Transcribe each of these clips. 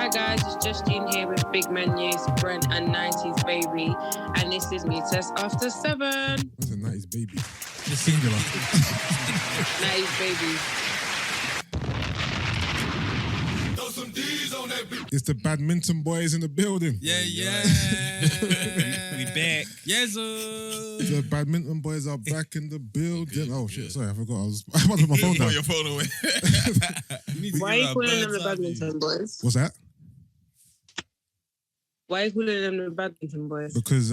Hi guys, it's just Gina here with Big Man News, Brent and 90's Baby. And this is Me Test After 7. What's a 90's Baby? It's singular. 90's Baby. It's the badminton boys in the building. Yeah. We back. Yes, The badminton boys are back in the building. Oh shit, sorry, I forgot. I was about to put my phone down. Put your phone away. Why are you calling them the badminton boys? What's that? Why are you calling them the badminton boys? Because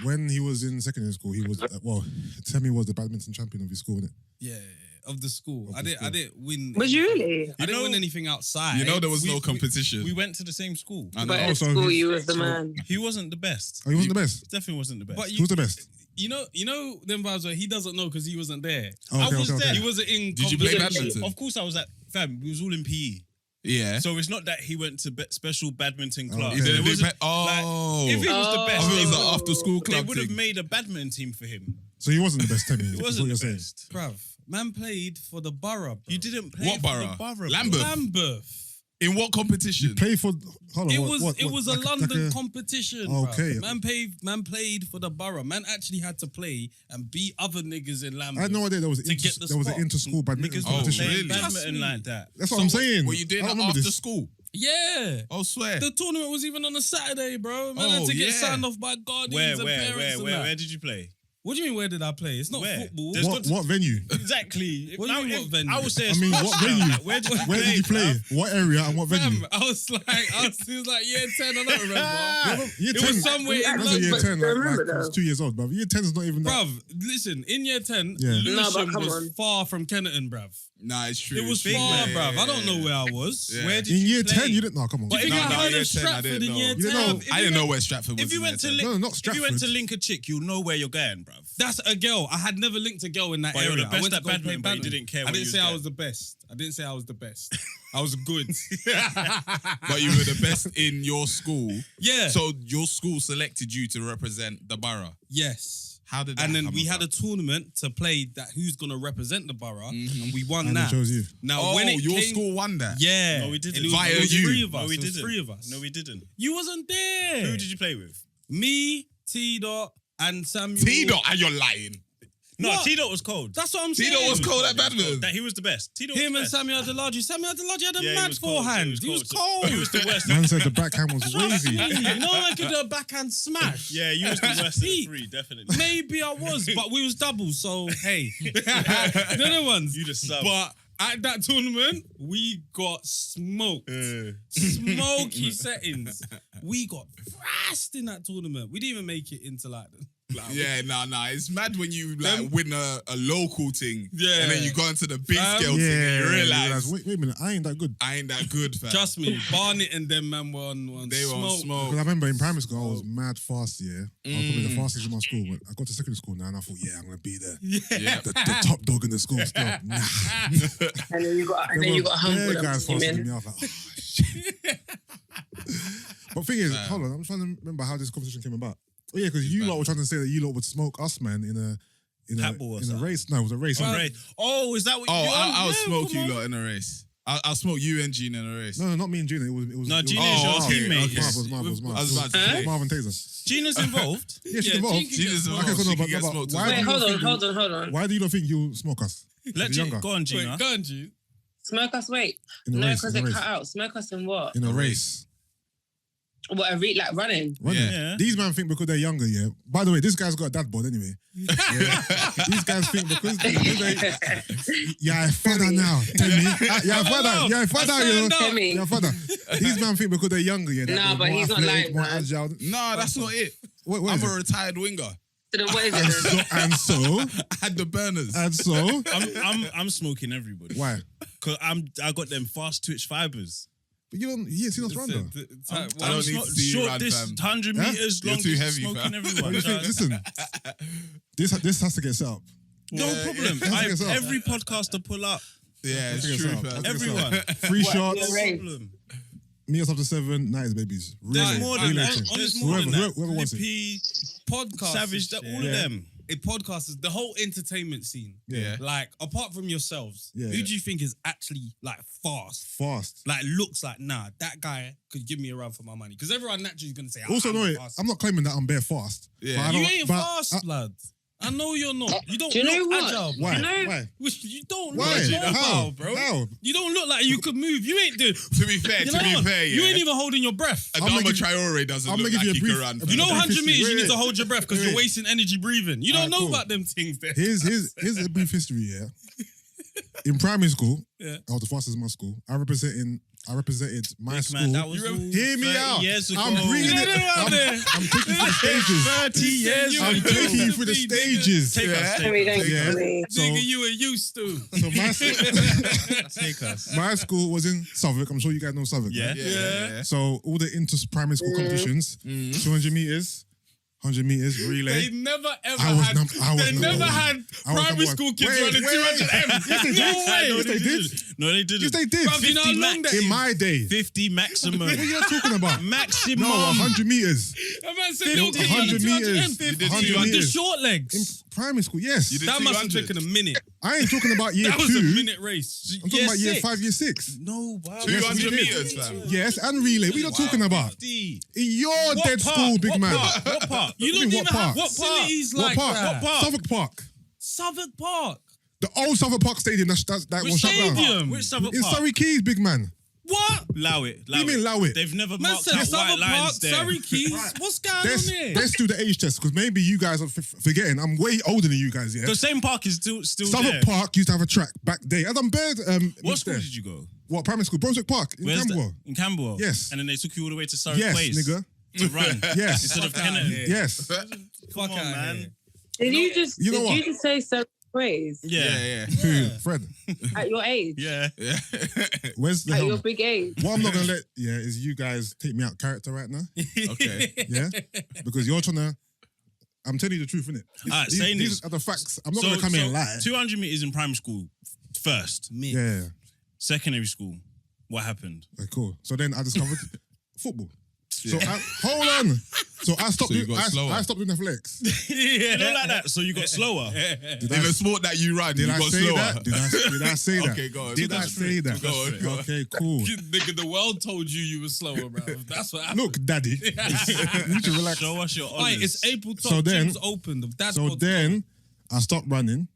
when he was in secondary school, he was Temi was the badminton champion of his school, innit? Yeah, of the school. I didn't win. Was you really? I didn't win anything outside. You know there was no competition. We went to the same school. I know. But at school, you was the man. He wasn't the best. Oh, he wasn't the best. Definitely wasn't the best. But Who's the best? You know them vibes where he doesn't know because he wasn't there. Oh, I okay, was okay, there. okay. He wasn't in. Did you play competition. badminton? Of course I was at, fam, we was all in PE. Yeah. So it's not that he went to special badminton class. okay. It wasn't, If he if he was the best, I thought it was they an after school they club would have thing. made a badminton team for him. So he wasn't the best, Temi. He is wasn't what the you're best. Bruv, man played for the borough. Bro. You didn't play What for borough? the borough. bro. Lambeth. Lambeth. In what competition? Play for. Hold on. It was a London competition. Okay. Bruv. Man played for the borough. Man actually had to play and beat other niggas in Lambeth. I had no idea there was to get the there was an spot. inter-school badminton Niggas Oh, don't competition. play really? badminton Trust me. like that. That's what I'm saying. Were you doing I don't that remember after this. school? Yeah. Oh, swear. The tournament was even on a Saturday, bro. Man had Oh, to get yeah. signed off by guardians and parents and that. Where did you play? What do you mean, where did I play? It's not Where? football. There's What venue? Exactly. What do you mean, what venue? I would say I mean, what sports venue? ground. Where did you Where play? did you play? bruv? What area and what venue? Fam, it was like year 10, I don't remember. Year It 10. was somewhere in That's a year London. 10. But Like, remember I was though. 2 years old, bruv. Year 10 is not even that. Bruv, listen, in year 10, Yeah. Lewisham No, but come was on. far from Kennerton, bruv. Nah, it's true. It was Big far, man. bruv. I don't know where I was. Yeah. Where did In you year play? 10, you didn't know. Come on. But if you No, got no, heard year of 10, I Stratford didn't in know. year You 10, know, if I you didn't know went- where Stratford was. If you went to No, not if you went to Stratford. Lincoln, you'll know where you're going, bruv. That's a girl. I had never linked a girl in that But you're area. the best I went at to go play badminton, but you didn't care I where didn't you say was I going. was the best. I didn't say I was the best. I was good. But you were the best in your school. Yeah. So your school selected you to represent the borough. Yes. How did that And then come we had a about? tournament to play that who's going to represent the borough, and we won And that. they chose you. Now, Oh, when it your came, school won that? yeah, No, we didn't. And it was, Via it was you. three of us. No, we It was didn't. three of us. No, we didn't. You wasn't there. Who did you play with? Me, T Dot, and Samuel. T-Dot, and you're lying. No, What? T-Dot was cold. That's what I'm saying. T-Dot was cold at badminton. That he was the best. T-Dot Him was and the best. Samuel Adelaji. Samuel Adelaji had a Yeah, he mad was cold. forehand. He was cold. He was the worst. Man said the backhand was wavy. No one could do a backhand smash. Yeah, you was the worst of the See, three, definitely. Maybe I was, but we was doubles, so hey. The other ones. You just sub. But at that tournament, we got smoked. Smoky settings. We got thrashed in that tournament. We didn't even make it into like Yeah, nah. It's mad when you like win a local thing. Yeah. And then you go into the big scale thing Yeah, and you realise wait a minute, I ain't that good. I ain't that good, fam. Trust me, Barnett and them man were on They were on Because smoke. I remember in primary school, I was mad fast, yeah. I was probably the fastest in my school, but I got to secondary school now and I thought, yeah, I'm going to be Yeah. the top dog in the school still. Nah. And then you got humbled. Yeah, guys I'm faster than assuming. me. I was like, oh, shit. But thing is, hold on, I'm trying to remember how this conversation came about. Oh yeah, because you lot were trying to say that you lot would smoke us, man, in a Catball or in a something. race. No, it was a race. Right. Oh, is that what Oh, you I'll smoke come you on. lot in a race. I'll smoke you and Gina in a race. No, not me and Gina. It was. No, it was Gina is your Marv. teammate. It was Marv. It was Marv. I was about to It was say. Marv and Taser. Gina's involved? Yeah, she's Yeah, involved. Gina- Gina's Okay, involved. cool, She no, can but- get but smoked why as do Wait, well. hold on. Why do you not think you'll smoke us? Let The Gina younger. go on, Wait, Gina. go on, G. Smoke us, wait. In a No, race. because In a they race. cut out. Smoke us in what? In a race. What, like running? Running. Yeah. These men think because they're younger, yeah. By the way, this guy's got a dad bod anyway. Yeah. These guys think because they yeah, father now. Tell me. Yeah, father. Yeah, father, you know. Tell me. Yeah, father. These men think because they're younger, yeah. Nah, they're but more he's not athletic, like more that. agile. No, that's not it. What I'm is a it? retired winger. So then what is it? And so, I had the burners. and so, I'm smoking everybody. why? Because I got them fast twitch fibers. But you don't, you ain't seen us run though. I don't need to see you short run, this fam. 100 Huh? meters You're long. too heavy, smoking fam. What everyone. do you think? Listen, this has to get set up. No Yeah, problem. yeah. That's good. Every podcaster pull up. Yeah, it's That's true, good. fam. That's good. Everyone. Free What, shots. you're right. Problem. Me us up to 7, 90s babies. There's Really, more really than acting. that. There's Honestly, more than Whoever that. wants it. Lippy, Podcast. Savage, all of Yeah. them. podcasters, the whole entertainment scene. Yeah. Like, apart from yourselves, Yeah, who yeah. do you think is actually like fast? Fast. Like, looks like, nah, that guy could give me a run for my money. Because everyone naturally is going to say, Also, I'm no, fast. I'm not claiming that I'm bare fast. Yeah. but I You don't- ain't but fast, blood. I know you're not. You don't Do you know look what? agile, Why? You know- Why? You don't Why? look How? mobile, bro. How? You don't look like you could move. You ain't doing. To be fair, You to be know, fair, yeah. you ain't even holding your breath. I'm gonna Adama give- Traore doesn't I'm look gonna give like you a he brief- can run. a You know, brief 100 history. meters, you Wait, need to wait. hold your breath because Wait. you're wasting energy breathing. You don't Alright, know cool. about them things there. Here's a brief history, yeah. In primary school, Yeah. I was the fastest in my school. I represented my Big school. man, that was Hear me 30 out. years ago. I'm bringing Yeah, it. they're out there. I'm taking you through the stages. 30 years You I'm ain't ago. taking you through the used to be, nigga. stages. Take us, Temi, don't take Yeah. us. me. So, Nigga, you were used to. so Take us. my school was in Southwark. I'm sure you guys know Southwark. Yeah. right? Yeah. So all the inter-primary school competitions, 200 meters, 100 meters, They relay. never ever I was had. I was They number never one. had I was primary number one. school kids Wait, running wait, 200 M. Yes, they did. No way. Yes, they did. No, they didn't. Yes, they did. Bruv, you know how 50 long max. that In is? my day. 50 maximum. What are you talking about? Maximum. No, 100 meters. That man said It they was did 100 meters. You 100 did meters. the short In legs. primary school, yes. You did That must have 200. taken a minute. I ain't talking about year That was two. a minute race. I'm talking about year 5, year 6. No, wow. 200 we did. meters, fam. Yes, and relay. What are you talking about? 50. In your What dead park? school, big What man. park? What park? You What don't do you even mean, what have park? facilities What like park? that. What park? Southwark Park. Southwark Park. The old Southwark Park Stadium that Which was shut down. stadium? Which Southwark In Park? Surrey Keys, big man. What? Allow it. What do you mean, allow it? They've never Man marked said out white Southwark Park, lines there. Surrey Keys. What's going on there? Let's do the age test because maybe you guys are forgetting. I'm way older than you guys, yeah? The same park is still Southwark there. Park used to have a track back day. As I'm bare. What school did you go? What, primary school? Brunswick Park in Where's Camberwell. that? In Camberwell? Yes. And then they took you all the way to Surrey Yes, Place nigga. to run. Yes. Instead of Fuck outta Kennedy. here. Yes. Fuck Come on, out, man. Did you just You know did what? you just say so praise Yeah. Who? Fred. at your age? Yeah. Where's the At your helmet? big age? What I'm not gonna let is you guys take me out character right now. Okay. Yeah? Because you're trying to. I'm telling you the truth, innit? Alright, saying These this. are the facts. I'm not gonna come here and lie. 200 meters in primary school first. Yeah. Secondary school. What happened? Okay, cool. So then I discovered football. So hold on. So I stopped. So you doing, got slower. I stopped doing athletics. Not like that. So you got slower. Did In the sport that you run, Did you I got say slower. that? Did I say that? Okay, go on. Did I say that? Go on, go on. Okay, cool. Nigga, the world told you were slower, bro. That's what happened. Look, daddy, you need to relax. Show us your Oi, honors. it's April top. So then- Gyms open. That's So then I stopped running,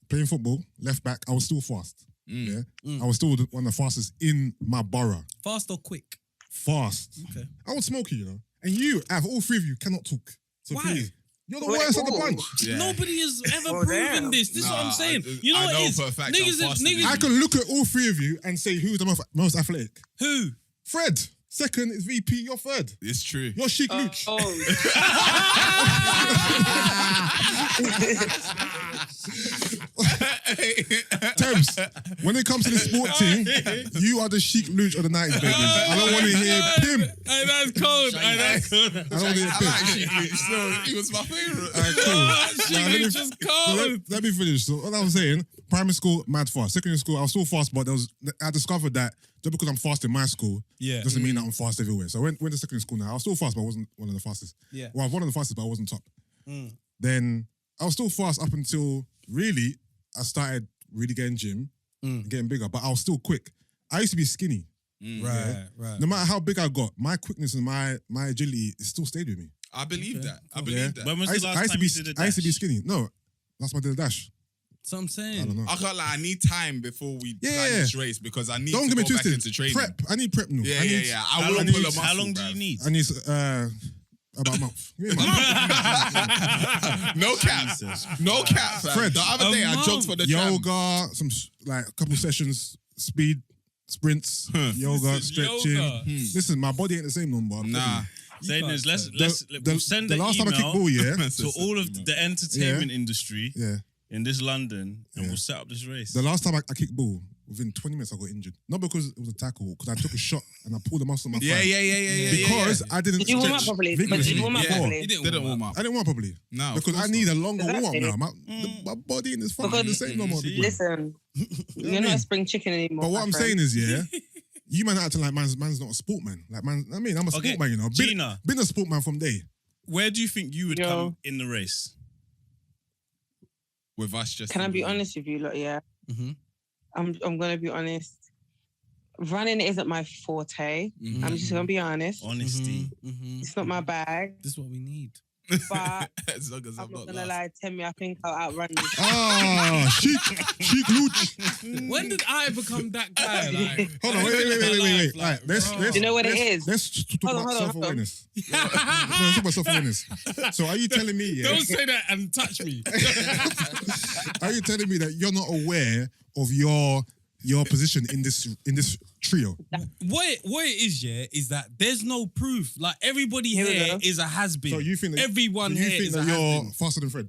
playing football, left back. I was still fast. Yeah, I was still one of the fastest in my borough. fast or quick. Fast. Okay. I would smoke you, and you, out of all three of you, cannot talk. So Why? please, you're the Wait, worst of the oh. bunch. Yeah. Nobody has ever Well, proven damn. this. This is what Nah, I'm saying. I- You know I what know it is? for a fact Niggas, I'm faster than niggas, you. I can look at all three of you and say who's the most athletic. who? Fred, second is VP. You're third. It's true. You're Chic Luch. Oh, Temps, when it comes to the sport team, you are the Chic Luch of the 90s, baby. I don't want to hear pimp. Hey, that's cold. Hey, that's cold. I don't want to hear I pimp. like Sheik Luch still. He was my favourite. Alright, cool. She Now, let me- was just so cold. let me finish. So what I was saying, primary school, mad fast. Secondary school, I was still fast, but I discovered that just because I'm fast in my school, Yeah. doesn't mean that I'm fast everywhere. So I went to secondary school now. I was still fast, but I wasn't one of the fastest. Yeah. Well, I was one of the fastest, but I wasn't top. Then I was still fast up until really I started really getting gym, getting bigger, but I was still quick. I used to be skinny. Right, right. No matter how big I got, my quickness and my agility it still stayed with me. I believe that. I Yeah. believe that. When was I the used, last I used to time be you did a I used to be dash? skinny. No, last time I did a dash. That's what I'm saying. I don't know. I can't lie. I need time before we plan Yeah. this race because I need Don't to get me go back twisted. into training. Prep. I need prep now. Yeah, I yeah, need, yeah. How I will long, pull a do you- muscle. how long do bruv. you need? I need about a month. Give me a month. No cap. No cap, fam. Fred, The other day I month. jogged for the tram. Yoga, some like a couple sessions, speed, sprints, yoga, stretching. Yoga. Listen, my body ain't the same no more. I'm Nah. telling Saying can't is, let's you. we'll send the an last time I kicked email ball, yeah, to all of the entertainment industry yeah. in this London, and Yeah. we'll set up this race. The last time I kicked ball, within 20 minutes I got injured. Not because it was a tackle, because I took a shot and I pulled the muscle in my Yeah, thigh. yeah. Because I didn't did you warm up stretch properly? But vigorously did you warm up Yeah. properly? He Didn't warm up. I didn't want properly. No, of Because I course need not. a longer warm up Exactly. now. My body in this fucking the same no more. See? Listen, you're not a spring chicken anymore. But what my I'm friend. saying is, yeah, you man acting like man's not a sport man. Like man, I mean, I'm a Okay, sport man, you know. Gina. Been a sport man from day. Where do you think you would Yo. come in the race? with us just. Can I be honest with you, lot? Yeah. Mhm. I'm gonna be honest. Running isn't my forte. Mhm. I'm just gonna be honest. Honesty. It's not my bag. This is what we need. But As long as I'm I'm not not gonna last. lie, Temi, I think I'll outrun you. Ah, chic looch. When did I become that guy? Like, Hold on, wait. Like, All right, let's. bro. You know what it is? Let's talk Hold on, about hold on, self-awareness. No, let's talk about self-awareness. So are you telling me, yeah? Don't say that and touch me. Are you telling me that you're not aware of your position in this trio? What it is, yeah, is that there's no proof. Like everybody Here we here go. is a has-been. So you think that everyone you here think is a that you're has-been. faster than Fred?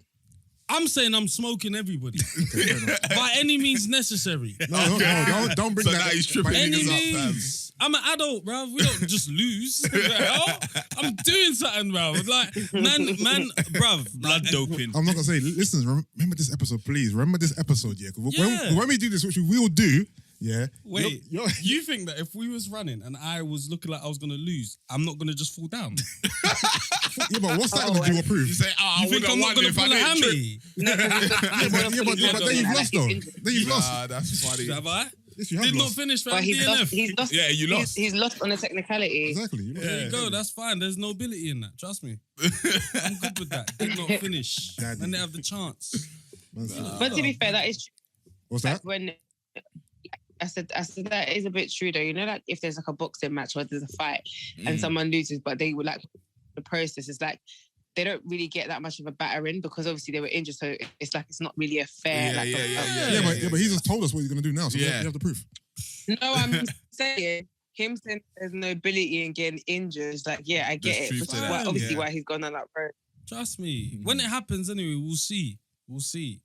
I'm saying I'm smoking everybody Okay, fair enough. by any means necessary. No, don't bring So that. now he's tripping by Any niggas up, fam. means. I'm an adult, bruv. We don't just lose. What the hell? I'm doing something, bruv. Like, man, bruv. Blood like, doping. I'm not gonna say. Listen, remember this episode, please. Remember this episode, yeah. 'Cause Yeah. when we do this, which we will do, yeah. Wait, you're- you think that if we was running and I was looking like I was gonna lose, I'm not gonna just fall down? yeah, but what's that gonna do or prove? You say, oh, I You think wouldn't I'm not won gonna if I pull a didn't trip. hammy? But then you've lost though. Then you've lost. Nah, that's funny. Have I? Yes, you have Did not lost. finish for But he's lost. DNF. He's lost. Yeah, you lost. He's lost on a technicality. Exactly. You lost. There you go. That's fine. There's nobility in that. Trust me. I'm good with that. Did not finish. Daddy. When they have the chance. But to be fair, that is true. What's that? When I said that is a bit true though. You know, like if there's like a boxing match or there's a fight and someone loses, but they would like the process is like they don't really get that much of a battering because obviously they were injured, so it's like it's not really a fair. Yeah, but he just told us what he's gonna do now, so we Yeah. have the proof. No, I'm saying him saying there's no ability in getting injured. It's like, yeah, I get There's it. truth Which to is that, why, obviously yeah. why he's gone on that road. Trust me. When it happens anyway, we'll see. We'll see.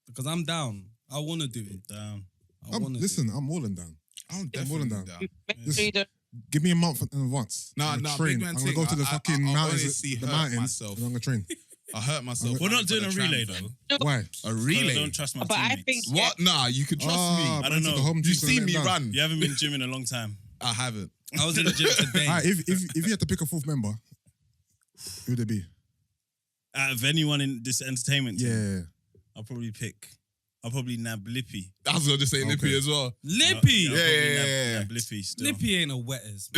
Because I'm down. I want to do it. Down. I want to. Listen, I'm more than down. I'm more definitely than down. down. Make sure you don't. Give me a month in advance. Nah, I'm gonna nah, train. big man I'm gonna go thing. to the I- fucking I mountains, honestly the hurt mountains, myself. and I'm gonna train. I hurt myself. We're not for doing the a tram, relay fam. though. Why? A relay? I don't trust my But I teammates. think What? Nah, you can trust me. I don't know. Home You've juice and seen let me them down. run. You haven't been gym in a long time. I haven't. I was in the gym today. Alright, if you had to pick a fourth member, who would it be? Out of anyone in this entertainment team, Yeah. I'll probably nab Lippy. I was gonna say Nippy Okay. as well. Lippy. I'll Yeah, probably yeah, yeah. nab Lippy still. Lippy ain't a wetters.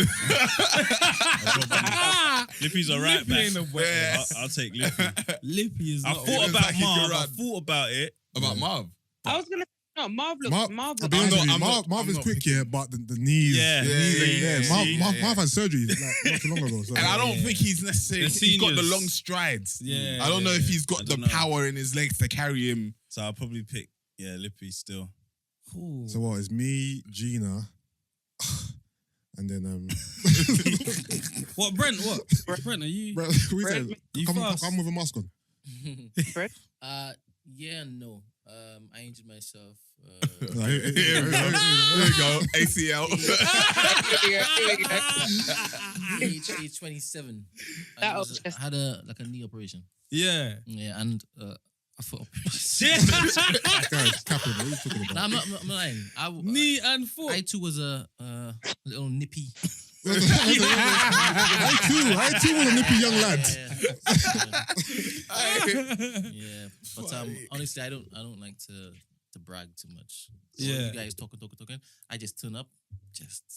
Lippy's a right Lippy back. ain't a wetters. I'll take Lippy. Lippy is I not a thought wetters. about like he can Marv. I run. thought about it. About Marv. I was gonna. No, Marv looks. Marv, Marv I'll looks. be honest with you, I'm not- Marv I'm is not quick, picking. yeah, but the knees, Yeah. the knees Yeah, ain't there. yeah, Marv, yeah, Marv, yeah. Marv had surgery like not too long ago. So. And I don't Yeah. think he's necessarily. The He's got the seniors. long strides. Yeah, I don't know yeah, if yeah. he's I got the don't know. power in his legs to carry him. So I'll probably pick, Lippy still. Ooh. So what? It's me, Gina, and then What, Brent? What? Brent, are you? bro, we said, You come fast. with a mask on. Yeah and no. I injured myself. Like, Here we go. ACL. age 27. That I was just- had a knee operation. Yeah. Yeah, and a foot operation. guys, capping. What are you talking No, about? I'm not lying. Knee and foot. I too was a little nippy. I too was a nippy young lad. Yeah, but honestly, I don't like to brag too much. So Yeah. you guys talking. I just turn up,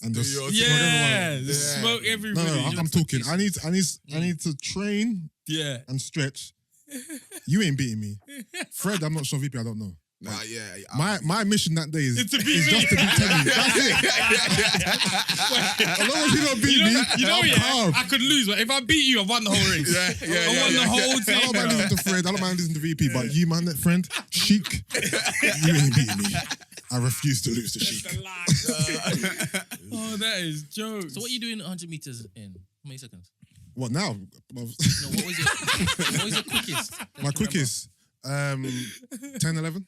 And just Your- Yeah. Yeah. Smoke No, everybody. I'm talking. I need to train Yeah. and stretch. You ain't beating me. Fred, I'm not sure VP, I don't know. Nah, yeah. My mission that day is It's to beat is me. just to beat Temi. That's it. As long as you don't beat me, I'm yeah, calm. I could lose, but if I beat you, I won the whole race. Yeah, I won the whole I don't thing. mind listening to Fred. I don't mind listening to VP, but you, man, friend, Sheik, you ain't beating me. I refuse to lose to Sheik. Oh, that is jokes. So what are you doing 100 meters in? How many seconds? What now? No, what was your quickest? that My you can quickest, 10, 11. remember?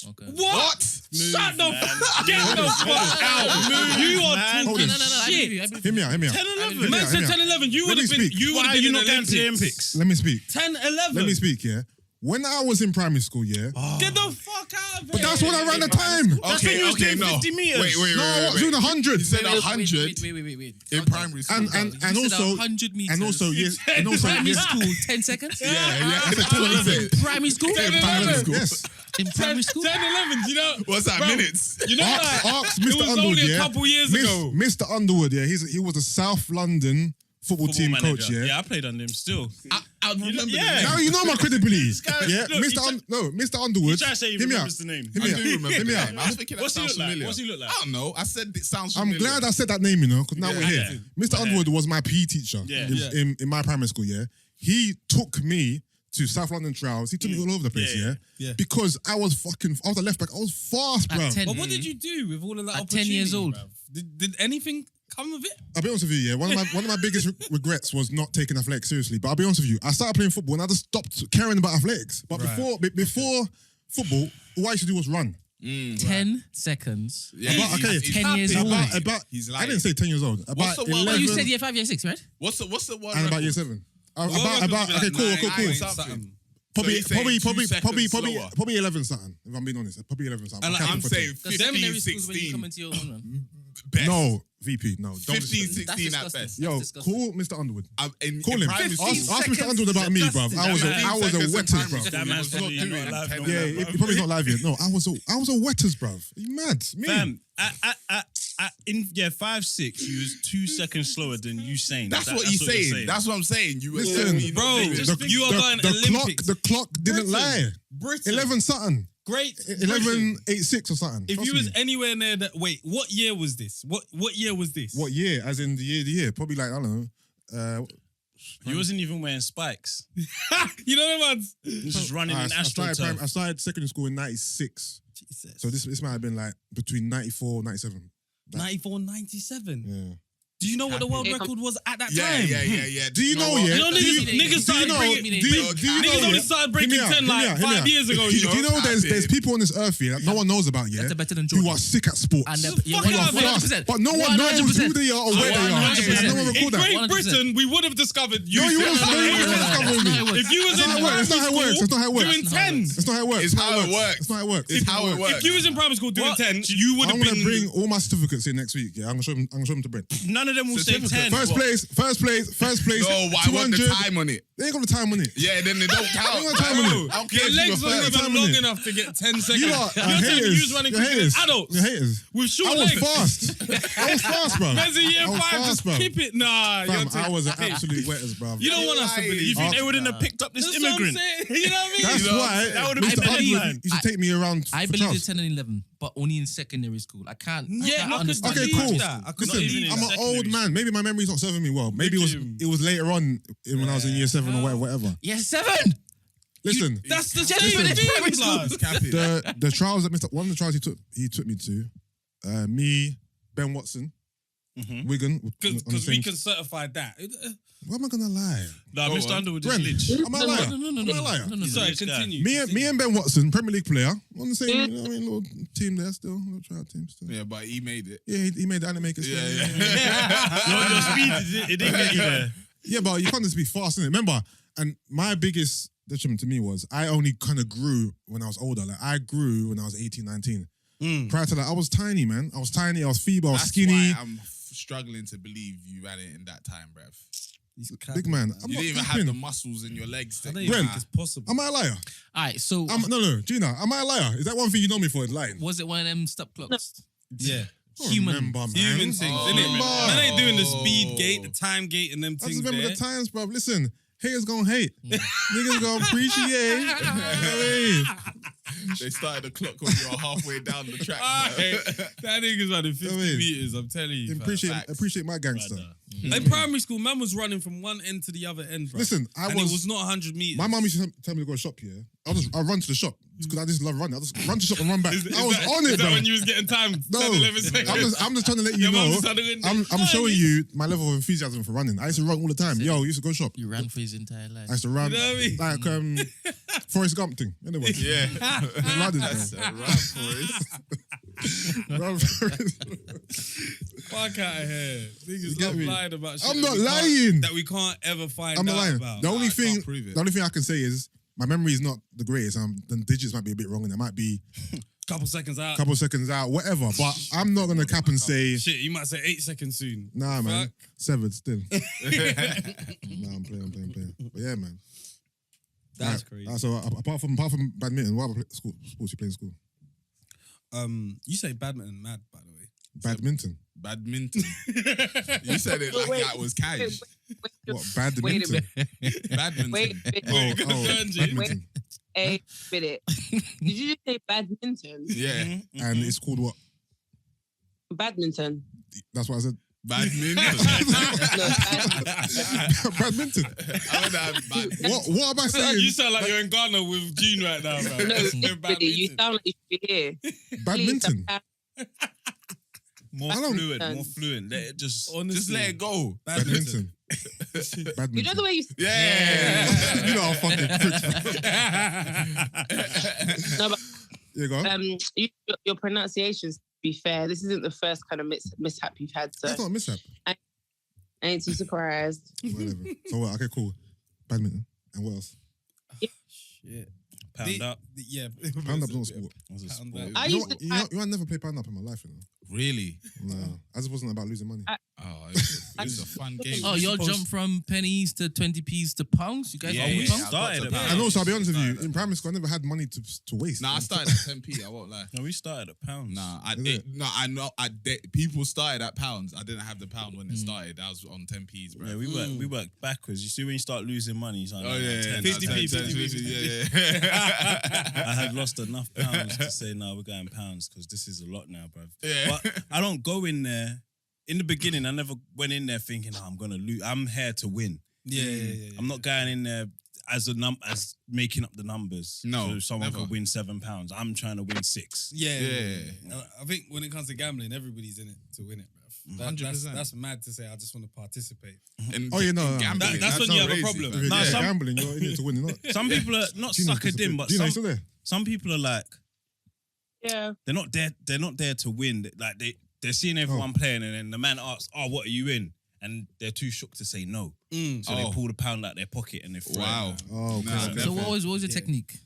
Okay. What? Shut the man. fuck. Get the fuck out. You are man. talking No, I shit. believe you. Hear me out. 10, 11. me Man out, said hear me 10, 11. You Let would me have been. speak. You would Why have are been you in not the going to the Olympics. Olympics? Let me speak. 10, 11. Let me speak, yeah. When I was in primary school, yeah. Get the fuck out of here. But that's when I ran the time. That's when you was doing 50 meters. Wait. No, I was doing 100. You said Wait, 100 wait. in primary school. And You said also 100 meters. and also yes, and also Primary yes. school, 10 seconds? Yeah. I said 10 11. Primary school? In primary school. Yes. In primary school? 10, 11, you know. What's that, Bro, minutes? You know, Ask it Mr. was Underwood, only yeah. a couple years ago. Mr. Underwood, yeah. He was a South London football team Football coach, manager. yeah. Yeah, I played under him still. I remember Yeah. Now you know my credibility. guy- Yeah, look, Mr. Underwood. You try to say he hear me out. remembers the name. Hear I me do out. remember. Hear me the out. name. I was thinking that What's he sounds look like? familiar. What's he look like? I don't know. I said it sounds I'm familiar. glad I said that name, you know, because now we're here. Yeah. Mr. Underwood was my PE teacher Yeah. in my primary school, yeah. He took me to South London trials. He took me all over the place, yeah. Because I was a left back. I was fast, bro. At 10. But what did you do with all of that At 10 opportunity, years old. bruv? Did anything come of it? I'll be honest with you, yeah. One of my biggest regrets was not taking athletics seriously. But I'll be honest with you, I started playing football and I just stopped caring about athletics. But Right. before football, all I used to do was run. 10 seconds. Yeah, About- he's- okay, he's 10 years happy. old. About He's I lying. didn't say 10 years old. About the one- 11 Oh, you said year 5, year 6, right? What's the one? and about record? year 7. World About record was okay, like cool. 9 something. something. Probably he's saying 2 seconds slower. 11 something. If I'm being honest, probably 11 something. And I can't I'm put it. saying Because 15, seminary schools when you 16. come into your own one. Best. No, VP, no. Don't 15, listen. 16 at disgusting. best. Yo, That's disgusting. call Mr. Underwood. In Call him. primary school, Ask Mr. Underwood about me, bruv. I was a wetters, bruv. That man's He was probably not not doing alive 10, no Yeah, more, he bruv. probably not live yet. No, I was a wetters, bruv. Are you mad? Me. Fam, in 5, 6, you was 2 seconds slower than Usain. That's what he's you're saying. That's what I'm saying. You were Listen, telling me, bro, not just doing you are going Olympics. The clock didn't Britain. lie. Britain. 11 something. Great. 11.86 or something. If Trust you was me. anywhere near that, wait, what year was this? What year was this? What year? As in the year? Probably like, I don't know. You wasn't even wearing spikes. You know the ones? You was just running in I AstroTurf. started secondary school in 96. Jesus. So this might have been like between 94 97. 94, 97. Yeah. Do you know what the world record was at that Yeah, time? yeah. Do you know, what? yeah? You know, Do you- niggas started do you know- breaking. do you Niggas know, only yeah? started breaking Hear me out, 10 hear me like out, hear me 5 out. years ago. Do You know? you know there's people on this earth here that no one knows about, yeah? That's better than Who Jordan. are sick at sports. And Fuck yeah, out, Who are man. fast, 100%. but no one knows 100%. who they are or where they are. 100%. And no one In record that. Great 100%. Britain, we would have discovered you. No, you wouldn't no, discover no, me. no, no. If you was That's in not how it works. primary That's not how it works. school That's not how it works. doing 10, That's not how it works. It's how it works. That's not how it works. It's how it works. if you was in primary school doing 10, you would I'm have gonna been. bring all my certificates in next week. Yeah, I'm gonna show them to Brent. None of them will say 10. First place. No, but I want the 200. time on it. They ain't got the time on it. Yeah, then they don't count. Ain't got time on it. I don't care Your if you legs were weren't first. even Time on long it. enough to get 10 seconds. You are You're telling me you haters. was running You're quicker haters. than adults You're haters. with short I was legs. fast. I was fast, bro. Man's in year I was 5, fast, just bro. keep it. Nah, Fam, you're I was an Hey, absolute wetters, bro. You don't want us to You're believe. You think they After- wouldn't have picked up this That's what I'm immigrant? saying. You know what I mean? That's You know, why that would've Mr. been the Underwood headline. used to take me around I for believe trials. the 10 and 11, but only in secondary school. I can't Yeah, I could understand. Okay, believe cool. that. I could Listen, believe even I'm that. an old man. Maybe my memory's not serving me well. Maybe it was later on when I was in year 7 or whatever. Yeah, 7. Listen, That's the Just same finished thing, primary school. blood. the trials that one of the trials he took me to, me, Ben Watson, Wigan. on the Because we same- can certify that. What am I gonna lie? Nah, Go Mr. on. Underwood is Brent, lich. am I a liar? No. Am I a liar? No. Sorry, this guy. continue. Me and Ben Watson, Premier League player, on the same little team there still, little trial team still. Yeah, but he made it. Yeah, he made the animator still. Yeah. Your speed, it didn't get you there. Yeah, but you can't just be fast, innit? Remember, and my biggest detriment to me was I only kind of grew when I was older. Like, I grew when I was 18, 19. Prior to that, I was tiny, man. I was tiny, I was feeble, I was That's skinny. why I'm struggling to believe you ran it in that time, bruv. Big man. I'm You not didn't even capping. have the muscles in your legs. I To, don't even Brent. think it's possible. Am I a liar? All right, so No, Gina, am I a liar? Is that one thing you know me for, lying? was it one of them stop clocks? Yeah. Human. Remember, man. Human things, Oh. innit? Man ain't doing the speed gate, the time gate, and them I things just remember there. the times, bro. Listen, haters gonna hate. Niggas gonna appreciate. You know what I mean? they started the clock when you were halfway down the track. Hey, bruv. that nigga's running 50 I mean, meters, I'm telling you. fam. Appreciate my gangster. In primary school, man was running from one end to the other end, bro. Listen, and it was not 100 meters. My mum used to tell me to go to the shop, yeah. I'll run to the shop because I just love running. I'll just run to the shop and run back. Is I was that- on is it, that bro. when you was getting time? No, 10, 11 seconds. I'm just trying to let you Your mum know. just started in I'm there. showing you my level of enthusiasm for running. I used to run all the time. Yo, I used to go shop. You ran for his entire life. I used to run You know what I mean? like Forrest Gump thing. Anyway, Yeah. Running, That's bro. a run for it. Run Forrest. Fuck out of here. Niggas get love me? lying about shit I'm that not we can't- lying. that we can't ever find I'm out not lying. about. The only I thing can't prove it. I can say is my memory is not the greatest. The digits might be a bit wrong, and it might be Couple seconds out. couple seconds out, whatever. But I'm not gonna cap and say, Shit, you might say 8 seconds soon. nah, man, Fuck. 7 still. Nah, I'm playing. But yeah, man. That's Alright, crazy. so apart from badminton, what other sports you play in school? You say badminton, mad, by the way. Badminton. Badminton. You said it like Wait, that was cash. What badminton? Badminton. Wait a minute. Badminton. A minute. Did you just say badminton? Yeah. And it's called what? Badminton. That's what I said. Badminton. Badminton. I would have badminton. What am I saying? You sound like you're in Ghana with Gina right now, bro. No, you sound like you should hear. Badminton. More I don't- fluent. Let it just. Honestly. Just let it go. Badminton. Badminton. You know the way you Yeah. You know how fucking crooks. no, but You go. your pronunciations. To be fair, this isn't the first kind of mishap you've had, so That's not a mishap. I ain't too surprised. Whatever. So what? Okay, cool. Badminton. And what else? Shit. Pound up. Yeah. Pound up's not a sport. Was a Pound sport. up. I You know used what? to. You know, I never played pound up in my life, you know. Really? No. I just wasn't about losing money. Oh, it was a fun game. Oh, y'all jump from pennies to 20p's to pounds? You guys Yeah, always yeah, pounds? started at pounds. And also, I'll be honest with you, in primary school, I never had money to waste. Nah, I started at 10p. I won't lie. No, we started at pounds. Nah, Is it? I know. People started at pounds. I didn't have the pound when it started. I was on 10p's, bro. Yeah, we worked backwards. You see, when you start losing money, it's like, Oh yeah, 50p, 50p. Yeah. I had lost enough pounds to say, no, we're going pounds because this is a lot now, bruv. Yeah. But I don't go in there. In the beginning, I never went in there thinking, I'm going to lose. I'm here to win. Yeah. I'm not going in there as making up the numbers. No, so someone never. can win £7. I'm trying to win 6. Yeah. I think when it comes to gambling, everybody's in it to win it, bro. 100%. That's mad to say. I just want to participate. And Oh, yeah, no. gambling, That's when you have a crazy, problem. fam. Nah, Yeah, some- gambling, you're in it to win, you're not. Some people are not Gina's suckered in, but Gina, you still there? some people are like, Yeah. they're not there to win. Like they're seeing everyone playing, and then the man asks, "Oh, what are you in?" And they're too shook to say no. So they pull the pound out their pocket and they throw Wow. it. Oh, okay. Nah, So definitely. what was your technique?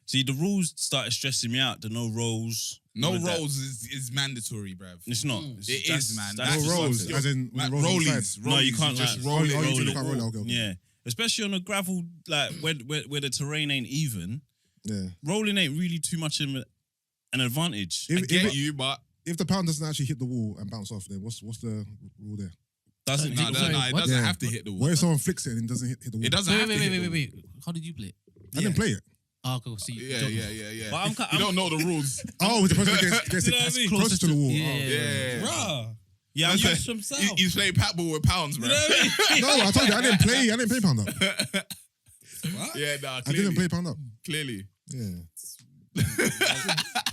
See, the rules started stressing me out. The no rolls. No all of that. rolls is mandatory, bruv. It's not. It is, man. That's No That's just rolls, something. as in Like rolls on the rollies. side. No, you can't just like, roll Oh, it. you roll can't it. roll it, okay. Yeah, especially on a gravel, like where the terrain ain't even. Yeah. Rolling ain't really too much of an advantage. I If, get if, you, but if the pound doesn't actually hit the wall and bounce off, then what's the rule there? Doesn't no, hit no, the no, wall. it What? doesn't Yeah. have to hit the wall. What if someone flicks it and it doesn't hit the wall? It doesn't have to hit the wall. Wait. How did you play it? I didn't play it. Oh, cool. So you Yeah. But You don't know the rules. Oh, the person gets You know it what I mean? closer to the wall. Yeah. Yeah. Bruh. Yeah, I'm That's used from South. He's playing patball with pounds, bro. You know what I mean? No, I told you I didn't play pound up. What? Yeah, nah, I clearly. didn't play pound up. Clearly. Yeah.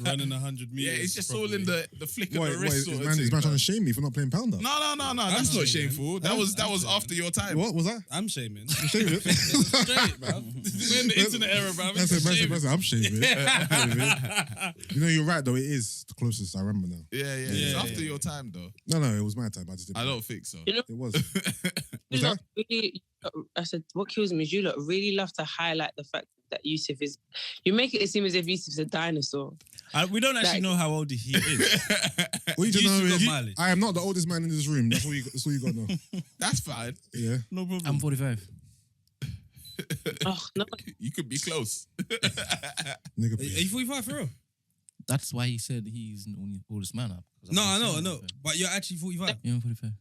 Running 100 meters. Yeah, it's just all in the flick of What, the what wrist is sort of man thing. trying bro. to shame me for not playing pound up? No, that's not shaming. shameful. That was shaming. after your time. What was that? I'm shaming. Shame it. Straight, bro. We're in the internet era, bro. That's it, Shaming. that's it. I'm shaming it. You know, you're right though. It is the closest I remember now. Yeah. It's Yeah, after yeah. your time, though. No, it was my time. I just didn't. I don't think so. You know, It was. you Was lot that? really, I said, what kills me is you lot really love to highlight the fact that Yusuff is. You make it seem as if Yusuff's a dinosaur. we don't actually Like- know how old he is. What you You know two got is mileage. I am not the oldest man in this room. That's all you got to know. That's fine. Yeah. No problem. I'm 45. Oh no, You could be close. Nigga, Are please. you 45 for real? That's why he said he's the only oldest man up. 'Cause No, I'm I know. 45. But you're actually 45. Yeah, I'm 45.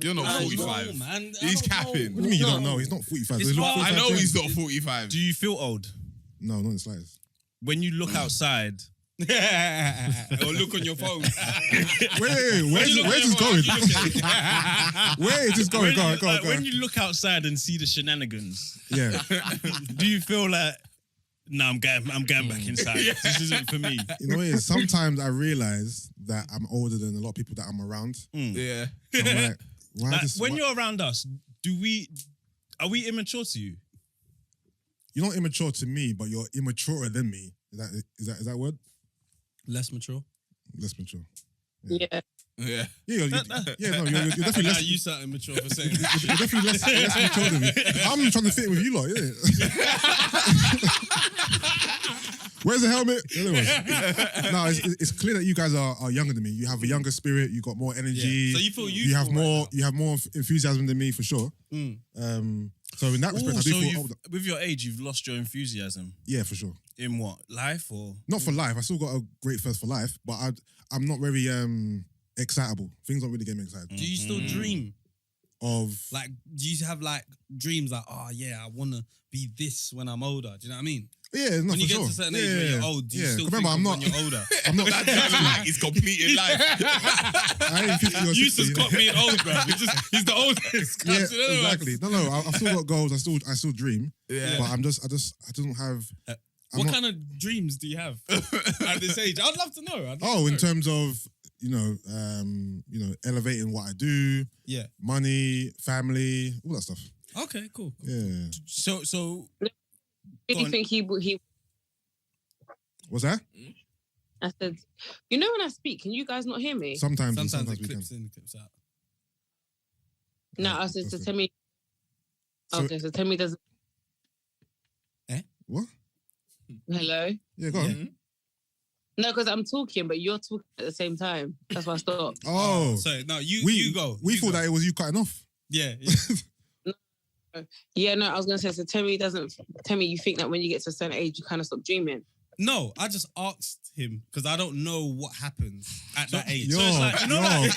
You're not I don't 45. know, man. I He's don't capping. What do you mean you No. don't know? He's not 45. It's Does he look hard. I 45 know to he's you? not 45. Do you feel old No, not in the slightest. when you look outside? Or look on your phone. Wait, where's Where's this going? Where is this going? Go on, go on, go When on. you look outside and see the shenanigans, Yeah. do you feel like, no, I'm going back inside. This isn't for me. You know what it is? Sometimes I realize that I'm older than a lot of people that I'm around. Yeah. So I'm like, why Like, this? when why- you're around us, are we immature to you? You're not immature to me, but you're immaturer than me. Is that word? Less mature. Less mature. yeah. Yeah. Yeah, you're definitely Now less. you sound immature for saying You're that. definitely less mature than me. I'm trying to fit with you lot, yeah. Where's the helmet? Anyways. No, it's clear that you guys are younger than me. You have a younger spirit. You got more energy. So you feel you have youthful more. right You have more enthusiasm than me for sure. So in that respect, I do feel older. with your age, you've lost your enthusiasm. Yeah, for sure. In what? Life or? Not for life. I still got a great thirst for life, but I'm not very excitable. Things don't really get me excited. Do you still dream? Of Like, do you have like dreams like, oh yeah, I want to be this when I'm older? Do you know what I mean? yeah, not When you for get sure. to a certain age when you're old, do you still Remember, think I'm of not. when you're older? I'm not. That sounded like he's completed life. I ain't 50 or 60. Yusuff's got me an old, bro. He's the oldest. Yeah, In other words, exactly. No, I've still got goals. I still dream. Yeah. But I don't have. What kind of dreams do you have at this age? I'd love to know. In terms of elevating what I do, Yeah. money, family, all that stuff. Okay, cool. Yeah. So Do Go you on. think he? What's that? I said, you know when I speak, can you guys not hear me? Sometimes Sometimes it we can. clips in, clips out. No, I said to That's Temi. So- Okay, so Temi doesn't. What? Hello. Yeah, go on. No, because I'm talking, but you're talking at the same time. That's why I stopped. Oh, Sorry, no, you go. We You thought go. that it was you cutting off. Yeah. Yeah, no, I was gonna say. So Temi doesn't. Temi, you think that when you get to a certain age, you kind of stop dreaming. No, I just asked him because I don't know what happens at that age. Yo, So it's like, you know, like,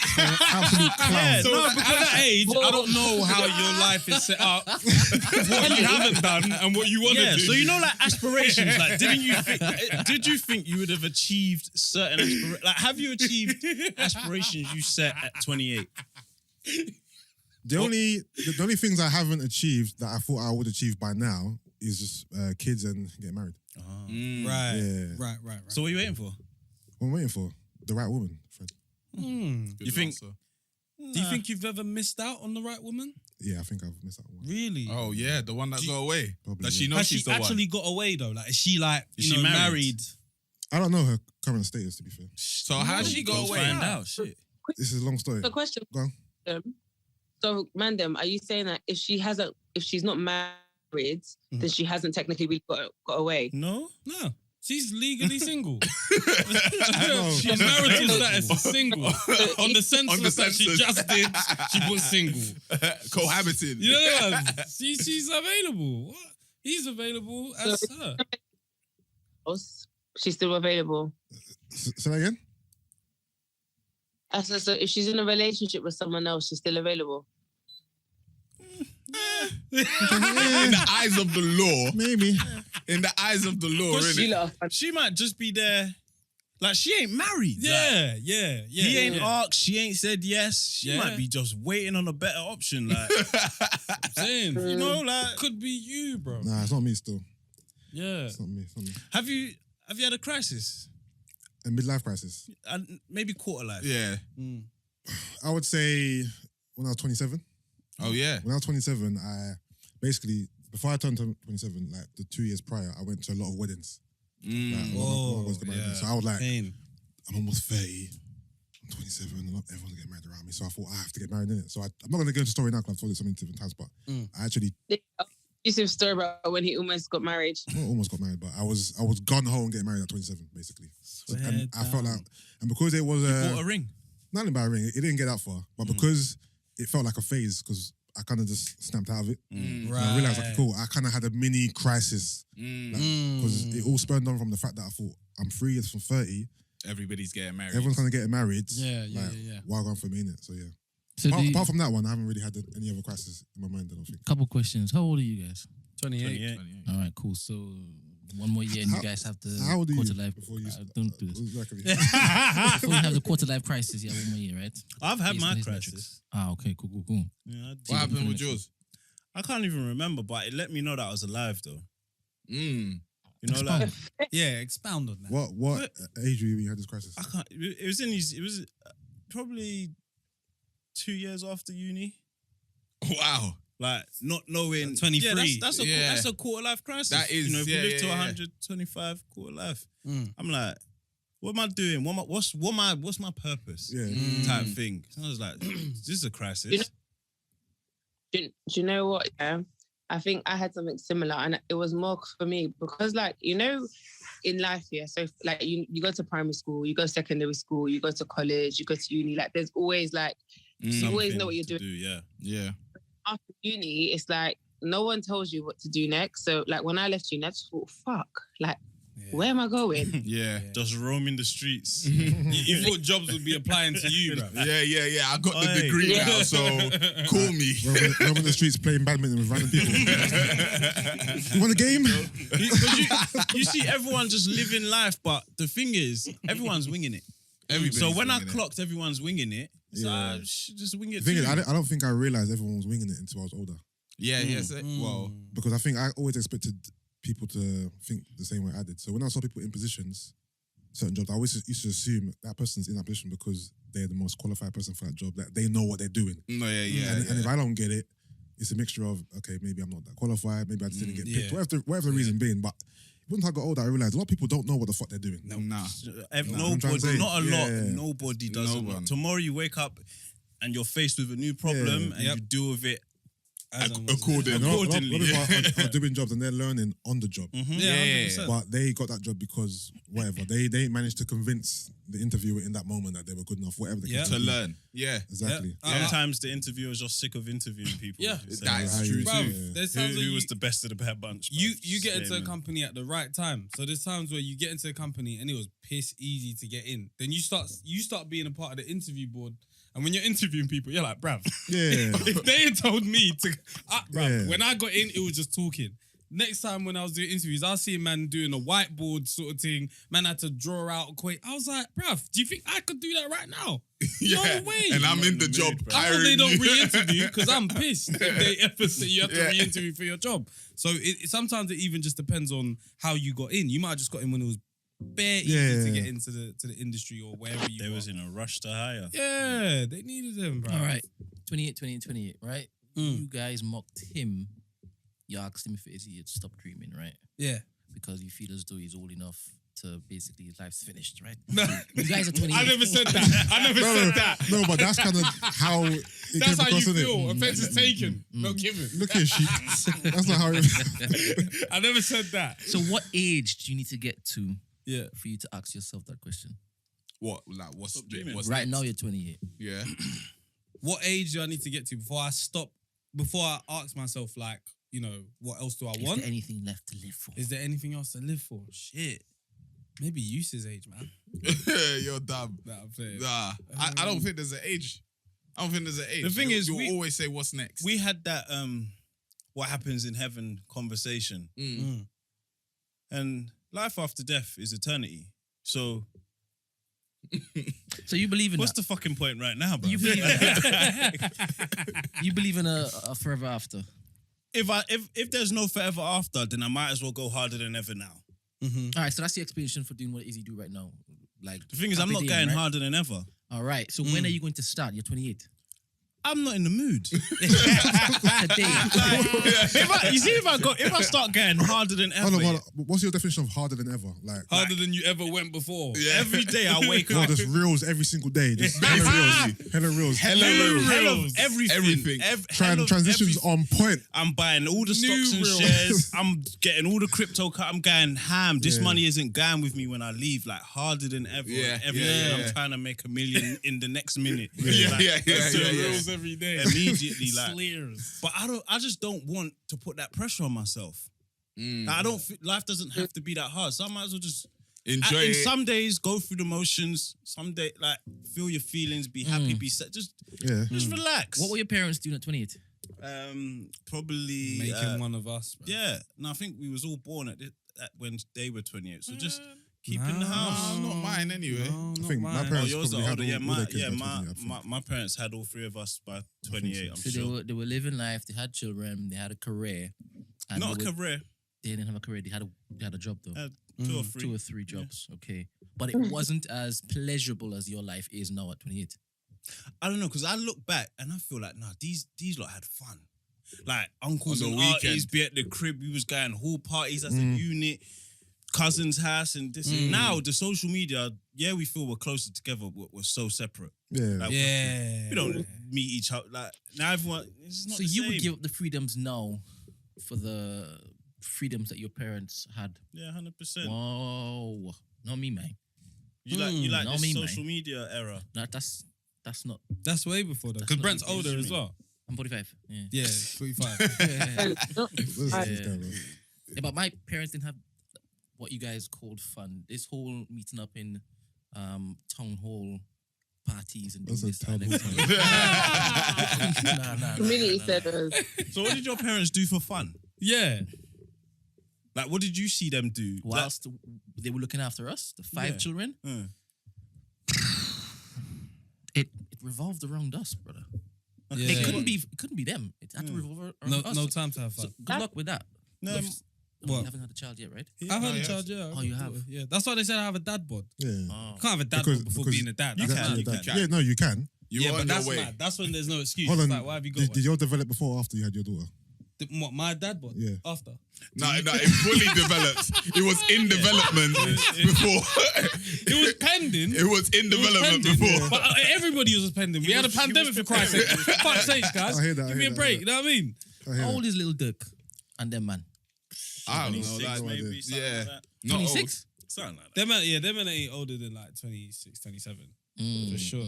absolute clown. yeah, no, because at that age, I don't know how your life is set up, what you haven't done, and what you want to yeah, do. so you know, like aspirations. Like, did you think you would have achieved certain aspirations? Like, have you achieved aspirations you set at 28? The only things I haven't achieved that I thought I would achieve by now is just kids and getting married. Right, Yeah. right. So what are you waiting for? What I'm waiting for the right woman, Fred. You think? Do you think you've ever missed out on the right woman? Yeah, I think I've missed that one. Really? Oh yeah, the one that got away. Probably, That she yeah. knows Has she's she the actually one. got away though? Like, is she like, Is you she know, married? married? I don't know her current status, to be fair. So how she got Go away? find out. Shit. This is a long story. The question. Go on. So, Mandem, are you saying that if she's not married, then she hasn't technically really got away? No. No. She's legally single. No. She's marital status is single. On the census that she census. just did, she put single. Cohabiting. You know what? She's available. What? He's available as her. She's still available. Say that again? I said, so if she's in a relationship with someone else, she's still available. In the eyes of the law. Maybe. In the eyes of the law, Because innit? She might just be there. Like, she ain't married. Yeah, Like, yeah. he ain't asked. She ain't said yes. She Yeah. might be just waiting on a better option. Like, Saying, you know, like, could be you, bro. Nah, it's not me still. Yeah. It's not me. It's not me. have you had a crisis? A midlife crisis. And maybe quarter life. Yeah. I would say when I was 27. Oh yeah. When I was 27, I basically, before I turned 27, like the 2 years prior, I went to a lot of weddings. Like, a lot of Whoa, weddings got married. yeah. So I was like, Pain. I'm almost 30. I'm 27 and not everyone's getting married around me. So I thought I have to get married in it. So I'm not going to go into the story now because I've told it so many different times, but I actually Yusuff's story about when he almost got married. not almost got married, but I was gun ho and getting married at 27, basically. And I felt like, and because it was Bought a ring. nothing about a ring, it didn't get that far, but because it felt like a phase, because I kind of just snapped out of it. And I realized, like, cool, I kind of had a mini crisis because it all spurned on from the fact that I thought I'm 3 years from 30. Everybody's getting married. Everyone's kind of getting married. Yeah. Why go on for me, innit? So yeah. So Apart from that one, I haven't really had any other crisis in my mind, I don't think. couple questions. How old are you guys? 28. All right, cool. So one more year and you guys have the How old are quarter you? life. Before you Don't do this. Exactly. Before you have the quarter life crisis, yeah, one more year, right? I've had Based my on his crisis. metrics. Ah, okay, cool. Yeah, I did. What happened with yours? I can't even remember, but it let me know that I was alive, though. Mm. You know, like, Yeah, expound on that. What age were you when you had this crisis? I can't. It was it was probably 2 years after uni. Wow. Like, not knowing. 23. Yeah, that's Yeah. that's a quarter life crisis. That is, You know, if yeah, you live to yeah, yeah. 125 quarter life, Mm. I'm like, what am I doing? What's my purpose? Yeah. Type thing. So I was like, this is a crisis. Do you know what? Yeah, I think I had something similar, and it was more for me because, like, you know, in life, yeah. So, like, you go to primary school, you go to secondary school, you go to college, you go to uni. Like, there's always like you always know what you're doing. Yeah. After uni, it's like no one tells you what to do next. So, like, when I left uni, I just thought, fuck, like. Where am I going? Yeah. Just roaming the streets. You thought jobs would be applying to you, bro. Yeah. I got the degree now, so call me. Roaming the streets playing badminton with random people. You want a game? You see everyone just living life, but the thing is, everyone's winging it. So when I clocked everyone's winging it, so I should just wing it The thing too. is, I don't think I realised everyone was winging it until I was older. Yeah. Well, Because I think I always expected people to think the same way I did. So when I saw people in positions, certain jobs, I always used to assume that person's in that position because they're the most qualified person for that job, that they know what they're doing. no, And if I don't get it, it's a mixture of, okay, maybe I'm not that qualified, maybe I just didn't get picked, whatever the reason being. But once I got older, I realised a lot of people don't know what the fuck they're doing. nah. Nobody, not a lot. Yeah. Nobody does No it. one. Tomorrow you wake up and you're faced with a new problem and you deal with it Accordingly. And a lot of people are doing jobs and they're learning on the job. Yeah, 100%. But they got that job because whatever. They managed to convince the interviewer in that moment that they were good enough, whatever they To learn. Yeah. Exactly. Sometimes the interviewer is just sick of interviewing people. Yeah. Saying, That is true Bruv, too. there's times who where was the best of the bad bunch? bruv? you get into a Saying, company at the right time. So there's times where you get into a company and it was piss easy to get in. Then you start being a part of the interview board. And when you're interviewing people, you're like, bruv, Yeah. if they had told me to, bruv, Yeah. when I got in, it was just talking. Next time when I was doing interviews, I was seeing man doing a whiteboard sort of thing. Man had to draw out a quote. I was like, bruv, do you think I could do that right now? Yeah. No way. And I'm Not in in the the job. mood, bro. I hope they don't hiring you. re-interview because I'm pissed if they ever say you have to Yeah. re-interview for your job. So sometimes it even just depends on how you got in. You might have just got in when it was bare easy to get into the industry or wherever you They are. was in a rush to hire. Yeah, they needed them, bro. All right. 28, right? You guys mocked him. You asked him if he had stopped dreaming, right? Yeah. Because you feel as though he's old enough to basically his life's finished, right? No, You guys are 28. I never said that. I never said that. No, but that's kind of how it That's came how you across, isn't feel. it? Offense is taken. Not given. Look at sheep. That's not how it I never said that. So what age do you need to get to Yeah. for you to ask yourself that question? What? Like, what's dreaming. Right next? now you're 28. Yeah. What age do I need to get to before I ask myself, like, you know, what else do I Is want? there anything left to live for? Is there anything else to live for? Shit. Maybe Yusuff's age, man. You're dumb. Nah, I'm playing. Nah. I don't think there's an age. I don't think there's an age. The thing is, you'll we- always say what's next. We had that what happens in heaven conversation. And life after death is eternity. So So you believe in what's that? the fucking point right now, bro? You believe you believe in a forever after? if there's no forever after, then I might as well go harder than ever now. All right, so that's the explanation for doing what it is you do right now. Like The thing is, I'm carpe not diem, going right? harder than ever. All right, so when are you going to start? You're 28. I'm not in the mood. Today. if I start getting harder than ever, Hold on. What's your definition of harder than ever? Like, Harder than you ever went before. every day I wake no, up. just reels every single day. Just hella reels. Hell of everything. Transitions on point. I'm buying all the stocks and reels. shares. I'm getting all the crypto. I'm going ham. This Yeah. money isn't going with me when I leave. Like harder than ever. Yeah, Every yeah, day yeah. I'm trying to make $1 million in the next minute. Yeah, Like, yeah, yeah, Two yeah, yeah. reels every day. Immediately, like. Slears. But I just don't want to put that pressure on myself. Like, I don't. Life doesn't have to be that hard. So I might as well just Enjoy in it. some days go through the motions. Some day, like, feel your feelings, be happy, be sad. Just relax. What were your parents doing at 28? Probably Making one of us. Bro. Yeah, no, I think we was all born at when they were 28. So just keep in the house. Not mine anyway. No, I not think my mine. Oh, parents yours are probably older. had all their kids by 28, I think. My parents had all three of us by 28. I'm So sure. they were living life. They had children. They had a career. And Not a they were- career. They didn't have a career. They had a job though. 2 or 3. 2 or 3 jobs. Okay, but it wasn't as pleasurable as your life is now at 28. I don't know, because I look back and I feel like, nah, these lot had fun. Like uncles On and the aunties weekend. be at the crib. We was going hall parties as a unit. cousin's house and this. Now the social media, we feel we're closer together, but we're so separate. Yeah. Like, we don't meet each other. Like now, everyone. It's not So the you same. would give up the freedoms now for the freedoms that your parents had? Yeah, 100%. Whoa, not me, man. You like not this me, social man. media era. That's not. That's way before that. That's Because not Brent's the older case, as well. I'm 45. Yeah. Yeah, 45. Yeah, but my parents didn't have what you guys called fun. This whole meeting up in town hall parties and doing That's a this. town Nah. Community centers. So what did your parents do for fun? Yeah. Like, what did you see them do? Whilst they were looking after us, the 5 children, it revolved around us, brother. Yeah. It couldn't be them. It had to revolve around us. No time to have So fun. good luck with that. No, You what? haven't had a child yet, right? I've had a child, yeah. Oh, you have? Yeah. That's why they said I have a dad bod. Yeah. Oh. Can't have a dad bod before being a dad. That's Exactly, mad. that. Yeah, no, you can. You're But on that's your way. mad. That's when there's no excuse. Hold It's on. like, why have you got Did yours develop before or after you had your daughter? What, my dad bod? Yeah. After. No, it fully developed. It was in development before. It was pending. It was in development pending. before. But everybody was pending. We had a pandemic for Christ's sake. Fuck's sake, guys. I hear that, Give I me hear a that, break. I You know what I mean? I hear How that. old is little Dirk and them man? I don't know. 26 Like, maybe. Something yeah. like that. Not old. 26? Something like that. Them men ain't older than like 26, 27. For sure.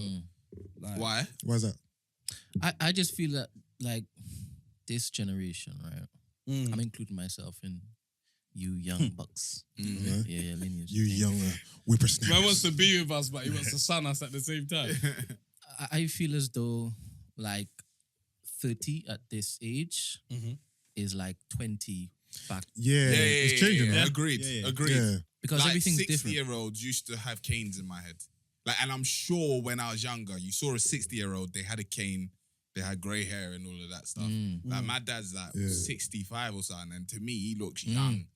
Like, Why? Why is that? I just feel that like this generation, right? I'm including myself in you young bucks. Yeah, lineage. You thing. young whippersnappers. Man wants to be with us, but he wants to sun us at the same time. I feel as though like 30 at this age is like 20 back Yeah, it's changing, right? Agreed. Yeah, yeah. Agreed. Yeah. because Like everything's different. 60-year-olds used to have canes in my head. Like, and I'm sure when I was younger, you saw a 60-year-old, they had a cane, they had grey hair and all of that stuff. Like, my dad's like 65 or something, and to me, he looks young.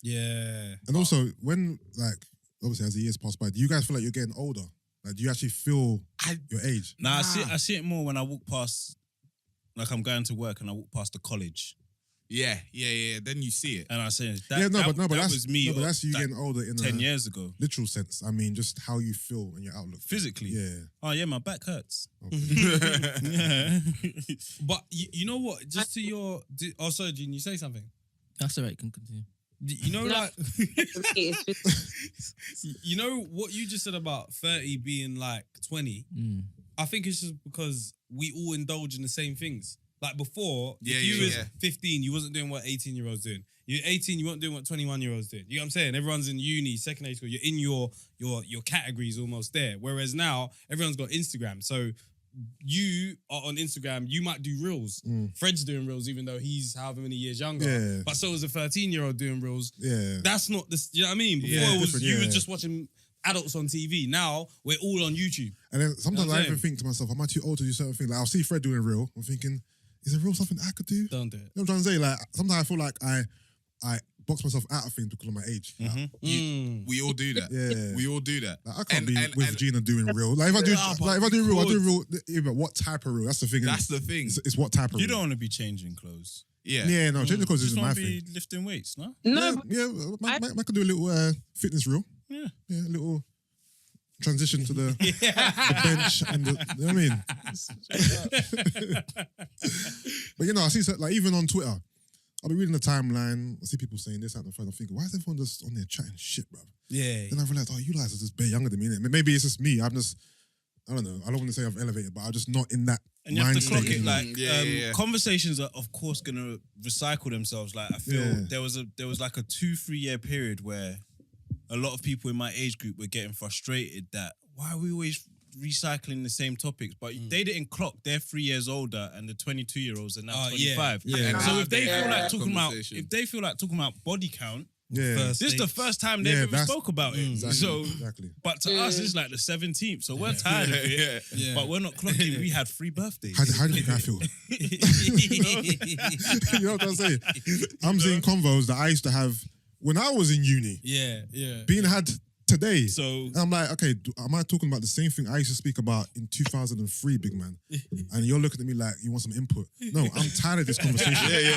Yeah. And also, when, like, obviously as the years pass by, do you guys feel like you're getting older? Like, do you actually feel your age? Nah, I see it more when I walk past, like I'm going to work and I walk past the college. Yeah. Then you see it. And I say, But that that's was me. No, but that's you like, getting older in 10 a years ago. literal sense. I mean, just how you feel and your outlook. Physically. Yeah. Oh, yeah, my back hurts. Okay. Yeah. But you know what? Just to your... Oh, sorry, Gene, you say something? That's all right. Can continue. You know, No. like... you know what you just said about 30 being like 20? I think it's just because we all indulge in the same things. Like before, if you was 15, you wasn't doing what 18-year-olds doing. You're 18, you weren't doing what 21-year-olds doing. You know what I'm saying? Everyone's in uni, secondary school. You're in your categories almost there. Whereas now, everyone's got Instagram. So you are on Instagram, you might do reels. Fred's doing reels, even though he's however many years younger. Yeah. But so is a 13-year-old doing reels. Yeah. That's not the... You know what I mean? Before Yeah, it was different, you yeah. was just watching adults on TV. Now, we're all on YouTube. And then sometimes You know what I I'm even think to myself, am I too old to do certain things? Like, I'll see Fred doing a reel. I'm thinking, is a reel something I could do? You know Don't do it. what I'm trying to say? Like, sometimes I feel like I box myself out of things because of my age. Like, We all do that. Yeah. We all do that. like, I can't And- be with Gina doing real. Like, if I do, but real, I do real. Yeah, but what type of real? That's the thing. That's the thing. It's what type of You real. don't want to be changing clothes. Yeah. Yeah, no, changing clothes You just isn't my want to thing. be lifting weights, no? No, Yeah, I could do a little fitness reel. Yeah. Yeah, a little transition to the bench and the, you know what I mean? But you know, I see like even on Twitter, I'll be reading the timeline, I see people saying this, that, and the third. I'm thinking, why is everyone just on there chatting shit, bro? Yeah. Then I realized, oh, you guys are just bare younger than me. Innit? Maybe it's just me. I don't know. I don't want to say I've elevated, but I'm just not in that And you have mind to clock state it anymore. like conversations are of course gonna recycle themselves. Like I feel Yeah. there was like a 2-3 year period where a lot of people in my age group were getting frustrated that why are we always recycling the same topics? But they didn't clock they're 3 years older and the 22-year-olds are now 25. Yeah. So if they Yeah. feel like talking about body count, Yeah, First this is the dates. first time they ever that's- spoke about it. exactly, So exactly. but to us it's like the 17th. So we're tired of it. Yeah. But we're not clocking we had 3 birthdays. How do you think I feel? You know what I'm saying? I'm seeing convos that I used to have when I was in uni. Yeah. Being had to today. So And I'm like, okay, am I talking about the same thing I used to speak about in 2003, big man? And you're looking at me like you want some input. No, I'm tired of this conversation.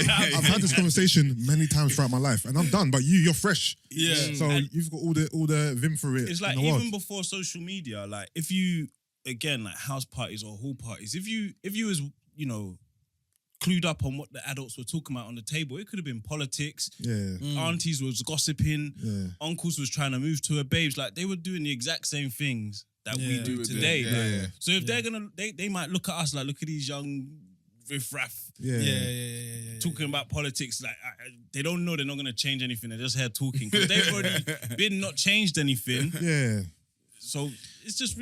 I've had this conversation many times throughout my life, and I'm done. But you're fresh. Yeah. So you've got all the vim for it. it's like in the world. even before social media, like if you again like house parties or hall parties, if you was clued up on what the adults were talking about on the table, it could have been politics. Yeah. Aunties was gossiping. Yeah. Uncles was trying to move to her babes. Like they were doing the exact same things that we do today. Yeah. So if they're gonna, they might look at us like, look at these young riffraff Yeah. talking about politics. Like they don't know they're not gonna change anything. They're just here talking because they've already been not changed anything. Yeah. So it's just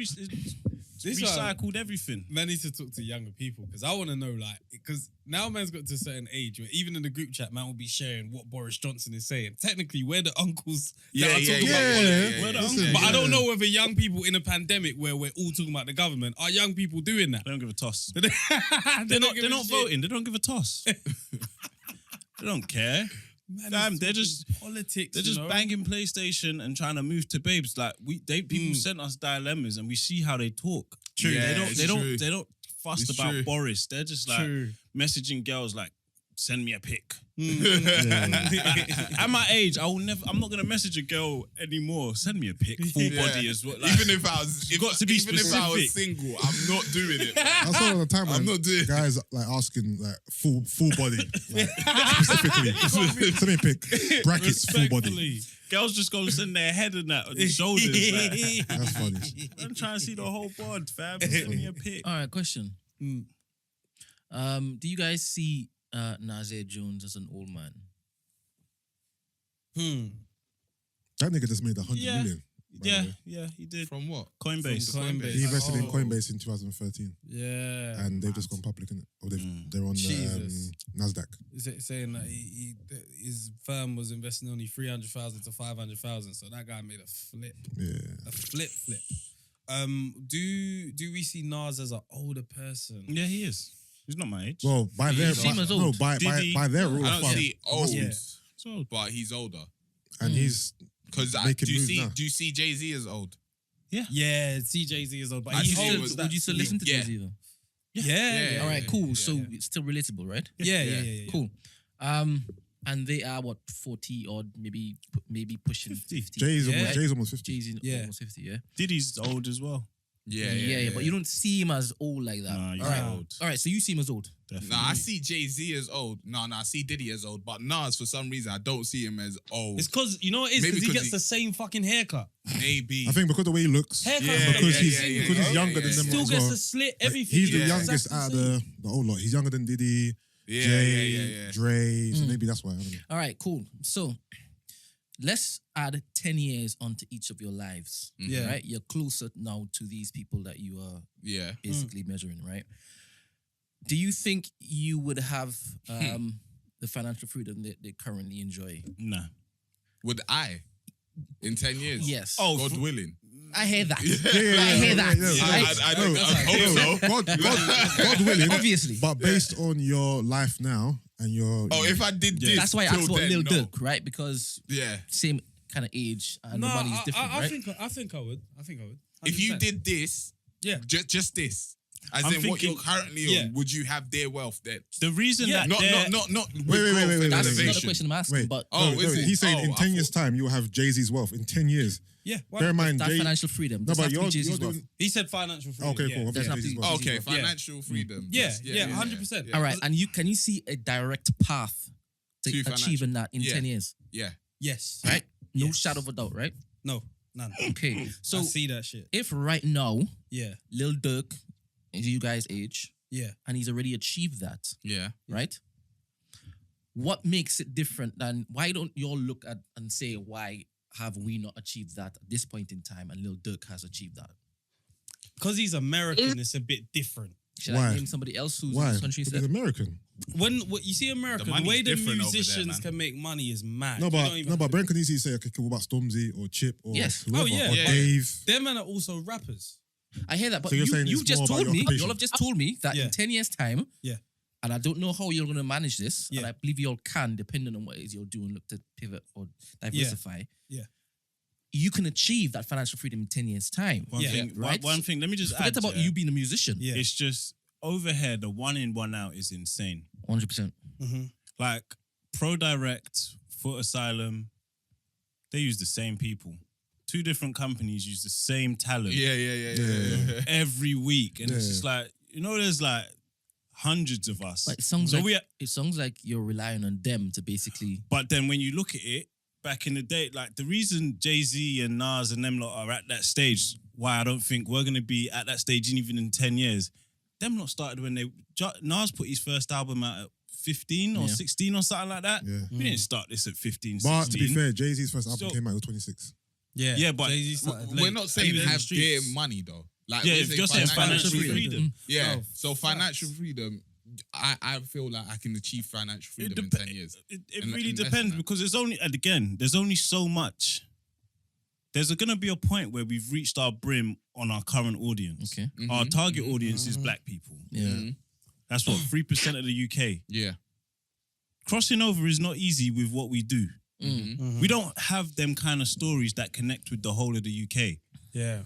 This recycled everything. Man needs to talk to younger people because I want to know, like, because now man's got to a certain age where even in the group chat, man will be sharing what Boris Johnson is saying. Technically, we're the uncles that are talking about politics. We're the uncles. But I don't know whether young people in a pandemic where we're all talking about the government, are young people doing that? They don't give a toss. They're They're not voting. They don't give a toss. They don't care. Man, Fam, it's they're just politics. They're just banging PlayStation and trying to move to babes. Like people sent us dilemmas and we see how they talk. True. Yeah, They don't fuss It's about true. Boris. They're just like True. messaging girls like, send me a pic. Mm. At my age, I'm not gonna message a girl anymore. Send me a pic, full body as well. Like, Even if I was, got to be even if I was specific. single, I'm not doing it. I saw all the time, I'm man, not doing it. guys like asking like full body, like, specifically. Send me a pic. Brackets full body. Respectfully. girls just go send their head in that on the shoulders. Like, That's funny. I'm trying to see the whole bod, fam. Send me a pic. All right, question. Do you guys see Nasir Jones as an old man? That nigga just made 100 Yeah. million. by the way. Yeah, he did. From what? Coinbase. From Coinbase. He invested in Oh. Coinbase in 2013, Yeah. and they've just gone public, innit? Or they're on the Jesus. Nasdaq. Is it saying that his firm was investing only 300,000 to 500,000, so that guy made a flip. Yeah. A flip. Do we see Nas as an older person? Yeah, he is. He's not my age. Well, by their seem as old. by their rule I of don't thumb, see old, Yeah. So but he's older. and he's Because Making do you moves see? now. Do you see Jay-Z as old? Yeah, CJZ is old, but I he see him holds as- that. Would you still listen to Yeah. Jay-Z though? Yeah. All right, cool. yeah, So yeah. it's still relatable, right? Yeah. Cool. And they are what 40 or maybe pushing 50. Jay's Yeah. almost 50. Jay-Z Yeah. almost 50. Yeah. Diddy's old as well. Yeah. But you don't see him as old like that. Nah, he's all right. old. All right. So you see him as old. Definitely. No, I see Jay-Z as old. No, I see Diddy as old. But Nas, for some reason, I don't see him as old. It's because, you know what it is? Maybe Because he 'cause gets he- the same fucking haircut. Maybe. I think because the way he looks, Haircut. Yeah, because yeah, he's yeah, because he's yeah, younger yeah, than them Still as gets well. the slit, Like, everything. he's the Yeah. youngest out of the old lot. He's younger than Diddy, Jay, Yeah. Dre. So maybe that's why. I don't know. All right. Cool. So let's add 10 years onto each of your lives. Yeah. Right. You're closer now to these people that you are Yeah. basically measuring. Right. Do you think you would have the financial freedom that they currently enjoy? Nah. Would I? In 10 years? Yes. Oh, God willing. I hear that. Yeah. I hear that. I don't hope so. God willing. Obviously. But based on your life now and your Oh, if I did this, That's why I till asked about then, Lil no. Durk, right? Because Yeah. same kind of age and No, the money is different, I right? think I would. If you 100%. did this, Yeah. just this, as I'm in what thinking- you're currently Yeah. on, would you have their wealth then? The reason Yeah. that Not they're- with Wait, growth and that's That's not the elevation. question I'm asking, Wait. but Oh, No, is it? he's saying in Oh, 10 I years' time you will have Jay-Z's wealth in 10 years. Yeah. why Bear in not? mind, that Jay. financial freedom. No, Doesn't but have to be you're Jay-Z's wealth. doing. He said financial freedom. Okay, yeah. cool. Doesn't have to Jay-Z's be wealth. Okay, Yeah. financial freedom. Yeah, Yes, yeah, 100%. All right, and can you see a direct path to To financial- achieving that in Yeah. 10 years? Yeah. Yes. Right? No Yes. shadow of a doubt, right? No, none. Okay. So I So see that shit. if right now Yeah. Lil Durk is you guys' age Yeah. and he's already achieved that, Yeah. right? What makes it different than why don't you all look at and say why have we not achieved that at this point in time and Lil Durk has achieved that? Because he's American, it's a bit different. Should Why? I name somebody else who's in Why? this country Because instead? he's American. When you see America, the, money's way the different over there, musicians man. can make money is mad. No, You but don't even have to- Brent can easily say, okay, cool, what about Stormzy or Chip or Yes. whoever, Oh, yeah. or Yeah. Dave. Them men are also rappers. I hear that, but So you're saying you it's just more about told your me, occupation? y'all have just told me that Yeah. in 10 years' time, Yeah. and I don't know how you're going to manage this, and Yeah. I believe y'all can, depending on what it is you're doing, look to pivot or diversify. Yeah. you can achieve that financial freedom in 10 years' time. One thing, right? one thing. Let me just Forget add about you being a musician. Yeah. It's just over here, the 1 in, 1 out is insane. 100%. Like Pro Direct, Foot Asylum, they use the same people. 2 different companies use the same talent. Yeah. Every week, and it's just like, there's like hundreds of us. Like it sounds like you're relying on them to basically. But then when you look at it, back in the day, like the reason Jay-Z and Nas and them lot are at that stage, why I don't think we're gonna be at that stage even in 10 years. Them lot started when Nas put his first album out at 15 or 16 or something like that. Yeah. We didn't start this at 15, But 16. to be fair, Jay-Z's first album came out at 26. Yeah, but Jay-Z started We're late. not saying And in the have streets. their money though. Like yeah, we're if you're saying financial freedom. Yeah. Oh, So financial freedom, I feel like I can achieve financial freedom in 10 years. It And really less than depends that. because there's only so much. There's going to be a point where we've reached our brim on our current audience. Okay. Our target audience is black people. Yeah. That's what 3% of the UK. Yeah. Crossing over is not easy with what we do. Mm-hmm. We don't have them kind of stories that connect with the whole of the UK. Yeah.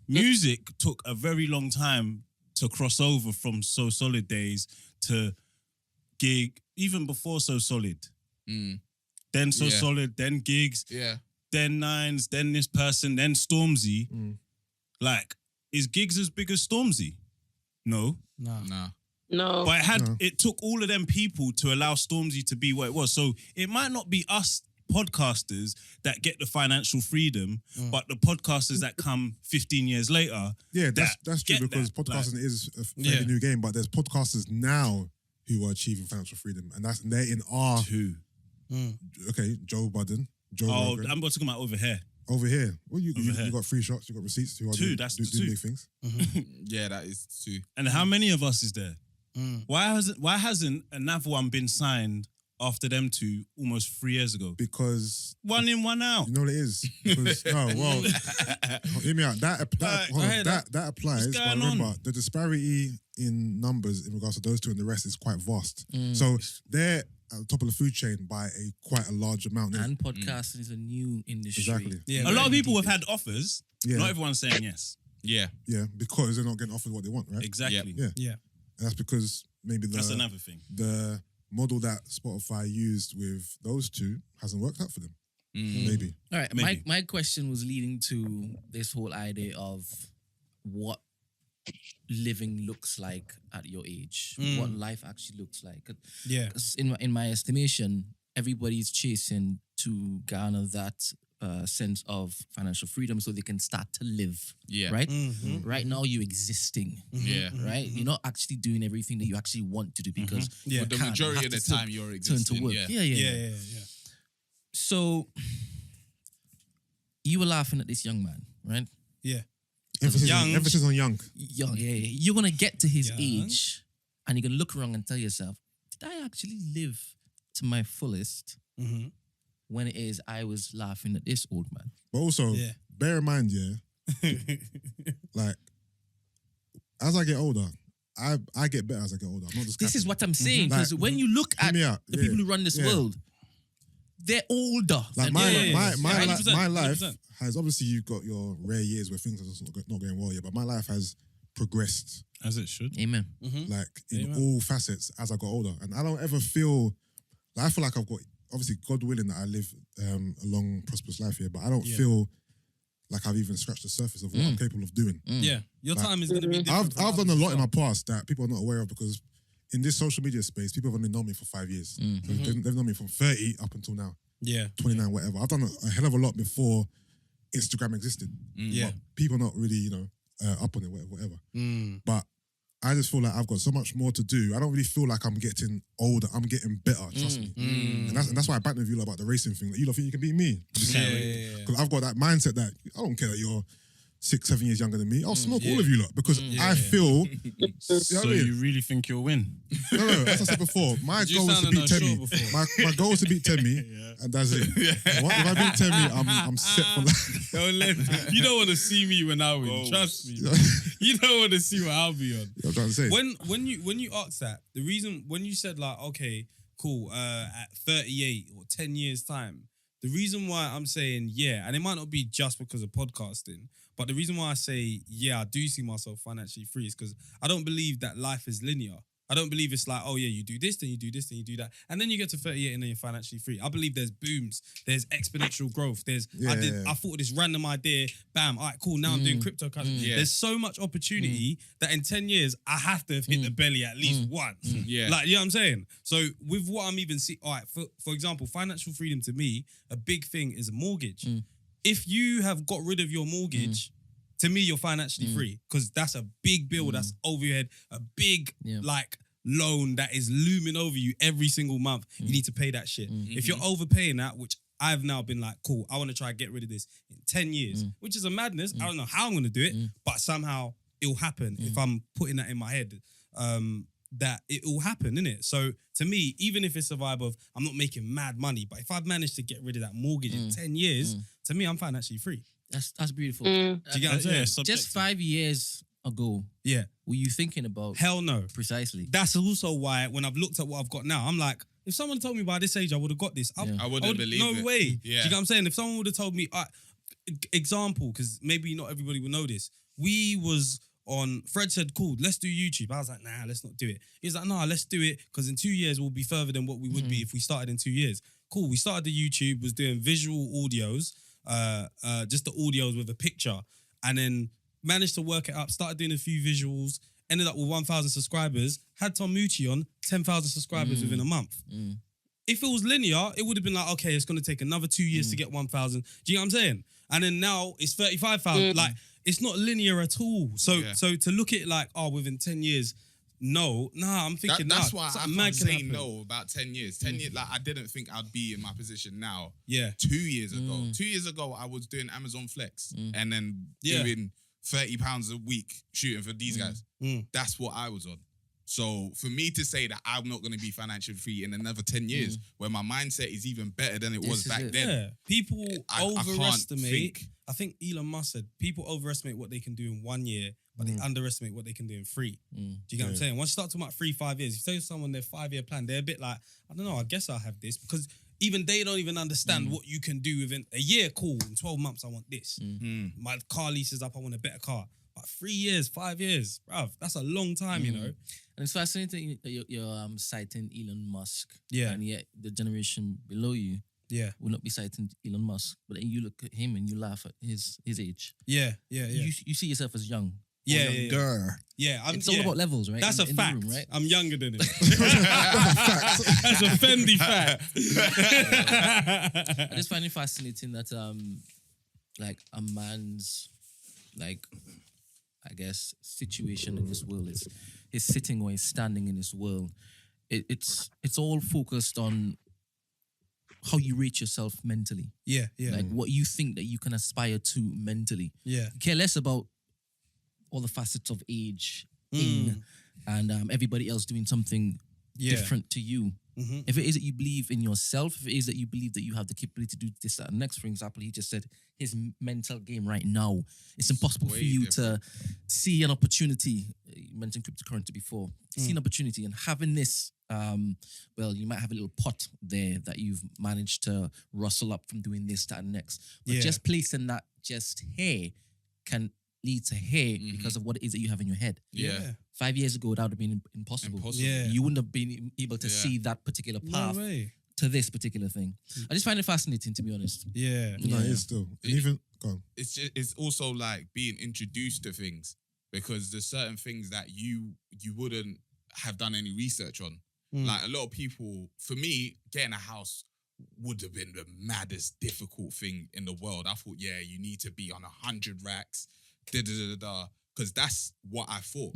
Music took a very long time to cross over from So Solid days to gig, even before So Solid. Then So Yeah. Solid, then gigs, Yeah. then Nines, then this person, then Stormzy. Like, is gigs as big as Stormzy? No. Nah. No. But it took all of them people to allow Stormzy to be what it was. So it might not be us podcasters that get the financial freedom, but the podcasters that come 15 years later. Yeah, that that's true get because that. podcasting is a fairly new game, but there's podcasters now who are achieving financial freedom, and they're in our Two. okay, Joe Budden, Joe Rogan. I'm talking about over here. Over here. Well, you here. got 3 shots, you got receipts. Who are Two, doing, that's do the two. big things. Yeah, that is too. And how many of us is there? Why hasn't another one been signed after them two almost 3 years ago? Because 1 in, 1 out. you know what it is. Because hear me out. That applies. What's But going remember, on? the disparity in numbers in regards to those two and the rest is quite vast. So they're at the top of the food chain by quite a large amount. And podcasting is a new industry. Exactly. Yeah. A lot of people have had offers. Yeah. Not everyone's saying yes. Yeah. Yeah, because they're not getting offered what they want, right? Exactly. Yeah. Yeah. And that's because maybe That's another thing. the model that Spotify used with those two hasn't worked out for them. Maybe. All right. Maybe. My question was leading to this whole idea of what living looks like at your age, what life actually looks like. Yeah. 'Cause in my estimation, everybody's chasing to garner that sense of financial freedom so they can start to live. Yeah. Right? Mm-hmm. Right now, you're existing. Yeah. Right? You're not actually doing everything that you actually want to do because Yeah. But the you can't. majority You of have the to time you're turn existing. to work. Yeah. Yeah. So you were laughing at this young man, right? Yeah. Emphasis on young. Young, yeah. You're gonna get to his Young. age, and you're gonna look around and tell yourself, "Did I actually live to my fullest?" Mm-hmm. When it is, I was laughing at this old man. But also, Yeah. bear in mind, like, as I get older, I get better as I get older. I'm not just This is capping. what I'm saying because Like, when you look hear at me out. the Yeah. people who run this Yeah. world, they're older. Like than my everyone my else. my, Yeah, li- 100%, my life 100%. has obviously you've got your rare years where things are just not going well yet, but my life has progressed As it should. Amen. like in Amen. all facets as I got older, and I don't ever feel like I feel like I've got obviously God willing that I live a long prosperous life here, but I don't feel like I've even scratched the surface of what I'm capable of doing. Yeah. Your Like, time is going to be different. I've done a lot in my past that people are not aware of because in this social media space, people have only known me for 5 years. So they've known me from 30 up until now, Yeah. 29, whatever. I've done a hell of a lot before Instagram existed. Yeah. But people are not really, up on it, whatever. Mm. But I just feel like I've got so much more to do. I don't really feel like I'm getting older. I'm getting better, trust me. And that's why I backed with you about the racing thing. Like, you don't think you can beat me? Yeah. Because I've got that mindset that I don't care that you're 6, 7 years younger than me. I'll smoke all of you lot because I feel. You know So what I mean? you really think you'll win? No, as I said before, my You goal is to sounded beat Temi. unsure before. My goal is to beat Temi, and that's it. If I beat Temi, I'm set for life. You don't want to see me when I win. Trust me. You don't want to see what I'll be on. I'm trying to say. When you ask that, the reason when you said like, okay, cool, at 38 or 10 years time, the reason why I'm saying and it might not be just because of podcasting, but the reason why I say I do see myself financially free is because I don't believe that life is linear. I don't believe it's like, you do this, then you do this, then you do that. And then you get to 38 and then you're financially free. I believe there's booms, there's exponential growth. I thought of this random idea, bam, all right, cool, now I'm doing cryptocurrency. There's so much opportunity that in 10 years, I have to have hit the belly at least once. Like, you know what I'm saying? So with what I'm even seeing, all right, for example, financial freedom to me, a big thing is a mortgage. If you have got rid of your mortgage, to me, you're financially free because that's a big bill that's over your head, a big like loan that is looming over you every single month. You need to pay that shit. If you're overpaying that, which I've now been like, cool, I want to try and get rid of this in 10 years, which is a madness. I don't know how I'm going to do it, but somehow it'll happen if I'm putting that in my head. That it will happen, innit? So to me, even if it's a vibe of I'm not making mad money, but if I've managed to get rid of that mortgage in 10 years, to me, I'm financially free. That's beautiful. Do you get what I'm saying? Just 5 years ago, were you thinking about? Hell no. Precisely. That's also why when I've looked at what I've got now, I'm like, if someone told me by this age I would have got this, I wouldn't believe it. No way. Yeah. Do you get what I'm saying? If someone would have told me, example, because maybe not everybody will know this, we was on, Fred said, cool, let's do YouTube. I was like, nah, let's not do it. He was like, nah, let's do it because in 2 years we'll be further than what we would be if we started in 2 years. Cool, we started the YouTube, was doing visual audios, just the audios with a picture, and then managed to work it up, started doing a few visuals, ended up with 1,000 subscribers, had Tom Mucci on, 10,000 subscribers within a month. If it was linear, it would have been like, okay, it's going to take another 2 years to get 1,000. Do you know what I'm saying? And then now it's 35,000. Like, it's not linear at all. So to look at it like, within 10 years, I'm thinking that's why I can't say no about 10 years. 10 years, like I didn't think I'd be in my position now. 2 years ago. 2 years ago, I was doing Amazon Flex and then doing £30 a week shooting for these guys. That's what I was on. So for me to say that I'm not going to be financially free in another 10 years, where my mindset is even better than it was back then. Yeah. People overestimate. I think Elon Musk said people overestimate what they can do in 1 year, but they underestimate what they can do in 3. Do you get what I'm saying? Once you start talking about 3, 5 years, if you tell someone their 5-year plan, they're a bit like, I don't know, I guess I'll have this, because even they don't even understand what you can do within a year. Cool, in 12 months I want this. My car lease is up, I want a better car. But 3 years, 5 years, bruv, that's a long time, you know. And it's fascinating that you're citing Elon Musk. Yeah. And yet the generation below you will not be citing Elon Musk. But then you look at him and you laugh at his age. Yeah. You see yourself as young. Yeah. It's all about levels, right? That's a fact. Room, right? I'm younger than him. That's a Fendi fact. I just find it fascinating that like a man's I guess situation in this world is he's sitting or he's standing in this world. It's all focused on how you rate yourself mentally. Yeah. Like what you think that you can aspire to mentally. Yeah. You care less about all the facets of age and everybody else doing something different to you. If it is that you believe in yourself, if it is that you believe that you have the capability to do this, that, and next, for example, he just said his mental game right now, it's impossible for you to see an opportunity. You mentioned cryptocurrency before. See an opportunity and having this, you might have a little pot there that you've managed to rustle up from doing this, that, and next. But just placing that just here can lead to here because of what it is that you have in your head. 5 years ago, that would have been impossible. Yeah. You wouldn't have been able to see that particular path to this particular thing. I just find it fascinating, to be honest. Yeah. No, it is still. And even, go on. It's also like being introduced to things, because there's certain things that you wouldn't have done any research on. Like a lot of people, for me, getting a house would have been the maddest difficult thing in the world. I thought, you need to be on 100 racks, because that's what I thought.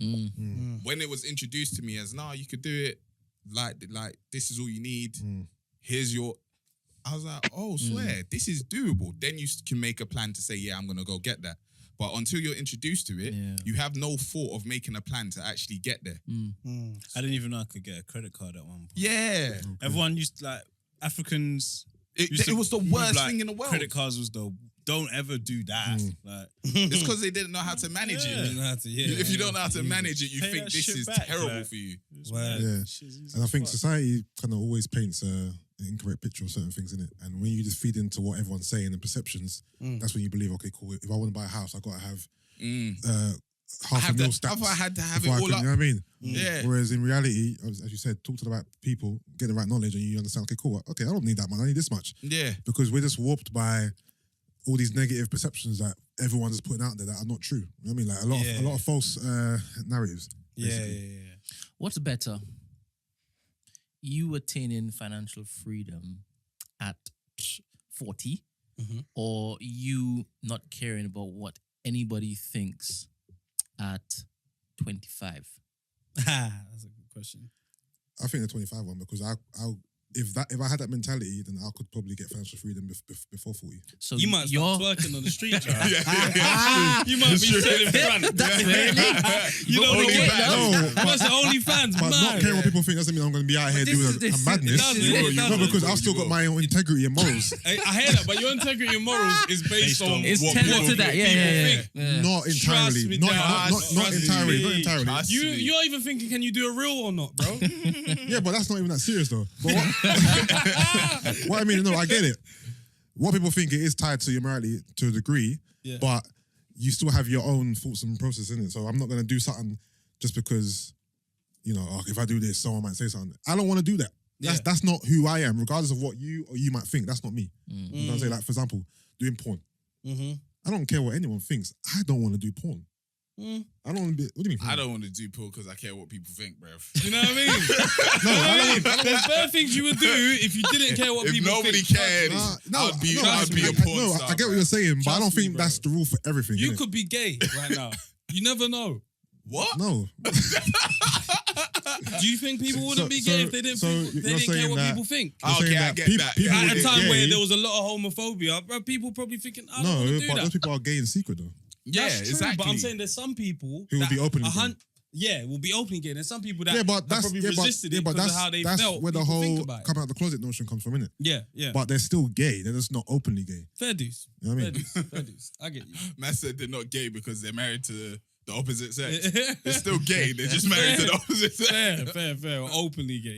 When it was introduced to me as, you could do it like this is all you need. Here's your, I was like, swear, this is doable. Then you can make a plan to say, I'm gonna go get that. But until you're introduced to it, you have no thought of making a plan to actually get there. I didn't even know I could get a credit card at one point. Yeah. Everyone used to, like, Africans. It was the worst thing in the world. Credit cards was don't ever do that. Like, it's because they didn't know how to manage it. If you don't know how to manage it, you think this is terrible for you. And I think society kind of always paints a an incorrect picture of certain things in it. And when you just feed into what everyone's saying and perceptions, that's when you believe, okay, cool. If I want to buy a house, I got to have half a mil stats. I had to have it before I all could, up. you know what I mean? Yeah. Whereas in reality, as you said, talk to the right people, get the right knowledge, and you understand, okay, cool. Okay, I don't need that much. I need this much. Yeah. Because we're just warped by all these negative perceptions that everyone's just putting out there that are not true. You know what I mean? Like a lot of false narratives. Basically. Yeah. What's better? You attaining financial freedom at 40 or you not caring about what anybody thinks at 25? That's a good question. I think the 25 one because if I had that mentality, then I could probably get financial freedom before 40. So You might start twerking on the street, right? You might be selling front. Really? You don't Only know fans. what? No, That's the only fans, But not man. caring what people think doesn't mean I'm going to be out here doing a madness. it No, doesn't. because I've still got my own integrity and morals. I hear that, but your integrity and morals is based on It's what tailored people to that. think. Yeah. Not entirely. me, Not Dad. entirely. Not entirely. Trust me. You're even thinking, can you do a reel or not, bro? Yeah, but that's not even that serious though. But what I mean, no, I get it. What people think it is tied to your morality to a degree, but you still have your own thoughts and process in it. So I'm not going to do something just because, you know, if I do this, someone might say something. I don't want to do that. That's not who I am, regardless of what you or you might think. That's not me. You know what I'm saying? Like, for example, doing porn. I don't care what anyone thinks. I don't want to do porn. I don't want to be. What do you mean? I don't want to do porn because I care what people think, bruv. You know what I mean? No, I don't want. There's better things you would do if you didn't care what If people nobody think. cared, I'd be a porn No, star. I get what you're saying, but I don't Trust me, think bro. that's the rule for everything. You innit? could be gay right now. You never know. What? No. Do you think people wouldn't be gay if they didn't, you're care saying what that- people think? You're Okay, saying I that get peop- that. people At would a get time gay. where there was a lot of homophobia, bro, people probably thinking, I don't want to do but that. those people are gay in secret though. Yeah, That's true, exactly. but I'm saying there's some people Who will that be openly gay. Yeah, will be openly gay. There's some people that Yeah, but have that's probably yeah, but, resisted yeah, it but because that's of how they that's felt. where the people think whole about it. come out the closet notion comes from, innit? Yeah. But they're still gay. They're just not openly gay. Fair dues. You know what I mean? Fair dues. I get you. Man said they're not gay because they're married to the opposite sex. They're still gay. They're just married to the opposite sex. Fair. Openly gay.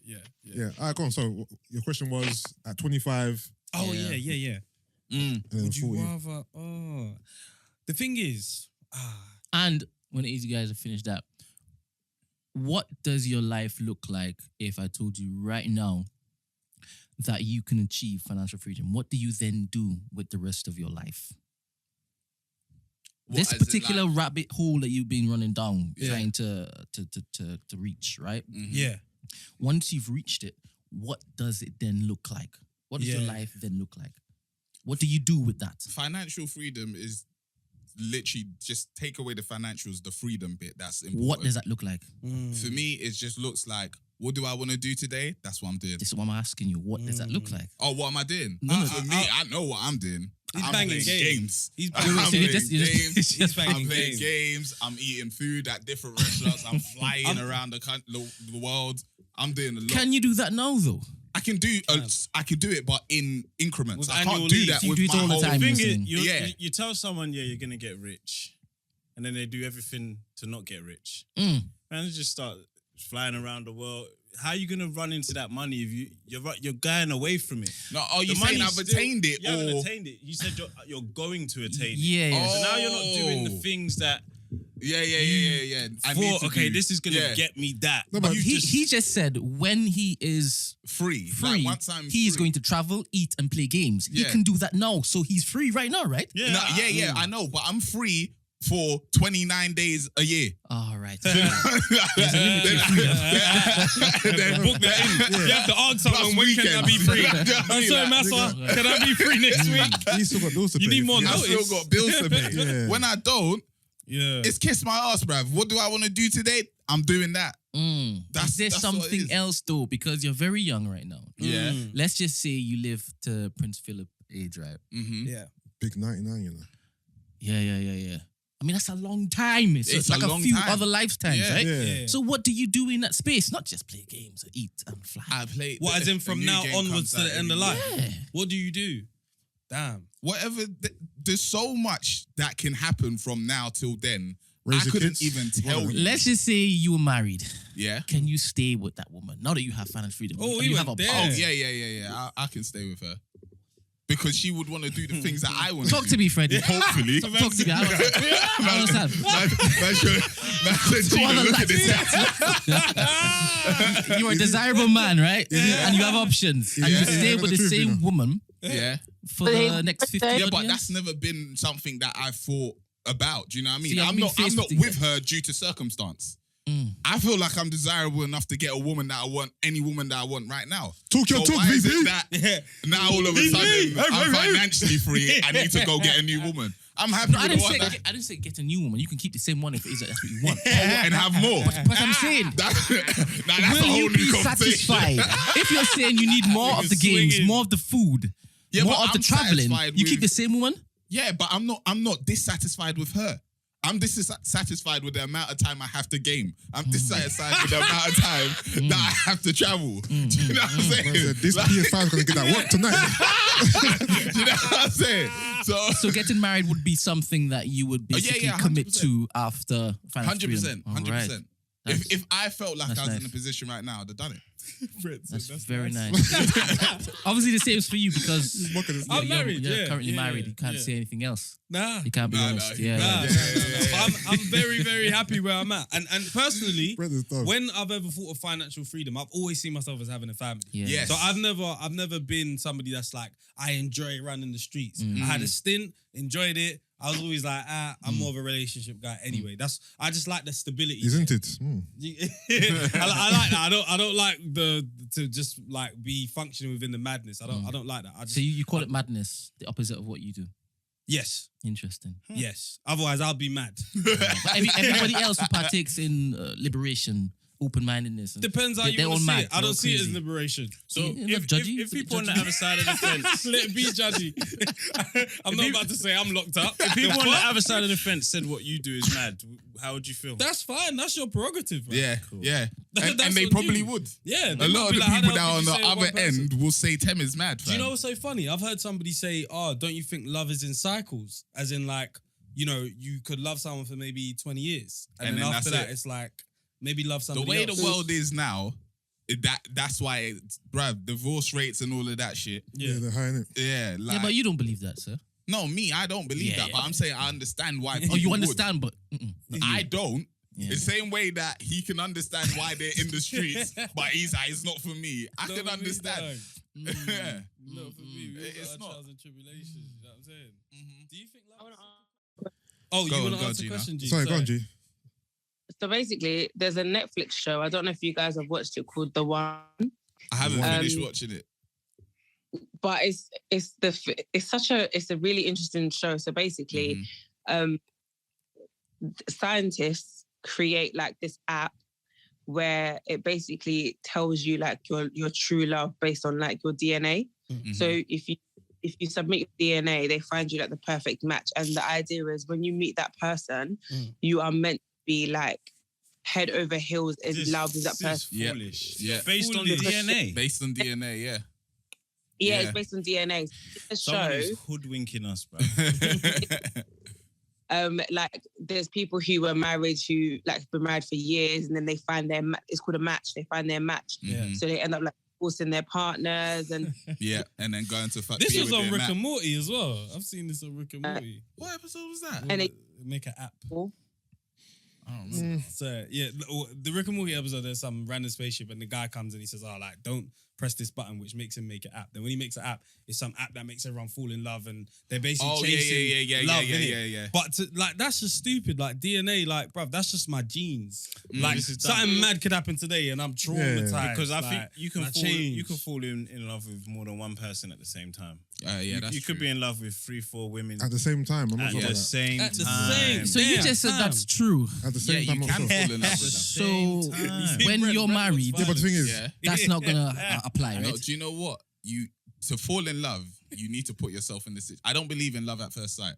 Yeah. Yeah. All right, go on. So your question was at 25 Oh, yeah. and then Would you 40. rather? Oh, the thing is, And when you guys have finished that, what does your life look like if I told you right now that you can achieve financial freedom? What do you then do with the rest of your life? What, This as in, particular like- rabbit hole that you've been running down, Yeah. trying to reach, right? yeah. Once you've reached it, what does it then look like? What does your Yeah. life then look like? What do you do with that? Financial freedom is literally just take away the financials, the freedom bit. That's important. What does that look like? For me, it just looks like, what do I want to do today? That's what I'm doing. This is what I'm asking you. What does that look like? Oh, what am I doing? No, For me, I know what I'm doing. He's I'm banging playing games. He's I'm banging So playing you just- you just- games. he's just I'm banging playing games. games. I'm eating food at different restaurants. I'm flying around the world. I'm doing a lot. Can you do that now though? I can do it, but in increments. With I annual can't do leave. that You with do it my all the whole time. The I'm thing saying. is, Yeah. you tell someone, you're gonna get rich, and then they do everything to not get rich. Mm. Man, they just start flying around the world. How are you gonna run into that money if you're going away from it? No, are you The saying money's I've still- attained it? You haven't Or attained it. You said you're going to attain it. Yeah. So now you're not doing the Oh. things that yeah. I need for. to Okay, do. this is gonna Yeah. get me that. No, but You He just said when he is free. free, Like, once I'm he is free. going to travel, eat, and play games. He Yeah. can do that now, so he's free right now, right? Yeah, No, yeah, I know, but I'm free for 29 days a year. All right. Then Book that in. You have to ask someone, Plus when can I weekends. be free? You know what I I'm mean? sorry, Like, Massa. Can I be free next week? He's still got bills to pay. You need more I notice. still got bills to pay. Yeah. When I don't, Yeah. it's kiss my ass, bruv. What do I want to do today? I'm doing that. Is there that's what it something is. else though? Because you're very young right now. Yeah. Let's just say you live to Prince Philip age, right? Mm-hmm. Yeah. Big 99, you know. Yeah. I mean, that's a long time. It's It's like a a long few time. other lifetimes, Yeah. right? Yeah. So what do you do in that space? Not just play games or eat and fly. I play. What, as in a from new now game onwards comes to out the end of every life? week. Yeah. What do you do? Damn. Whatever. There's so much that can happen from now till then, Raise I your couldn't kids. even tell you. Let's just say you were married. Yeah. Can you stay with that woman now that you have financial freedom? Oh, and we you went have a there. Oh, boss? yeah. I can stay with her. Because she would want to do the things that I want Talk to me, Freddie. Hopefully. Talk to me. I understand. Gina, look at this. You're a desirable man, right? And you have options. And you Yeah. stay with the That's true, same woman Yeah. for the next 50 Yeah, odd but years? that's never been something that I thought about. Do you know what I mean? See, I've I'm been not faced with with things her due to circumstance. I feel like I'm desirable enough to get a woman that I want, any woman that I want right now. Talk your So talk, why is VP. it that now all of a sudden I'm financially free, I need to go get a new woman? I'm happy No, I with didn't the say one that I didn't say get a new woman. You can keep the same one if it is that's what you want. and have more. But I'm saying, That's a will whole you new be conversation. satisfied if you're saying you need more of the games, swinging. more of the food, Yeah, more but of the I'm traveling? satisfied You keep with- the same woman? Yeah, but I'm not dissatisfied with her. I'm dissatisfied with the amount of time I have to game. I'm dissatisfied with the amount of time that I have to travel. Do you know what I'm saying? Man said, this PS5 is gonna get that work tonight. Do you know what I'm saying? So getting married would be something that you would basically yeah, commit 100%. to after financial 100%. freedom. 100%. That's- If I felt like I that's was in nice. a position right now, I'd have done it. That's very nice. Obviously, the same for you because I'm you're married, yeah, currently yeah, married. You can't yeah. say anything else. Nah. You can't be Nah, honest. nah, Yeah. Nah, yeah. But I'm very, very happy where I'm at. And personally, Brent is done. when I've ever thought of financial freedom, I've always seen myself as having a family. Yeah. Yes. So I've never been somebody that's like, I enjoy running the streets. I had a stint, enjoyed it. I was always like, I'm more of a relationship guy anyway. I just like the stability. Isn't it? I like that. I don't like to just like be functioning within the madness. I don't like that. I just So you call it madness, the opposite of what you do. yes. Interesting. Yes. Otherwise I'll be mad. But everybody else who partakes in liberation, open-mindedness, Depends how they're you all want to see mad, it. I they're don't all see it as crazy. liberation. So You're not judgy, if it's a bit people on the judgy. other side of the fence, Let it be judgy. I'm not about to say I'm locked up. if people on the other side of the fence said what you do is mad, how would you feel? That's fine. That's your prerogative, man. Yeah, yeah. And That's they on probably you. would. Yeah. A lot of the people that are on the other end will say Tem is mad, Do fam. you know what's so funny? I've heard somebody say, "Oh, don't you think love is in cycles?" As in, like, you know, you could love someone for maybe 20 years, and And then then after that's that, it. it's like maybe love The somebody way else. the world is now, that's why, bruv, divorce rates and all of that shit. Yeah, they're high, innit? Yeah, like, Yeah, but you don't believe that, sir. no, me, I don't believe Yeah, that. yeah. But I'm saying I understand why. People Oh, you would. understand, but I don't. Yeah. The same way that he can understand why they're in the streets, but he's like, it's not for me. I Not can for me, understand. dog. Yeah. Not for me. We It's got our not. trials and tribulations. You know what I'm saying? Do you think love? Go Oh, you on, want to go, answer the Gina. question, G? Sorry, go on, G. So basically, there's a Netflix show. I don't know if you guys have watched it called The One, I haven't finished Um, watching it. but it's a really interesting show. So basically, scientists create like this app where it basically tells you like your true love based on like your DNA. So if you submit your DNA, they find you like the perfect match. And the idea is when you meet that person, you are meant to be like head over heels in love with that person. Yeah. Foolish. Yeah. Based on Foolish. DNA. Based on DNA, yeah. Yeah, Yeah. it's based on DNA. The Someone show, is hoodwinking us, bro. like there's people who were married who like been married for years, and then they find it's called a match. They find their match, so they end up like divorcing their partners, and Yeah, and then going to fuck. This be was with on their Rick man. and Morty as well. I've seen this on Rick and Morty. What episode was that? and Make an app. I don't remember. So yeah, the Rick and Morty episode, there's some random spaceship, and the guy comes and he says, "Oh, like don't press this button," which makes him make an app. Then when he makes an app, it's some app that makes everyone fall in love, and they're basically Oh, chasing love. innit? yeah. But like that's just stupid. Like DNA, like bruv, that's just my genes. Like this is something mad could happen today, and I'm traumatized. Because I like, think you can I fall, change. you can fall in love with more than one person at the same time. Yeah, that's you could true. be in love with 3-4 women At the same time, I'm not at sure the about that. same At the time. same So you Yeah, just said fam. that's true. At the Yeah, same time, you I'm can not fall sure. in love with them. So time. when Brent- you're Brent was married, Yeah, but the thing is, Yeah. that's not gonna apply, No, right? do you know what? To fall in love, you need to put yourself in this. I don't believe in love at first sight.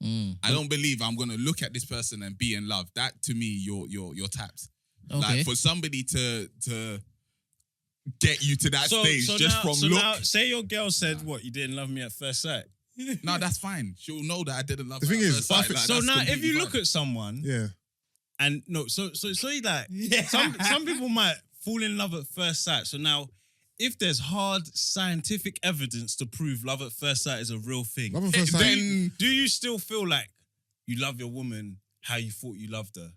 I don't believe I'm gonna look at this person and be in love. That to me, you're tapped. Okay. Like for somebody to get you to that stage just from look. now, say your girl said, "What, you didn't love me at first sight?" No, that's fine. She'll know that I didn't love The her thing at is, first sight. Like, So that's now, if completely you fine. look at someone Yeah. And no, so like some people might fall in love at first sight. So now, if there's hard scientific evidence to prove love at first sight is a real thing, Love at first sight. then do you still feel like you love your woman how you thought you loved her?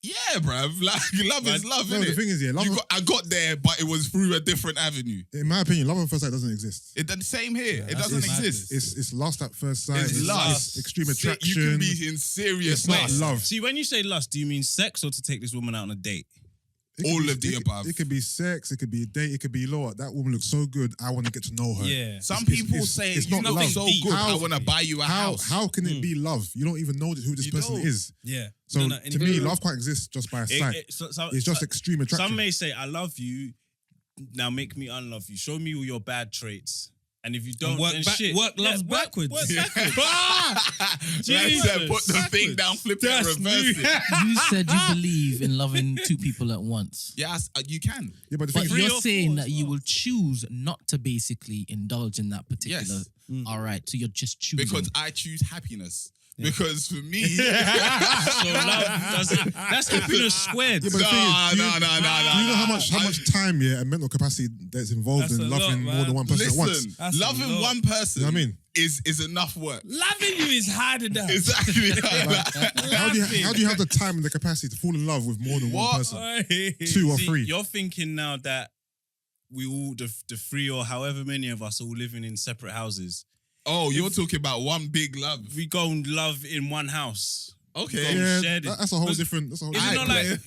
Yeah, bruv. Like, love is love, No, innit? the thing is, I got there, but it was through a different avenue. in my opinion, love at first sight doesn't exist. It the same here. It doesn't It's- exist. It's lust at first sight. It's lust. It's extreme You attraction. can be in serious It's not lust. love. See, when you say lust, do you mean sex or to take this woman out on a date? It could All be- of the it could- above. It could be sex. It could be a date. It could be, Lord, that woman looks so good. I want to get to know her. Yeah. Some It's- people it's- say, it's you not know, love. so Deep. good, I How- want to buy you a house. How can it be love? You don't even know who this You person don't. is. Yeah. So No, to me, love can't exist just by sight. It's just extreme attraction. Some may say, I love you, now make me unlove you. Show me all your bad traits. And if you don't, work then back- shit. work loves backwards. Work Yeah. backwards. Like Jesus. said, put the thing down, flip it, and That's reverse new. it. You said you believe in loving two people at once. Yes, you can. Yeah, but the But thing Three is, you're or saying four that as you well. will choose not to basically indulge in that particular. Yes. All right, so you're just choosing. Because I choose happiness. Because for me, So love, that's happiness squared. Yeah, but the thing is, do you- no. do you know how much time, and mental capacity that's involved That's in a lot, loving more man. than one person at once? listen, That's a loving lot. one person You know what I mean? is enough work. Loving you is hard enough. Exactly. How do you have the time and the capacity to fall in love with more than one What? person? Hey. Two or See, three? You're thinking now that we all, the three or however many of us, all living in separate houses. Oh, you're talking about one big love. We go and love in one house. Okay. Yeah, shared it. that's a whole But different. That's a whole Is it different. not like,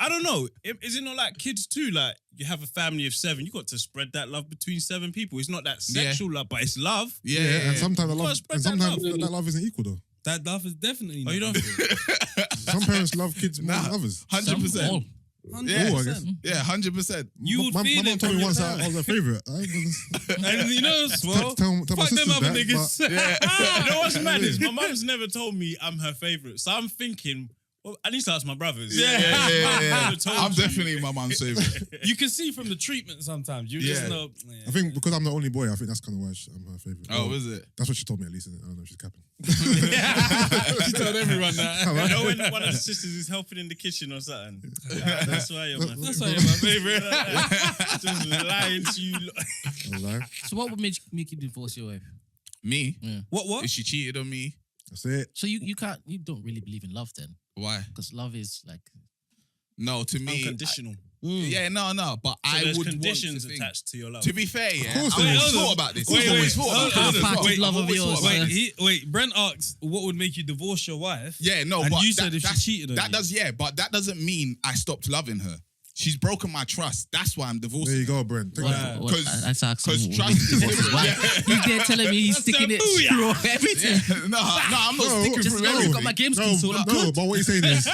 I don't know, is it not like kids too? Like, you have a family of 7, you got to spread that love between 7 people. It's not that sexual love, but it's love. Yeah, Yeah, and sometimes the gotta love, spread and that sometimes love. that love isn't equal though. That love is definitely. Oh, you don't? Some parents love kids more than others. 100%. All. Yeah, Oh, I guess. Yeah, 100%. You would my feel mum it told from me your once parents. I was her favourite. And you know, well, tell my fuck them sisters other that, niggas. You know what's mad is my mum's never told me I'm her favourite. So I'm thinking, well, I need to ask my brothers. Yeah. Yeah. Never told I'm you. definitely my mum's favorite. You can see from the treatment sometimes. You just Yeah. know. I think because I'm the only boy, I think that's kind of why I'm her favourite. Oh, is it? That's what she told me at least. I don't know if she's capping. She told everyone that. You know when one of the sisters is helping in the kitchen or something? That's why you're my favorite. That's why you're my favorite. Just lying to you. I lie. So what would make you divorce your wife? Me? What? If she cheated on me, That's it. So you don't really believe in love then, why? because love is like No, to me. Unconditional. Yeah, no. But So I there's would conditions want to think. attached to your love. To be fair, yeah, course I've there always is. thought about this. Wait, I've always wait, thought hold about on, this. hold on. half-hearted love of I've always yours. thought about this. Wait. Brent asked, "What would make you divorce your wife?" Yeah, no, And but you said if she that's- cheated on that you. does, yeah, but that doesn't mean I stopped loving her. She's broken my trust. That's why I'm divorcing. There you go, Brent. Take that. Because asking trust is different. He's there telling me he's sticking it through everything. No, I'm not sticking just through know everything. I've got my games No, so I'm no, good. but what he's saying is,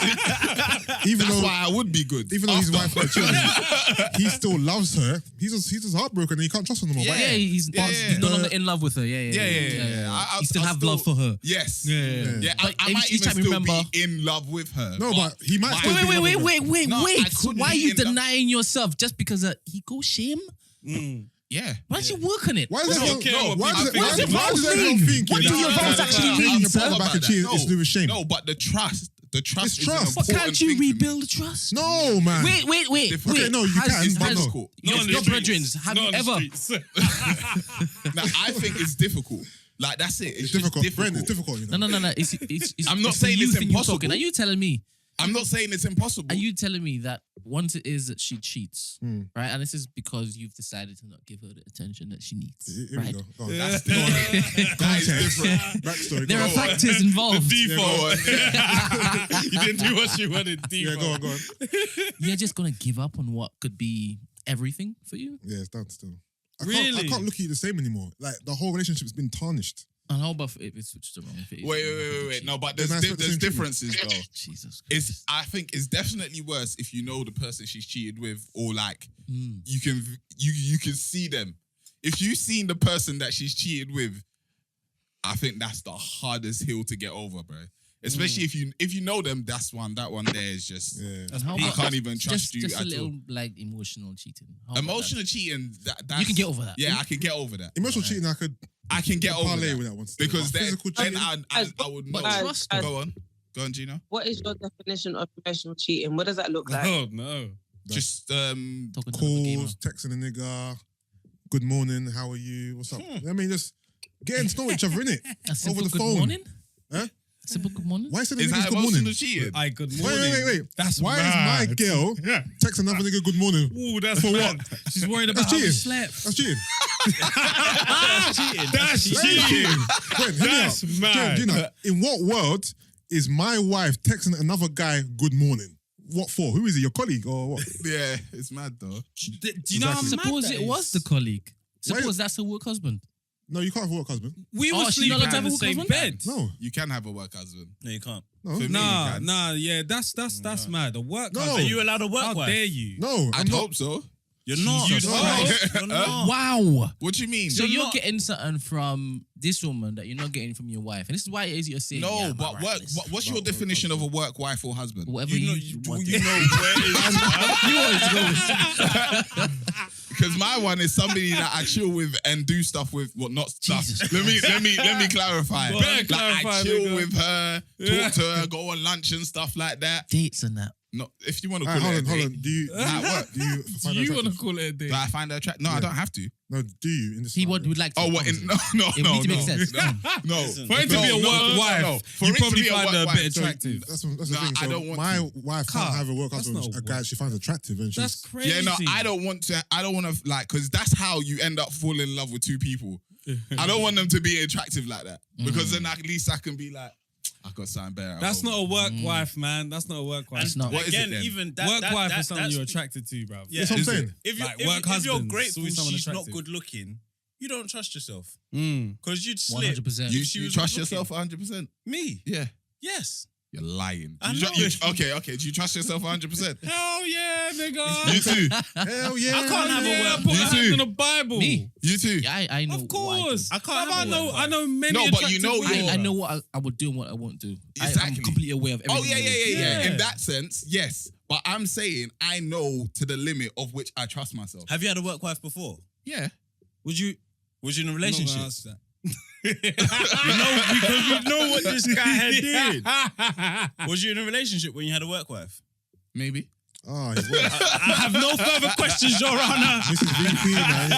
even That's though why I would be good. even though his After. wife got children, he still loves her. He's just heartbroken and he can't trust her no more. Yeah. But Yeah, he's Yeah. no longer in love with her. Yeah. I He still I have love for her. Yes. Yeah. I But might each even time still remember- be in love with her. No, but he might still be in love with her. No, I Wait. couldn't Why are be you in love. denying yourself just because of ego shame? Yeah. Why don't you work on it? Why Why does don't care what why people does think. why does What everyone do think What do your vows actually mean, your sir? partner back and cheating is to do with shame? No, but the trust It's is trust. an But important can't you thing for me. rebuild trust? No, man. Wait. Okay, no, you can, Has, but has, no. your on the your streets. brethrens, have Not you on the ever? streets. Now, I think it's difficult. Like, that's it. It's just difficult. Brent, it's difficult, you know. No. It's I'm not it's the saying you it's thing you're impossible. talking. Are you telling me? I'm not saying it's impossible. Are you telling me that once it is that she cheats, Hmm. right? And this is because you've decided to not give her the attention that she needs, Here we right? go. Go on. That's different. That is different. Backstory. There go are on. factors involved. Default. You didn't do what you wanted. Yeah, go on. You're just gonna give up on what could be everything for you. Yeah, it's done still. I Really? can't look at you the same anymore. Like the whole relationship's been tarnished. And how about if it switched around? If it is Wait. No, but there's Then I expect the there's same differences though. Jesus. I think it's definitely worse if you know the person she's cheated with, or like Mm. you can see them. If you've seen the person that she's cheated with, I think that's the hardest hill to get over, bro. Especially if you know them, that one there is just Yeah. And how I about can't even trust you just at a little all. like emotional cheating. How about Emotional cheating, that's, You can get over that. Yeah, I can get over that. Emotional cheating, I could I can get over parlay that. with that one. Still. Because But then physical cheating. I would know. But trust, Go on. Go on, Gina. What is your definition of emotional cheating? What does that look like? Oh no. Just Talking to another Calls, texting a nigga, good morning, how are you, what's up? I mean, just getting to know each other, innit? A simple Over the good phone. morning? Huh? A simple good morning? Why is it is that good morning? emotional cheating? Aye, good morning. Wait. That's Why mad. is my girl text another nigga good morning? Ooh, that's For mad. what? She's worried about That's how we cheating. slept. That's cheating. That's cheating. Brent, hear me That's out. mad. Gina, in what world is my wife texting another guy good morning? What for? Who is he? Your colleague or what? Yeah, it's mad though. Do you know how mad Suppose that it was is? the colleague. Why- Suppose that's her work husband. No, you can't have a work husband. We Oh, were she's sleeping not allowed to in have the a same husband? bed. No, You can have a work husband. No, you can't. no, For me, you Nah, can. nah, yeah, that's mad. A work No. husband. Are you allowed a work How wife? dare you? no. I'd I'm not. hope so. You're not. Jesus Christ. You're not. Wow. What do you mean? So You're you're not- getting something from this woman that you're not getting from your wife. And this is why it is you're saying, No, yeah, but right, what, listen. what's your definition of a work wife or husband? Whatever You know, you want. you know where it You always go with Because my one is somebody that I chill with and do stuff with. Well, not stuff. Jesus Let me clarify. Better Like I clarify, chill nigga. with her, Yeah. talk to her, go on lunch and stuff like that. dates and that. No, if you want to Alright, call hold it on, a hold date, on. Do you at work. do you Do find her you want to attractive? call it a day? Do I find her attractive? No, I Yeah. don't have to. No, do you in this? He scenario? would like to. Oh, what? obviously. No, It would need to make sense. No. Listen. For it to be a work wife, For you it to probably be a find work her a wife, bit so attractive. That's the No, thing. I So don't want my to. wife Carl, can't have a work that's husband. not A guy work. she finds attractive, and That's she's crazy. Yeah, no, I don't want to. I don't want to like because that's how you end up falling in love with two people. I don't want them to be attractive like that because then at least I can be like, I got something better. at That's home. not a work wife, man. That's not a work wife. It's not. What is it Again, then? even that. Work that, wife that, is something that's- you're attracted to, bro. Yeah. That's what I'm Is it? saying. If, you, Like, if, work if you're husbands, grateful always someone she's not attractive. good looking, you don't trust yourself. Mm. Because you'd slip. 100%. if she You was trust good looking. yourself 100%. Me? Yeah, Yes. you're lying. I You know. okay. Do you trust yourself 100%? Hell yeah, nigga. You too. Hell yeah! I can't have a Yeah, work put You her too. hands on the Bible. Me? You too. Yeah, I know. Of course. I can't have a work I know many. No, but you attractive know women, I bro. know what I would do and what I won't do. Exactly. I'm completely aware of everything. Oh yeah. Yeah. In that sense, yes. But I'm saying I know to the limit of which I trust myself. Have you had a work wife before? Yeah. Would you? Was you in a I'm not gonna relationship? answer that. Because you know what this guy had did. I Was you in a relationship when you had a work wife? Maybe. Oh, he's work. I have no further questions, Your Honor. This is VP, man.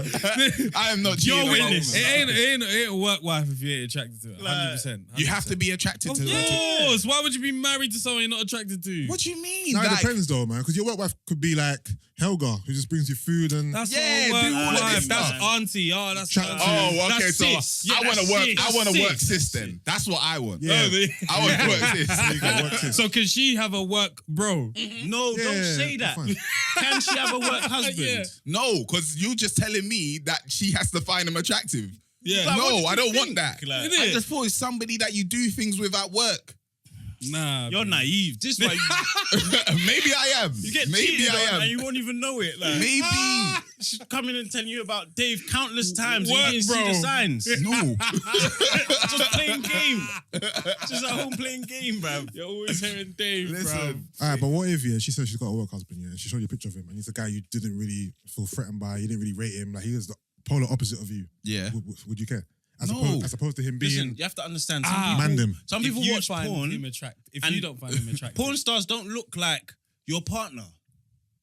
He's cheating, man. I am not You're cheating on a witness. woman. It ain't a work wife if you ain't attracted to it. 100%. You have to be attracted Of to her. course. Why would you be married to someone you're not attracted to? What do you mean? No, it Like, depends though, man. Because your work wife could be like Helga, who just brings you food and. That's Yeah, not a do all work of wife. this That's stuff. auntie. Oh, that's Chat auntie. to- Oh, okay. That's So sis. Yeah, I want to that's work. sis. I want to That's work sis. sis then. That's what I want. Yeah. I want to work sis. You got work sis. So can she have a work bro? No, Yeah, don't say that. fine. Can she have a work husband? Yeah. No, because you're just telling me that she has to find him attractive. Yeah. Like, what No, do I you don't think? want that. Like, Innit? I just thought it's somebody that you do things with at work. Nah. you're naive. This is why Maybe I am. you get Maybe cheated I on am. and you won't even know it. Like, Maybe. she's coming and telling you about Dave countless times. Work, and you didn't see bro. the signs. No. Just playing game. Just at home playing game, bruv. You're always hearing Dave, bro. Listen. All right, but what if she says she's got a work husband, and she showed you a picture of him, and he's a guy you didn't really feel threatened by, you didn't really rate him, like he was the polar opposite of you. Yeah. Would you care? As, No. as opposed to him being Listen, you have to understand. Mandem. Some If people you watch find porn. him attractive, if and you don't find him attractive, Porn stars don't look like your partner.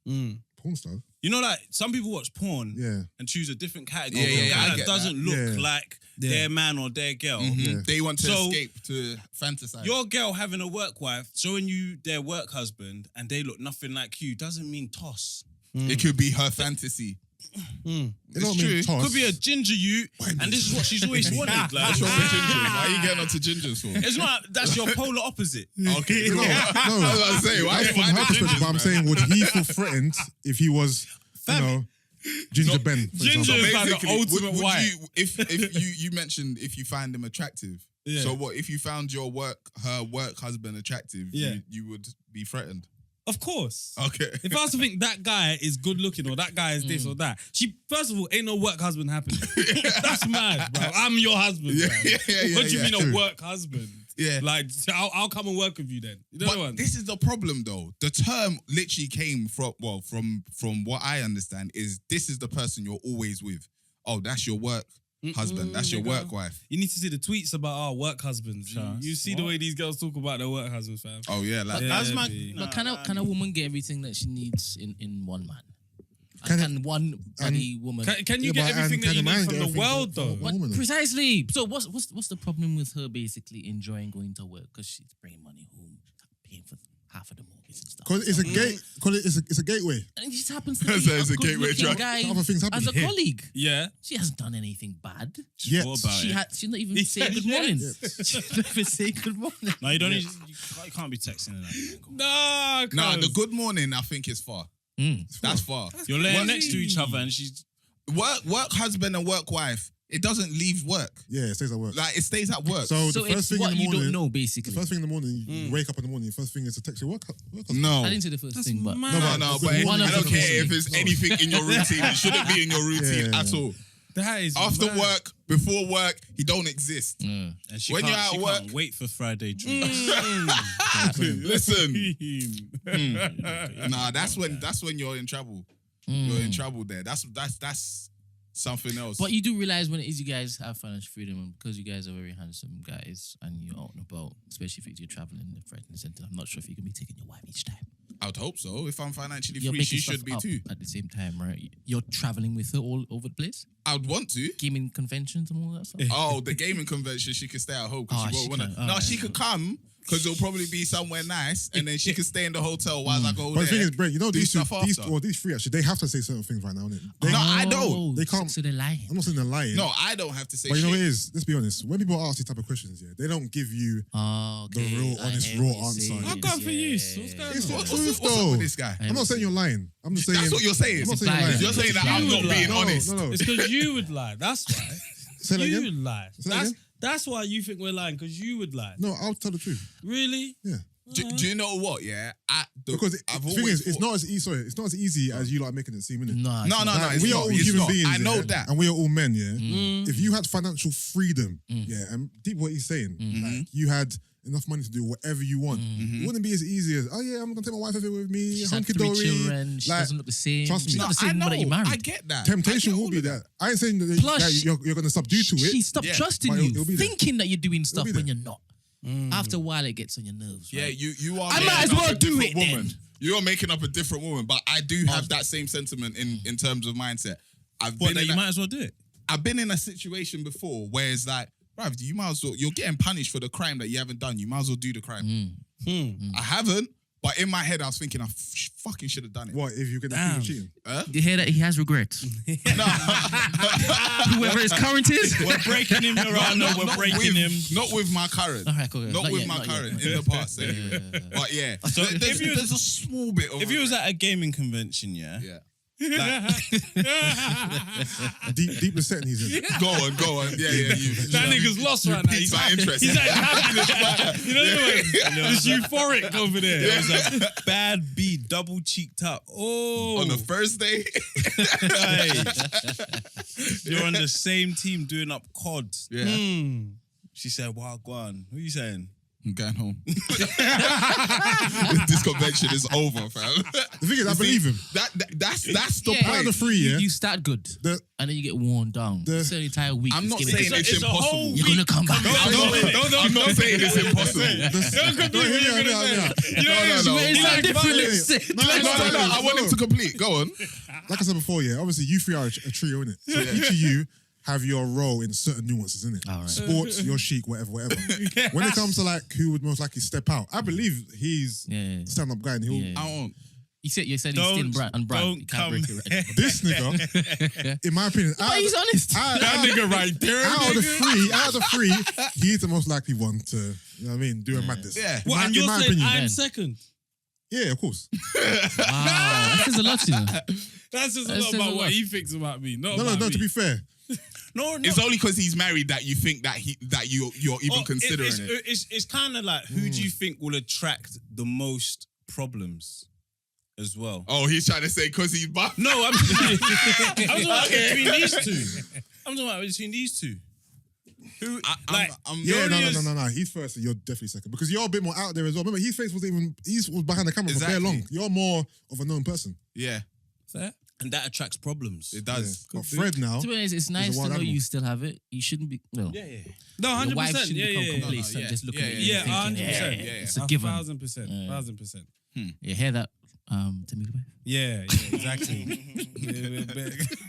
porn star. You know, like some people watch porn Yeah. and choose a different category. Yeah, of yeah, guy I that get doesn't that. look Yeah. like Yeah. their man or their girl. Mhm. Yeah. They want to So- escape to fantasize. Your girl having a work wife, showing you their work husband, and they look nothing like you, doesn't mean toss. It could be her fantasy. It It's don't true. mean toss. Could be a ginger you, and this is what she's always wanted. Like, What's wrong with gingers? Why are you getting onto gingers for? it's not. That's your polar opposite. Okay. No, I was about to say, why That's from why her the perspective, gingers, but I'm man? saying, would he feel threatened if he was, Ginger Ben, for Ginger- example? It's like the Basically, ultimate would white. you, if you mentioned if you find him attractive, Yeah. so what if you found her work husband attractive? Yeah. you would be threatened. of course. Okay. If I was to think that guy is good looking or that guy is this or that, first of all, ain't no work husband happening. That's mad, bro. I'm your husband, Yeah, bro. yeah, What do you yeah. mean True. a work husband? Yeah. Like, I'll come and work with you then. You know what I But mean? this is the problem, though. The term literally came from from what I understand is this is the person you're always with. Oh, that's your work husband. That's your work wife. You need to see the tweets about our work husbands. You see the way these girls talk about their work husbands, fam. Oh yeah, like That's my. But can a woman get everything that she needs in one man? Can Can one bloody woman? Can you Yeah, get but everything can that you a man need get from the everything world, from though? a woman? Precisely. So what's the problem with her basically enjoying going to work because she's bringing money home, paying for half of the mortgage and stuff? Because it's a gate. Because it's a gateway. And it just happens to be It's a a gateway good-looking drug. guy Other things happen. as a colleague. Yeah. She hasn't done anything bad. Yet. What about it? She's not even saying good morning. She's not even saying good morning. No, you don't. You can't be texting in that. Nah, nah, the good morning I think is far. That's far. You're laying next to each other, and she's Work husband and work wife. It doesn't leave work. Yeah, it stays at work. Like it stays at work. So So the first it's thing what in the you morning, don't know, the basically. first thing in the morning, you wake up in the morning. The first thing is to text your work. No. I didn't say the first thing, but mad. No, Good but morning. I don't care if No. it's anything in your routine. It shouldn't be in your routine Yeah. at all. That is After mad. work, before work, he don't exist. and she When can't, you're at she work- can't wait for Friday drinks. Listen, nah, that's when you're in trouble. You're in trouble there. That's something else. But you do realize when it is you guys have financial freedom, and because you guys are very handsome guys and you're out and about, especially if you're traveling in the Frightened Centre, I'm not sure if you can be taking your wife each time. I would hope so. If I'm financially You're free, making she stuff should be up too. at the same time, right? You're traveling with her all over the place, I would want to. gaming conventions and all that stuff. Oh, the gaming convention, she could stay at home because Oh, she she won't want to. can. No, Oh, she yeah. could come because it'll probably be somewhere nice, and then she could stay in the hotel while I go But there. the thing is, Brent, you know do these two, stuff after. these three actually, they have to say certain things right now, innit? They, No, I don't. They can't- So they're lying. I'm not saying they're lying. No, I don't have to say But you know what shit. it is? Let's be honest. When people ask these type of questions, yeah, they don't give you Oh, okay. the real, I honest, hear raw what you're answer. saying. I've gone for use. What's going It's on? the What's truth, up though. with this guy? I'm not saying you're lying. I'm just saying. That's what you're saying. I'm not It's saying you're lying. lying. You're saying that You I'm not would being lie. honest. No. It's because you would lie. That's why. Say that You again. would lie. Say that again? That's why you think we're lying, because you would lie. No, I'll tell the truth. Really? Yeah. Do you know what? Yeah, Because the thing is, it's not as easy. Sorry, it's not as easy as you like making it seem, innit? Nah, No, Like, it's we are not. all It's human not. beings. I know yeah? that. And we are all men, yeah? If you had financial freedom, yeah, and deep what he's saying, like you had enough money to do whatever you want, it wouldn't be as easy as, oh yeah, I'm going to take my wife everywhere with me, She's had hunky 3 dory. children. She Like, doesn't look the same. trust me. She's No, not the same I woman that you know. married. I get that. Temptation I get will all be of that. I ain't saying that, Plus, you're going to subdue to it. She stopped Yeah. trusting But you, it'll be there. thinking that you're doing stuff be when there. you're not. After a while, it gets on your nerves. Yeah, Right? you are. I might making as up well a do different it woman. then. You're making up a different woman, but I do have that same sentiment in terms of mindset. I've What? been That in you a- might as well do it. I've been in a situation before where it's like, bruv, you might as well. You're getting punished for the crime that you haven't done. You might as well do the crime. I haven't, but in my head, I was thinking I fucking should have done it. What, if you're going to Damn. keep cheating? You hear that? He has regrets. Whoever his current is. We're breaking him around. No, we're breaking him. Not with my current. All right, cool. Not with my current in the past. Anyway. But yeah, So there's, if you was- there's a small bit of If you was at a gaming convention, yeah, yeah. Deep the setting he's in. Go on. Yeah. That nigga's lost right now. piqued my interest. He's like happiness. You know what I mean? It's euphoric over there. It was a bad beat, double cheeked up. Oh. On the first day, Hey. You're on the same team doing up COD. yeah, She said, "Wow, Quan, who are you saying?" I'm going home. This convention is over, fam. The thing is, I believe him. That's the Yeah, Out of the point. three, yeah? You start good, The- and then you get worn down. It's an entire week. I'm It's not giving- saying it's It's a whole impossible. You're gonna come back. I'm not saying it's impossible. Don't complete what you're gonna say. No. It's like different. No. I want him to complete. Go on. Like I said before, yeah, obviously you three are a trio, innit? So each of you have your role in certain nuances, innit? All right. Sports, your chic, whatever. When it comes to like who would most likely step out, I believe he's Yeah. a stand-up guy and he'll... Yeah. I won't. You said he's Don't- still brand and brand. don't You can't break come- it right. This nigga, in my opinion... But he's honest. That nigga right there. Out of the three, he's the most likely one to, you know what I mean, do a madness. Yeah. What, and In you're my saying opinion. I'm Ben. second? Yeah, of course. Wow, that says a lot, you know. That's just a That lot says about a what lot. he thinks about me. Not No, about me. to be fair. No, It's only because he's married that you think that you're even Oh, considering it. It's kind of like who do you think will attract the most problems as well? Oh, he's trying to say because he's buff. No, I'm talking about between these two. I'm talking about between these two. Who like? Yeah, Glorious- no. He's first and you're definitely second. Because you're a bit more out there as well. Remember, his face was behind the camera for very Exactly. long. You're more of a known person. Yeah. Fair. And that attracts problems. It does. But Fred now, To be honest, it's nice to wild know animal. you still have it. You shouldn't be. No. Yeah. No, Your 100%. wife shouldn't Yeah, become yeah, yeah. complacent yeah. just looking at you. Yeah, and 100%. thinking, Yeah, it's a given. 1,000%. 1,000%. You hear that, Temi the wife? Yeah, exactly.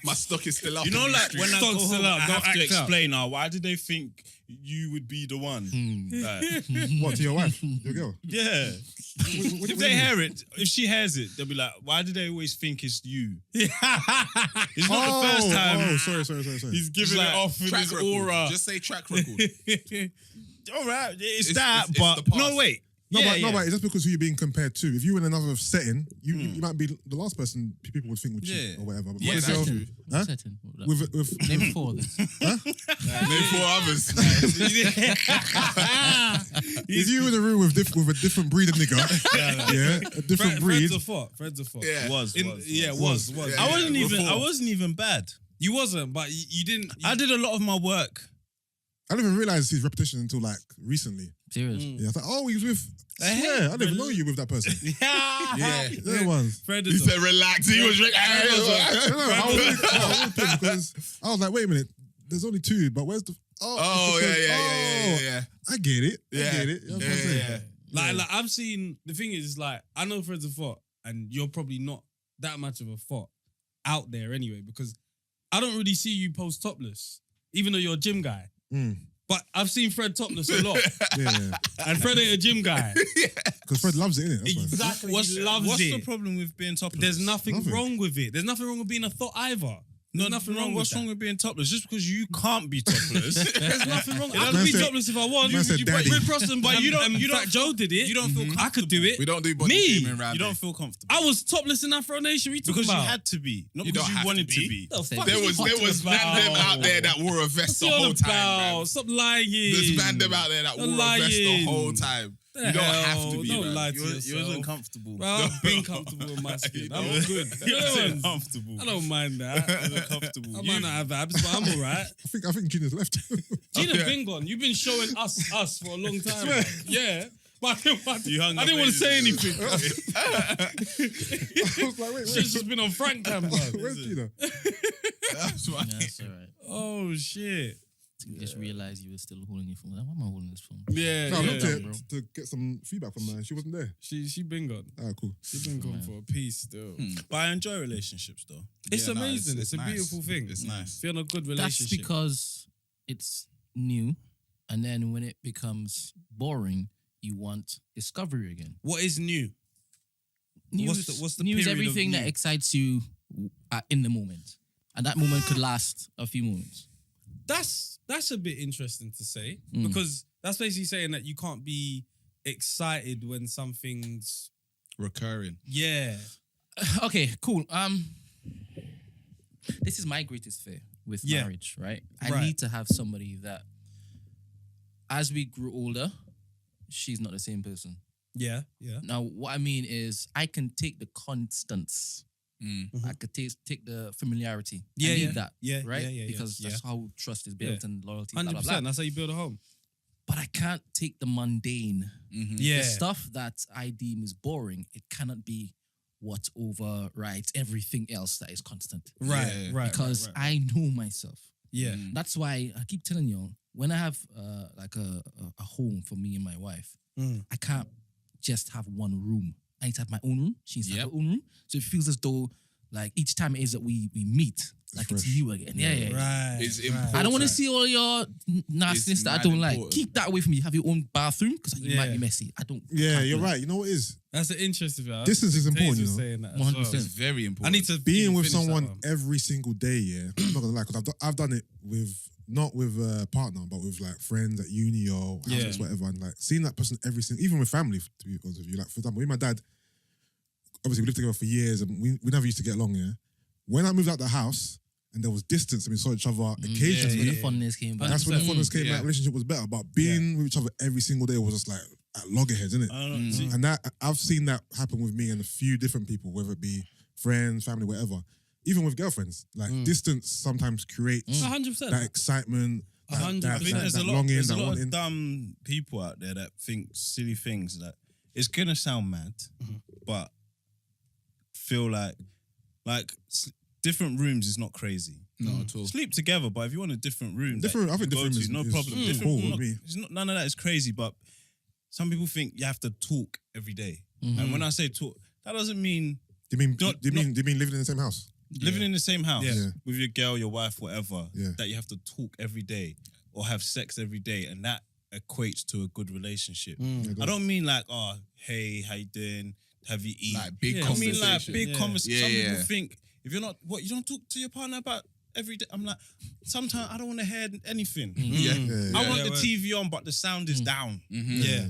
My stock is still up. You know, in these like when I Stock's go still home, up, I don't have to act up. explain now. Why did they think you would be the one? Like, what, to your wife? Your girl? yeah. If they hear it, if she hears it, they'll be like, "Why do they always think it's you?" It's not the first time. Oh, sorry. He's giving like, it off with track his record. aura. Just say track record. All right, it's It's- that, it's but the past. no, wait. No, Yeah, but, yeah. no, but it's just because who you're being compared to. If you were in another setting, you might be the last person people would think would cheat Yeah. or whatever. But Yeah, with that's your- true. Huh? Certain. with Name 4 of this. Name 4 others. if you were in a room with a different breed of nigga, a different breed. Friends of four. Yeah. Was. Yeah, Yeah, I wasn't even. before. I wasn't even bad. You wasn't, but you didn't. I did a lot of my work. I didn't even realize his reputation until like recently. Serious. Yeah, I was like, oh, he was with. I Hey, swear, I didn't even know you with that person. Yeah. They're the ones. Fred He is said relax. He was No, I was because I was like, wait a minute, there's only 2, but where's the? Oh, it's because- yeah. I get it. I Yeah. get it. You know what I'm saying? Like I've seen. The thing is, like, I know Fred's a thought, and you're probably not that much of a thought out there anyway, because I don't really see you post topless, even though you're a gym guy. Mm. But I've seen Fred topless a lot, Yeah, and Fred ain't a gym guy. because Fred loves it, innit? That's why. Exactly. What's He loves What's it. the problem with being topless? There's nothing Nothing. wrong with it. There's nothing wrong with being a thought either. There's nothing wrong What's with wrong that. with being topless? Just because you can't be topless. There's nothing wrong. I Man could be said- topless if I want. man said daddy. Rick Ross and But you don't- and you don't Fat Joe did it. you don't feel I could do it. We don't do body Me? shaming around You don't here. feel comfortable. I was topless in Afro Nation. We Because about? you had to be, not You because don't you have wanted to to be. be. The fuck There are you was talking man about? out there that wore a vest the What's whole all time, about? man. Stop lying. There's man out there that wore a vest the Lying. whole time. The You don't have hell? to be, Don't man. lie to You yourself. wasn't comfortable. Bro, I've been comfortable in my skin. I'm all good. You The other wasn't ones, comfortable. I don't mind that. You wasn't comfortable. I might not have abs, but I'm all right. I think Gina's left. Gina's been gone. You've been showing us for a long time. Man. Yeah. But You hung I up didn't want to say ages anything. I was like, wait, She's just been on Frank Cam, bro. where's Gina? That's why. Yeah, that's all right. Oh, shit. You just realized you were still holding your phone. Why am I holding this phone? Yeah, No, I yeah. looked yeah. at it to get some feedback from her. She wasn't there. She been gone. Ah, cool. She been gone for a piece still. But I enjoy relationships though. It's Yeah, no, amazing. It's a nice. beautiful thing. It's nice. Feel in a good That's relationship. because it's new, and then when it becomes boring, you want discovery again. What is new? News, what's the news? period of Everything that new? excites you in the moment, and that moment could last a few moments. That's a bit interesting to say Mm. because that's basically saying that you can't be excited when something's Recurring. Okay, cool. This is my greatest fear with Yeah. marriage, right? I Right. need to have somebody that, as we grew older, she's not the same person. yeah. Now, what I mean is, I can take the constants. Mm. I could take the familiarity. Yeah, I need yeah. that. Yeah, right? yeah, yeah, Because yeah. that's how trust is built and loyalty. Blah, 100%. blah, blah. That's how you build a home. But I can't take the mundane. Yeah. The stuff that I deem is boring. It cannot be what overrides everything else that is constant. Right. Yeah. Right. Because right. I know myself. Yeah. That's why I keep telling you, when I have like a home for me and my wife, Mm. I can't just have one room. I need to have my own room. She needs to have her own room. So it feels as though like each time it is that we meet, like it's fresh. new again. Yeah. Right. It's right. important. I don't want to see all your nastiness that I mad don't like. important. Keep that away from me. Have your own bathroom because you might Yeah. be messy. I don't. Yeah, can't you're do it. right. You know what it is? That's an interesting thing. Distance is important, you know. Saying that as 100%. well. It's very important. I need to Being with finish that someone one. every single day, yeah. I'm not gonna lie, because I've done it with not with a partner, but with like friends at uni or houses, whatever, and like seeing that person every single, even with family, to be honest with you. Like for example, with my dad, obviously we lived together for years and we never used to get along. Yeah, when I moved out the house and there was distance and we saw each other occasionally, That's where the fondness came back. that's when the fondness came Yeah. back. Relationship was better, but being with each other every single day was just like at loggerheads, isn't it? I don't know. See, And that I've seen that happen with me and a few different people, whether it be friends, family, whatever. Even with girlfriends, like distance sometimes creates 100%. that excitement, that, 100%. that, I think that, there's that a lot, longing, there's a that lot wanting. of dumb people out there that think silly things. That it's gonna sound mad, but feel like different rooms is not crazy. No, at all. Sleep together, but if you want a different room, Different. I think different is is no is problem. Different, cool with me. it's not, none of that is crazy, but some people think you have to talk every day. And when I say talk, that doesn't mean Do you mean living in the same house? living in the same house Yeah. with your girl, your wife, whatever. Yeah. That you have to talk every day or have sex every day, and that equates to a good relationship. I don't mean like, oh, hey, how you doing? Have you eaten? Like big I mean like conversation. big conversation. Some Yeah. people think if you're not, what, you don't talk to your partner about every day. I'm like, sometimes I don't want to hear anything. Yeah. I want the word. TV on, but the sound is down. Yeah.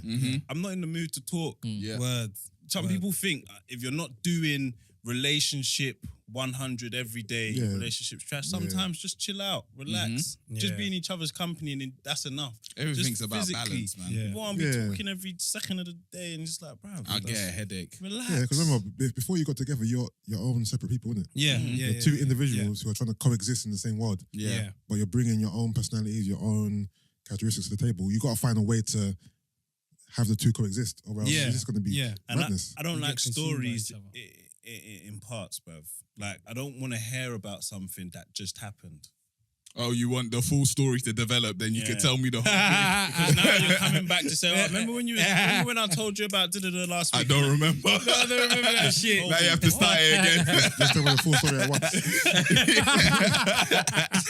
I'm not in the mood to talk. Yeah. Words. Some people think if you're not doing relationship 100 every day, Yeah. relationships trash. Sometimes just chill out, relax, just Yeah. be in each other's company, and that's enough. Everything's Just about physically. balance, man. Yeah. You want to be Yeah. talking every second of the day, and it's like, bro, I get a headache. relax. Yeah, because remember, before you got together, you're your own separate people, innit? Yeah. You're two individuals who are trying to coexist in the same world, Yeah. but you're bringing your own personalities, your own characteristics to the table. You got to find a way to have the two coexist, or else Yeah. it's just going to be Yeah. And madness. I don't You like get consumed by stories each other. in parts, bruv. Like, I don't want to hear about something that just happened. Oh, you want the full story to develop? Then you can Yeah. tell me the whole thing. Because now you're coming back to say, oh, remember when I told you about da-da-da last I week? don't remember. I don't remember that shit. Now you have to start it again. Just tell me the full story at once.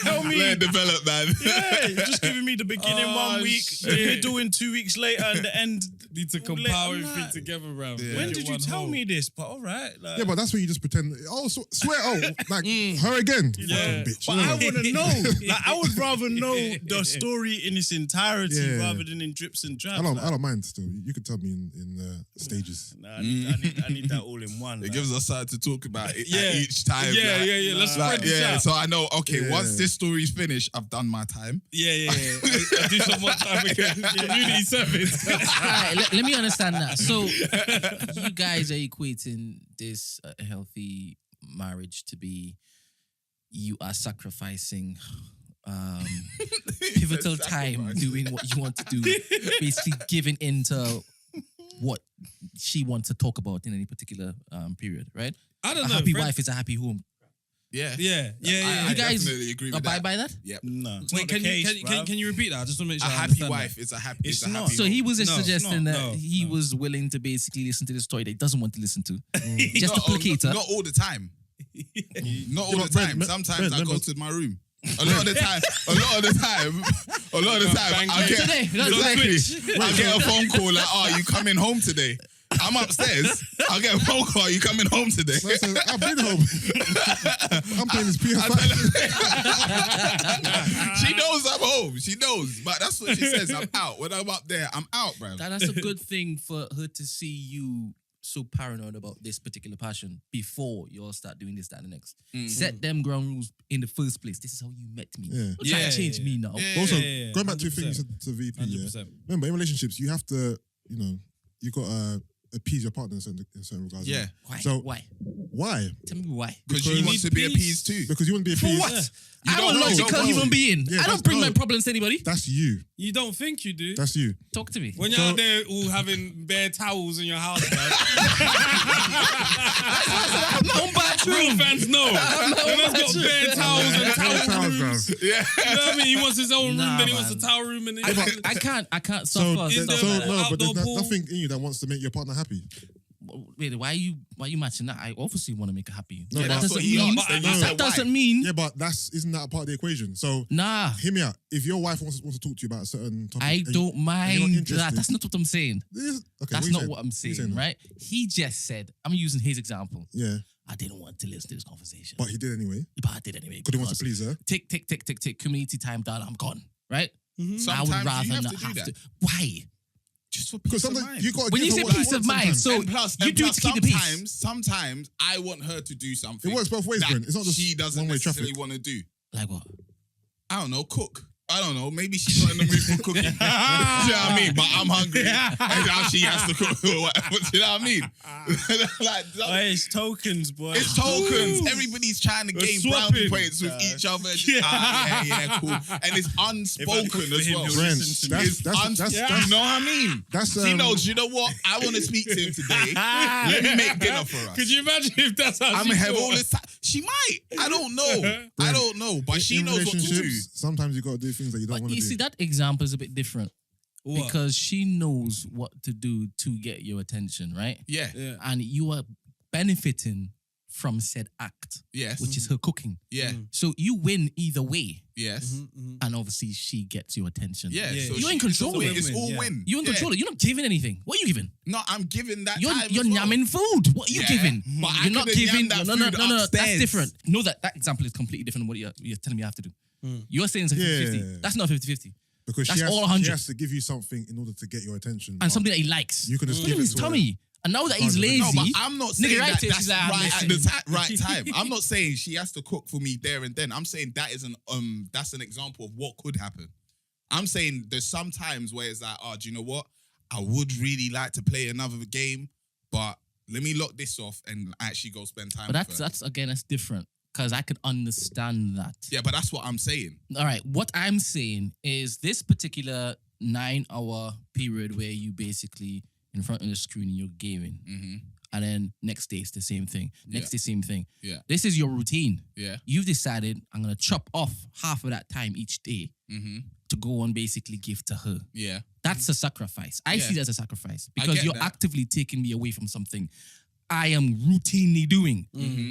Tell me. Let it develop, man. Yeah, you're just giving me the beginning Oh, 1 week, the shit. middle in 2 weeks later, and the end. Need to all lit. compile I'm everything like, together, bro. When did you tell me this? But all right. Like, Yeah, but that's when you just pretend. Oh, swear. Oh, like her again. You yeah. fucking bitch. But You know I what? want to know. Like, I would rather know the story in its entirety Yeah. rather than in drips and drabs. I don't mind still. You can tell me in stages. Nah, I need that all in one. It like. gives us something to talk about at Yeah. each time. Yeah, like, yeah. Let's like, spread this yeah, out. so I know, okay, Yeah. once this story's finished, I've done my time. Yeah. I do some more time again. Community service. Alright, let me understand that. So you guys are equating this healthy marriage to be you are sacrificing pivotal time doing what you want to do, basically giving into what she wants to talk about in any particular period, right? I don't A know. happy Fred- wife is a happy home. Yeah. Yeah. I You guys definitely agree with abide that. by that? Yep. No. It's Wait, not can the you case, bruv. can you repeat that? I just want to make A sure I happy understand wife that. is a happy. It's It's a not. happy. So he home. was No, it's suggesting not. that No, he no. was willing to basically listen to the story that he doesn't want to listen to. Just to Not- placate her. Not all the time. Not all Yeah, the but time. Brent, Sometimes Brent, I go remember- to my room. A lot of the time, I'll get Today, not exactly. I'll get a phone call like, "Oh, you coming home today?" I'm upstairs. I'll get a phone call. "Are you coming home today?" So I said, I've been home. I'm playing this PS5. She knows I'm home. She knows, but that's what she says. I'm out. When I'm up there, I'm out, bro. That's a good thing for her to see you so paranoid about this particular passion before you all start doing this, that, and the next. Set them ground rules in the first place. This is how you met me. Yeah. Don't try to change me now. Yeah. Also, yeah, going back to 100%. things you said to VP, yeah. 100%. Remember, in relationships, you have to, you got to appease your partner in certain regards. Yeah. Why? So- why? Why? Tell me why. Because you want to be appeased too. Because you want to be appeased. What? You I'm don't a know, logical don't know. human being. Yeah, I that's- don't bring my no. problems to anybody. That's you. You don't think you do? That's you. Talk to me. When you're out there all having bare towels in your house, man. I'm my own Real bathroom. fans know. Man's got bare towels and towel rooms. Yeah. You know what I mean? He wants his own room, Nah, then he wants a man. towel room, and I can't So, suffer. Is stuff there like that. but outdoor there's pool? nothing in you that wants to make your partner happy. Wait, why are you matching that? I obviously want to make her happy. No, But that's that what doesn't he mean. asked, and you said That doesn't why. mean. Yeah, but isn't that a part of the equation? So, Nah, hear me out. If your wife wants to talk to you about a certain topic, I and don't you're not mind that. interested- That's not what I'm saying. Okay, That's you not saying? what I'm You saying, that? right? He just said, I'm using his example. Yeah, I didn't want to listen to this conversation. but he did anyway. But I did anyway. Because he wants to because please her. Tick. Community time done. I'm gone. Right? I would Sometimes rather you have not to do have that. to. Why? Just for Because peace of sometimes mind. you got to When give you her say what she peace of wants mind, sometimes. so And plus, you do it to keep the peace. Sometimes I want her to do something. It works both ways, that Brent. It's not just she doesn't one-way necessarily traffic. want to do. Like what? I don't know, cook. I don't know. Maybe she's not in the mood for cooking. Do you know what I mean? But I'm hungry, and now she has to cook. Do you know what I mean? Like, Oh, it's tokens, boy. it's tokens. Everybody's trying to We're gain swapping. brownie points with each other. Yeah, cool. And it's unspoken cook for as him, well. he'll Brent, listen to that's- that's- you know what I mean? That's He knows. You know what? I want to speak to him today. Let me make dinner for us. Could you imagine if that's how I'm she gonna have thought? all this time. She might. I don't know. I don't know. But she in knows what to do. relationships, sometimes you got to do things that you don't But want to you do. see, that example is a bit different What? because she knows what to do to get your attention, right? Yeah. Yeah. And you are benefiting from said act, Yes. which is her cooking. Yeah. So you win either way, Yes. and obviously she gets your attention. Yeah. Yeah. So You're in she- it's control all of win. it. It's all Yeah. win. You're in Yeah. control. You're not giving anything. What are you giving? No, I'm giving that You're time you're as well. yamming food. What are you Yeah, giving? but I You're not could've giving. yammed that No. food That's upstairs. different. No, that example is completely different than what you're telling me I have to do. You're saying it's a 50-50. Yeah. That's not 50-50. Because That's she has, all she 100. has to give you something in order to get your attention. And But something that he likes. you can just Look give at it his to her. tummy. And now that he's lazy, No, but I'm not saying nigga, right that here, that's she's like, I'm right at listening. the right time. I'm not saying she has to cook for me there and then. I'm saying that is that's an example of what could happen. I'm saying there's some times where it's like, oh, do you know what? I would really like to play another game, but let me lock this off and actually go spend time But with her. that's different because I could understand that. Yeah, but that's what I'm saying. All right, what I'm saying is this particular 9-hour period where you basically in front of the screen and you're gaming, and then next day it's the same thing. Next day, same thing. Yeah. This is your routine. Yeah. You've decided I'm gonna chop off half of that time each day to go and basically give to her. Yeah. That's a sacrifice. I see that as a sacrifice because get you're that. actively taking me away from something I am routinely doing.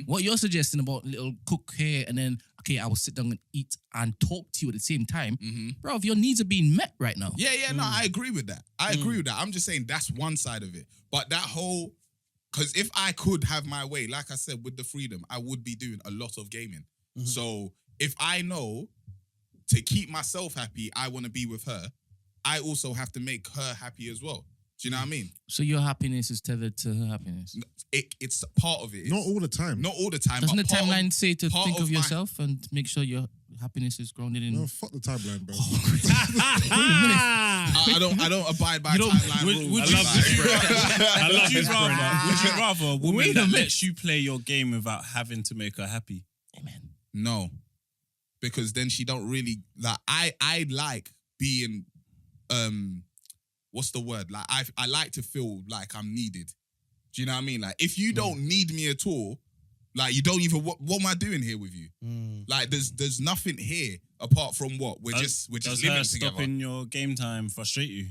What you're suggesting about little cook here and then, okay, I will sit down and eat and talk to you at the same time. Bro, if your needs are being met right now. Yeah, no, I agree with that. I agree with that. I'm just saying that's one side of it. But that whole, because if I could have my way, like I said, with the freedom, I would be doing a lot of gaming. So if I know to keep myself happy, I want to be with her, I also have to make her happy as well. Do you know what I mean? So your happiness is tethered to her happiness. It's part of it. Not all the time. Not all the time. Doesn't the but part of- timeline say to part think of my- yourself and make sure your happiness is grounded in... No, fuck the timeline, bro. I don't abide by You don't- timeline would- rules. would Like- you- I love this, Brent. Would you rather a woman Wait a that minute. lets you play your game without having to make her happy? Amen. No, because then she don't really like. I like being, what's the word? Like I like to feel like I'm needed. Do you know what I mean? Like if you don't need me at all, like you don't even what am I doing here with you? Like there's nothing here apart from what we're just Does living her together. stopping your game time frustrate you?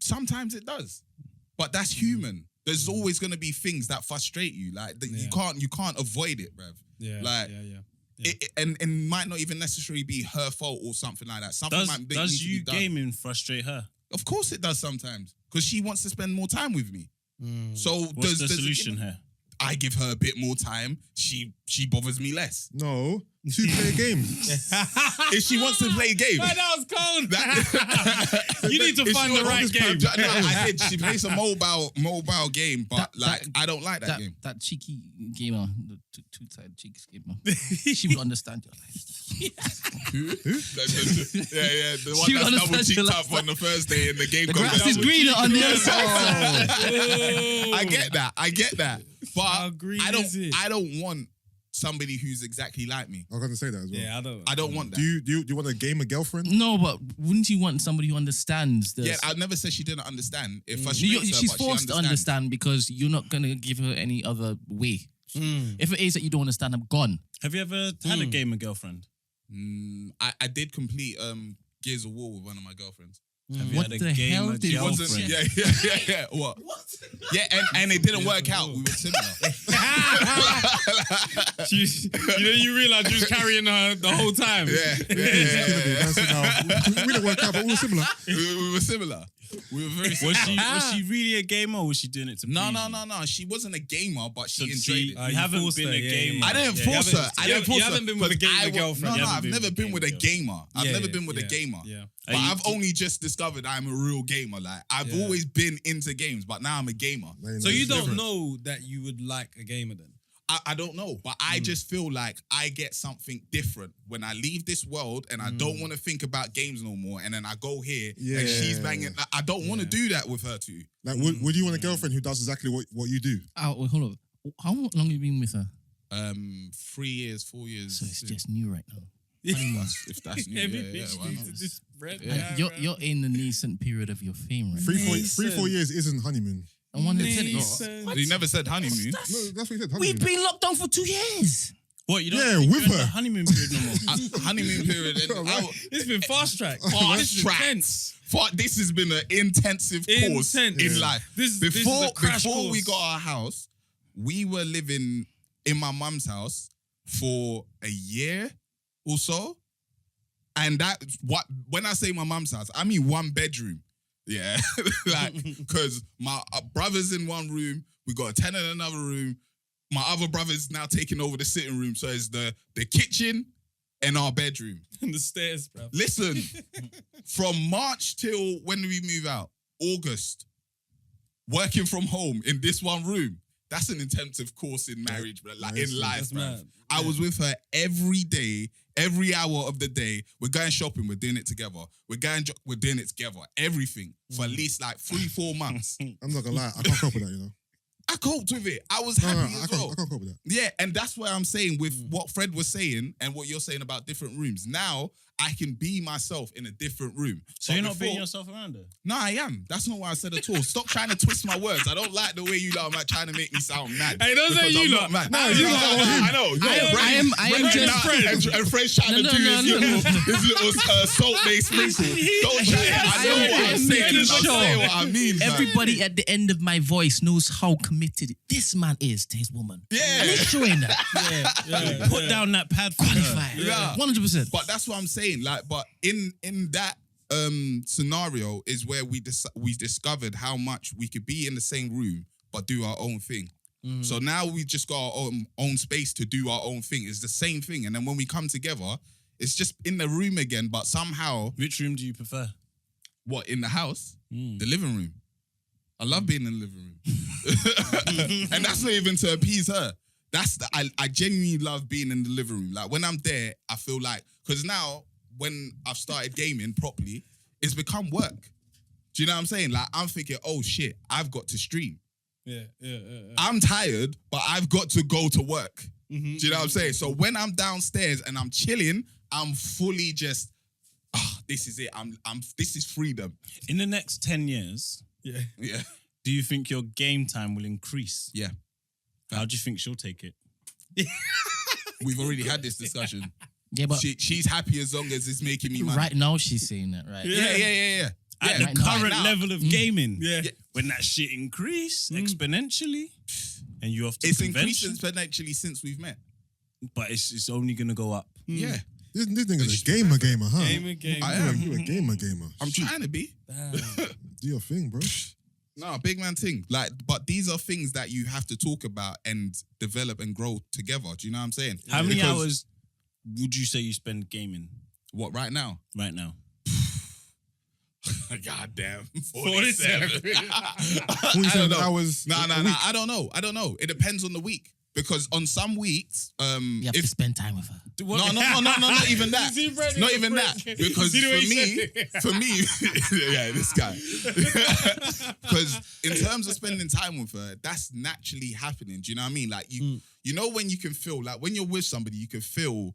Sometimes it does, but that's human. There's always gonna be things that frustrate you. Like that you can't avoid it, bruv. Yeah. Like, yeah. And might not even necessarily be her fault or something like that. Something Does might does need to be you done. gaming frustrate her? Of course it does sometimes because she wants to spend more time with me. So What's the solution here? I give her a bit more time. She bothers me less. No, two-player games. If she wants to play a game, That was cold. that- You need to if she find the wants right to game. No, I did. She plays a mobile game, but I don't like that game. That cheeky gamer, the two-sided cheeky gamer, she will understand your lifestyle. Who? Yeah. The one She that's understands double your cheeked up lifestyle. on the first day in the game. The comes grass out. is greener on the other side. I get that. But How green is it? I don't want somebody who's exactly like me. I was going to say that as well. Yeah, I don't want that. Do you want a gamer girlfriend? No, but wouldn't you want somebody who understands this? Yeah, I never said she didn't understand. It frustrates her, She's but she forced to understands. understand because you're not going to give her any other way. If it is that you don't understand, I'm gone. Have you ever had a gamer girlfriend? I did complete Gears of War with one of my girlfriends. Have you What had a the hell gamer did- It wasn't. girlfriend? Yeah. What? Yeah, and it didn't work out. We were similar. You realize you was carrying her the whole time. Yeah. We didn't work out, but we were similar. We were similar. We were very Was similar. she really a gamer or was she doing it to No. please you? She wasn't a gamer, but she So enjoyed see, it. you haven't forced been her, a yeah, gamer. I didn't Yeah, force you her. haven't- I didn't you force her. haven't been with a because gamer I wa- girlfriend. No, You haven't I've been never with a been gamer with a girlfriend. gamer. I've Yeah, never been with a yeah, gamer. Yeah. But I've only just discovered I'm a real gamer. Like I've Yeah. always been into games, but now I'm a gamer. So you It's don't different. know that you would like a gamer then? I don't know, but I just feel like I get something different when I leave this world and I don't want to think about games no more. And then I go here and she's banging. Like, I don't want to do that with her too. Like, would you want a girlfriend who does exactly what you do? Wait, hold on. How long have you been with her? 3 years, 4 years. So it's just new right now. If that's new, yeah, why not? You're in the nascent period of your fame right now. 3-4 years isn't honeymoon. I want to tell you. You never said honeymoon. No, that's what he said. We've Honeymoon. been locked down for 2 years. What, you don't Yeah, think with you're in her. the honeymoon period no more? Honeymoon period. It's been fast track. Fast tracks. This has been an intensive course in life. Before we got our house, we were living in my mum's house for a year or so. And when I say my mum's house, I mean 1 bedroom. Yeah. Like, because my brother's in one room, we got a tenant in another room. My other brother's now taking over the sitting room. So it's the kitchen and our bedroom. And the stairs, bro. Listen, from March till when we move out, August, working from home in this one room, that's an intensive course in marriage, bro. Like in life, bro. I was with her every day, every hour of the day. We're going shopping, we're doing it together. We're doing it together. Everything for at least like 3-4 months. I'm not gonna lie, I can't cope with that, you know. I coped with it. I was happy as well. I can't cope with that. Yeah, and that's why I'm saying with what Fred was saying and what you're saying about different rooms. Now I can be myself in a different room. So you're not being yourself around her? No, I am. That's not what I said at all. Stop trying to twist my words. I don't like the way you lot are trying to make me sound mad. Hey, don't say you lot. No, I know. I am just and Fred's trying to do his little salt-based sprinkle. Don't try it. I know what I'm saying. I'm saying what I mean. Everybody at the end of my voice knows how committed this man is to his woman. Yeah. And he's showing that. Yeah. Put down that pad for her. Qualified. Yeah. 100%. But that's what I'm saying. Like, but in that scenario is where we discovered how much we could be in the same room but do our own thing. So now we just got our own space to do our own thing. It's the same thing, and then when we come together, it's just in the room again. But somehow, Which room do you prefer? what in the house? The living room. I love being in the living room, and that's not even to appease her. I genuinely love being in the living room. Like when I'm there, I feel like because now when I've started gaming properly, it's become work. Do you know what I'm saying? Like I'm thinking, oh shit, I've got to stream. Yeah. I'm tired, but I've got to go to work. Do you know what I'm saying? So when I'm downstairs and I'm chilling, I'm fully just, this is it. This is freedom. In the next 10 years, Yeah. do you think your game time will increase? Yeah. How do you think she'll take it? We've already had this discussion. Yeah, but She's happy as long as it's making me money. right now she's saying that, right? Yeah. At Yeah, the current now. level of gaming, Yeah. when that shit increase exponentially, and you have to It's increased convention, exponentially since we've met. but it's only gonna go up. Yeah. This nigga's a gamer, huh? Game. I am. You a gamer. I'm trying to be. Do your thing, bro. No, big man thing. Like, but these are things that you have to talk about and develop and grow together. Do you know what I'm saying? How many Because- hours would you say you spend gaming What, right now? right now? God damn. 47. 47 hours. No. I don't know. It depends on the week. Because on some weeks, You have to spend time with her. No, not even that. See, Brent, Not even that. Brent. Because See the way he for me, yeah, this guy. Because in terms of spending time with her, that's naturally happening. Do you know what I mean? Like you know when you can feel like when you're with somebody, you can feel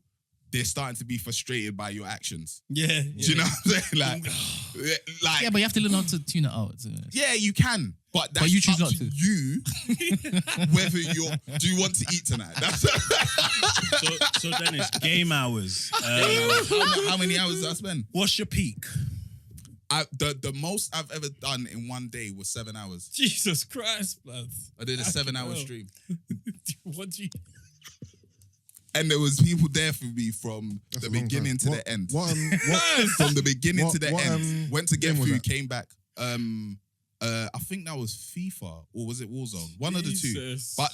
they're starting to be frustrated by your actions. Yeah. Do you know what I'm saying? Like Yeah, but you have to learn how to tune it out. yeah, you can. But that's you choose up not to to. you whether do you want to eat tonight? That's So Dennis, game hours. how many hours did I spend? What's your peak? The most I've ever done in one day was 7 hours. Jesus Christ, blood. I did a 7-hour hell. stream. What do you... And there was people there for me from That's the a long beginning to time. the end. What From the beginning to the what, end. Went to get game was food, that? came back. I think that was FIFA or was it Warzone? One of the two. Jesus. But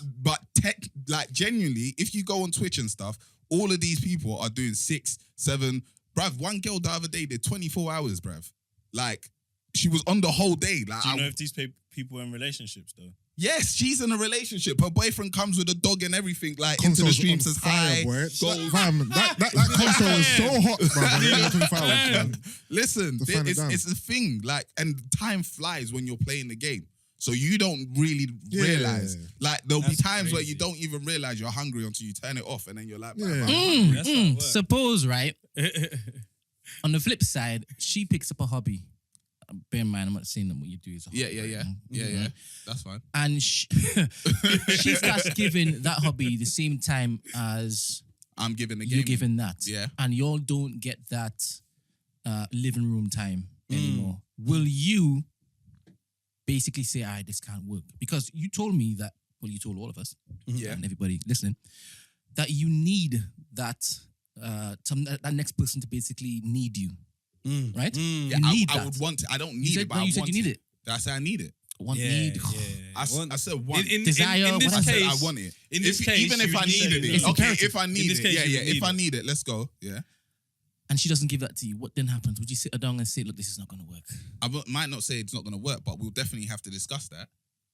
like genuinely, if you go on Twitch and stuff, all of these people are doing 6, 7. Bruv, one girl the other day did 24 hours, bruv. Like she was on the whole day. Like Do you know if these people are in relationships though? yes, she's in a relationship. Her boyfriend comes with a dog and everything. Like into the Console's stream on says fire, hi. boy. Go- Fam, that console is so hot, bro. Listen, To find it down. it's a thing. Like, and time flies when you're playing the game. So you don't really Yeah. realize. Like, there'll be That's times where crazy. you don't even realize you're hungry until you turn it off, and then you're like, Yeah. That's how it works. Suppose, right? On the flip side, she picks up a hobby. Bear in mind, I'm not saying that what you do is a hobby. yeah. That's fine. And she starts giving that hobby the same time as I'm giving the game. You're giving that. Yeah. And y'all don't get that living room time anymore. Will you basically say, all right, this can't work? Because you told me that, well, you told all of us and everybody listening, that you need that that next person to basically need you. Right? Yeah, You need I that. would want it. I don't need You said, it, but no, I you said want you need it. it. Did I say I need it? Need. I said want. Desire, In this what I said, case, I want it. In this case, even if you I needed need it. It's Okay, imperative. if I In need this it. case, Yeah, you yeah. need If I it. need it, let's go. Yeah. and she doesn't give that to you, what then happens? Would you sit her down and say, look, this is not going to work? Might not say it's not going to work, but we'll definitely have to discuss that.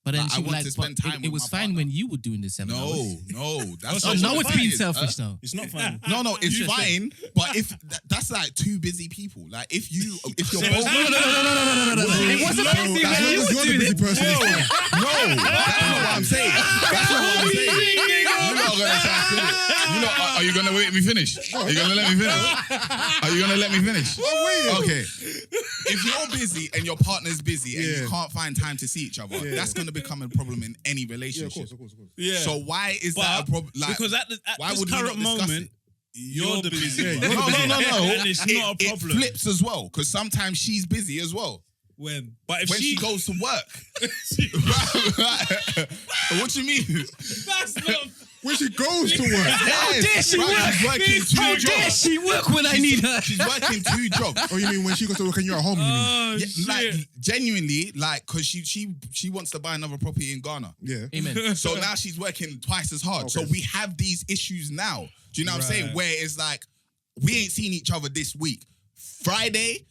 But then Like, she I would want like, to spend but time it with was my fine partner. when you were doing the 7 hours. No, that's Oh, not now what it's the being fight is. selfish now. It's not fine. No, it's fine. But if that's like two busy people, like if you're both, It wasn't busy That's when you not were the doing busy it. person. no, that's not what I'm saying. That's not what I'm saying. You're not gonna try to finish. Are you gonna let me finish? Are you gonna let me finish? Are you gonna let me finish? Okay. If you're busy and your partner's busy and you can't find time to see each other, that's gonna become a problem in any Yeah, of relationship. course. Yeah. So why is that a problem? Like, because at why this would we current not discuss moment, it? you're the busy Yeah, one. you're No. And it's not a problem. It flips as well because sometimes she's busy as well. But if When she goes to work. What do you mean? that's not. When she goes to work. How dare she Right, work? she's working two How dare jobs. she work when I need her? She's working two jobs. Oh, you mean when she goes to work and you're at home, you mean? Oh Yeah, shit. like genuinely, like, cause she wants to buy another property in Ghana. Yeah. Amen. So now she's working twice as hard. So Okay. we have these issues now. Do you know what I'm saying? Right. Where it's like, we ain't seen each other this week. Friday,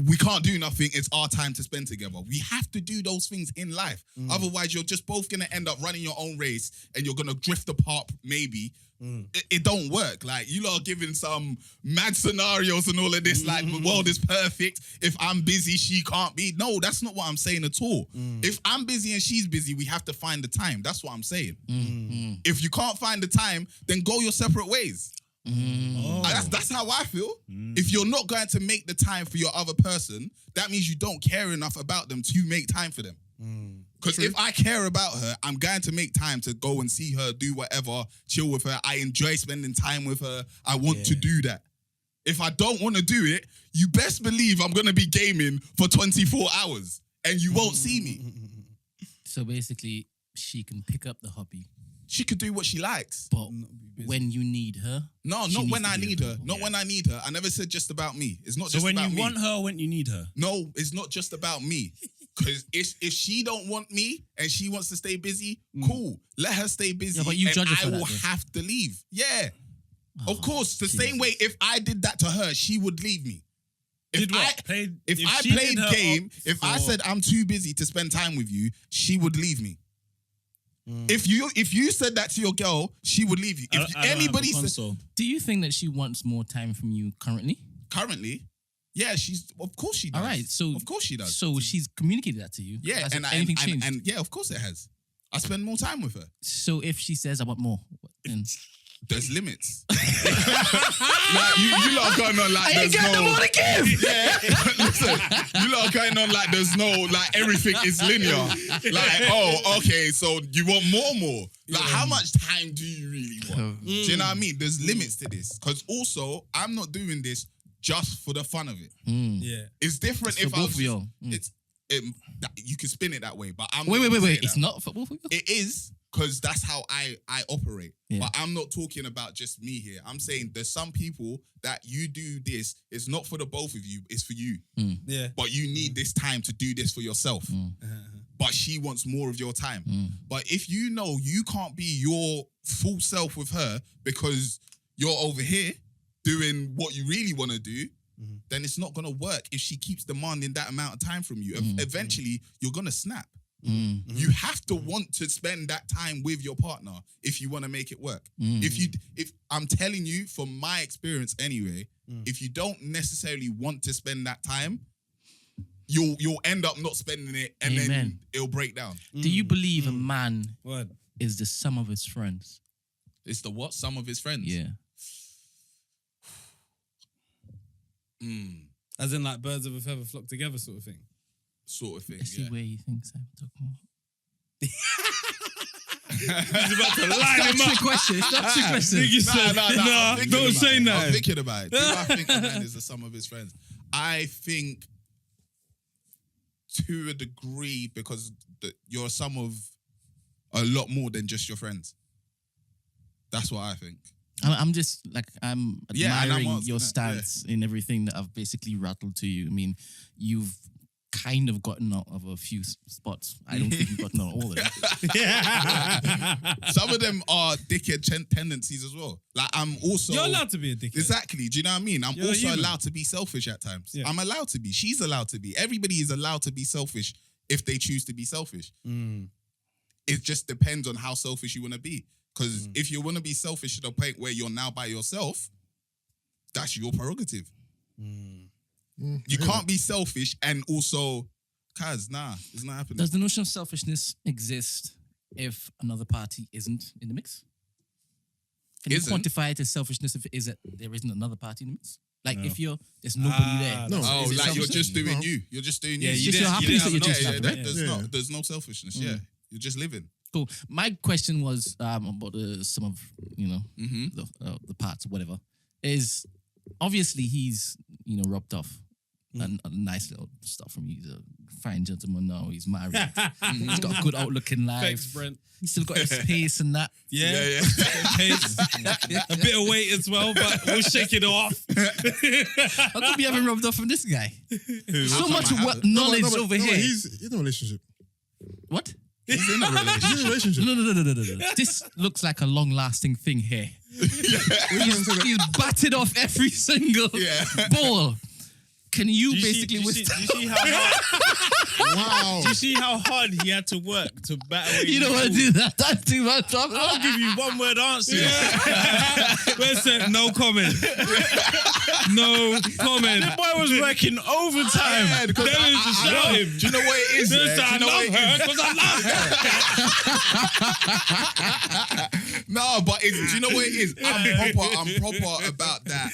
we can't do nothing. It's our time to spend together. We have to do those things in life. Otherwise, you're just both gonna end up running your own race and you're gonna drift apart maybe. It don't work. Like, you lot are giving some mad scenarios and all of this. Like, the world is perfect. If I'm busy, she can't be. No, that's not what I'm saying at all. If I'm busy and she's busy, we have to find the time. That's what I'm saying. If you can't find the time, then go your separate ways. That's how I feel. If you're not going to make the time for your other person, that means you don't care enough about them to make time for them. Because if I care about her, I'm going to make time to go and see her, do whatever, chill with her. I enjoy spending time with her. I want to do that. If I don't want to do it, you best believe I'm going to be gaming for 24 hours and you won't see me. So basically, she can pick up the hobby, She could do what she likes. but when you need her, No, she not needs when to I be need her. available. Not when I need her. I never said just about me. It's not So just when about you me. want her, when you need her. No, it's not just about me. Because if she don't want me and she wants to stay busy, cool. Let her stay busy. Yeah, but you and judge her for I that, will though. have to leave. Yeah. Of course. The Jesus. same way if I did that to her, she would leave me. If Did what? I Played- if I she played did her game, up if I for- said I'm too busy to spend time with you, she would leave me. If you said that to your girl, she would leave you. If I don't have a anybody said console. do you think that she wants more time from you currently? currently, yeah, of course she does. All right, so of course she does. So she's communicated that to you. Yeah, Has and anything changed? and yeah, of course it has. I spend more time with her. So if she says I want more, then There's limits. Like, you lot are going on like there's no. to give. Yeah, listen, you lot are going on like there's no, like everything is linear. Like, oh, okay, so you want more. Like, how much time do you really want? Do you know what I mean? There's limits to this. Because also, I'm not doing this just for the fun of it. Yeah. It's different It's if for I both was of y'all. you can spin it that way, but I'm Wait. not gonna say it It's that way. not for both of you. It is because that's how I operate. Yeah. But I'm not talking about just me here. I'm saying there's some people that you do this. It's not for the both of you. It's for you. Yeah. But you need this time to do this for yourself. But she wants more of your time. But if you know you can't be your full self with her because you're over here doing what you really want to do, then it's not going to work if she keeps demanding that amount of time from you. Eventually, you're going to snap. You have to want to spend that time with your partner if you want to make it work. If I'm telling you from my experience anyway, if you don't necessarily want to spend that time, you'll end up not spending it and then Amen. it'll break down. Do you believe a man Word. is the sum of his friends? It's the what? Some of his friends. Yeah. As in like birds of a feather flock together sort of thing. Sort of thing. I see Yeah. where you think so. He's about to line him up. Question. It's not a trick question. Nigga said, nah, don't say I'm that. thinking about it. Do I think a man is the sum of his friends? I think to a degree because you're a sum of a lot more than just your friends. That's what I think. I'm just like I'm admiring your that, stance in everything that I've basically rattled to you. I mean, you've kind of gotten out of a few spots. I don't think you've gotten out of all of them. Some of them are dickhead tendencies as well. Like I'm also You're allowed to be a dickhead. Exactly. Do you know what I mean? I'm You're also human. allowed to be selfish at times. Yeah. I'm allowed to be. She's allowed to be. Everybody is allowed to be selfish if they choose to be selfish. It just depends on how selfish you want to be. Because if you want to be selfish to the point where you're now by yourself, that's your prerogative. You can't be selfish and also, it's not happening. Does the notion of selfishness exist if another party isn't in the mix? Can you quantify it as selfishness if it is that there isn't another party in the mix? Like if there's nobody there. No. Oh, is it like you're selfishness? just doing you. You're just doing you. Yeah, you It's just your happiness that you're just happy, right? There's no selfishness. Yeah, you're just living. Cool. My question was about some of the parts, whatever. Is obviously he's robbed off a nice little stuff from you. He's a fine gentleman now. He's married. He's got a good outlook in life. Thanks, Brent. He's still got his pace and that. Yeah. Pace. A bit of weight as well, but we'll shake it off. How come you haven't rubbed off from this guy? So much knowledge over here. He's in a relationship. What? He's in a relationship. He's in a relationship. No. This looks like a long-lasting thing here. He's batted off every single ball. Can you basically withstand? Do you see how hard? Wow. Do you see how hard he had to work to bat away? You don't want to do that. That's too much. I'll give you one word answer. Listen, no comment. No comment. That boy was working overtime. Yeah, because That is just shout him. do you know what it is? Listen, Do I you know love what it her is? because I love her. No, but do you know what it is? I'm proper about that.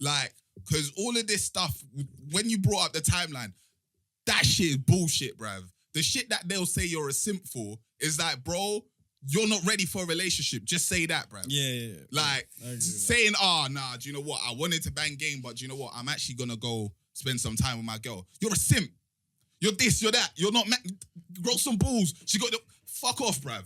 Like, because all of this stuff, when you brought up the timeline, that shit is bullshit, bruv. The shit that they'll say you're a simp for is like, bro, you're not ready for a relationship. Just say that, bruv. Yeah. Like, I agree with saying, nah, do you know what? I wanted to bang game, but do you know what? I'm actually going to go spend some time with my girl. You're a simp. You're this, you're that. You're not... grow some balls. She got the... Fuck off, bruv.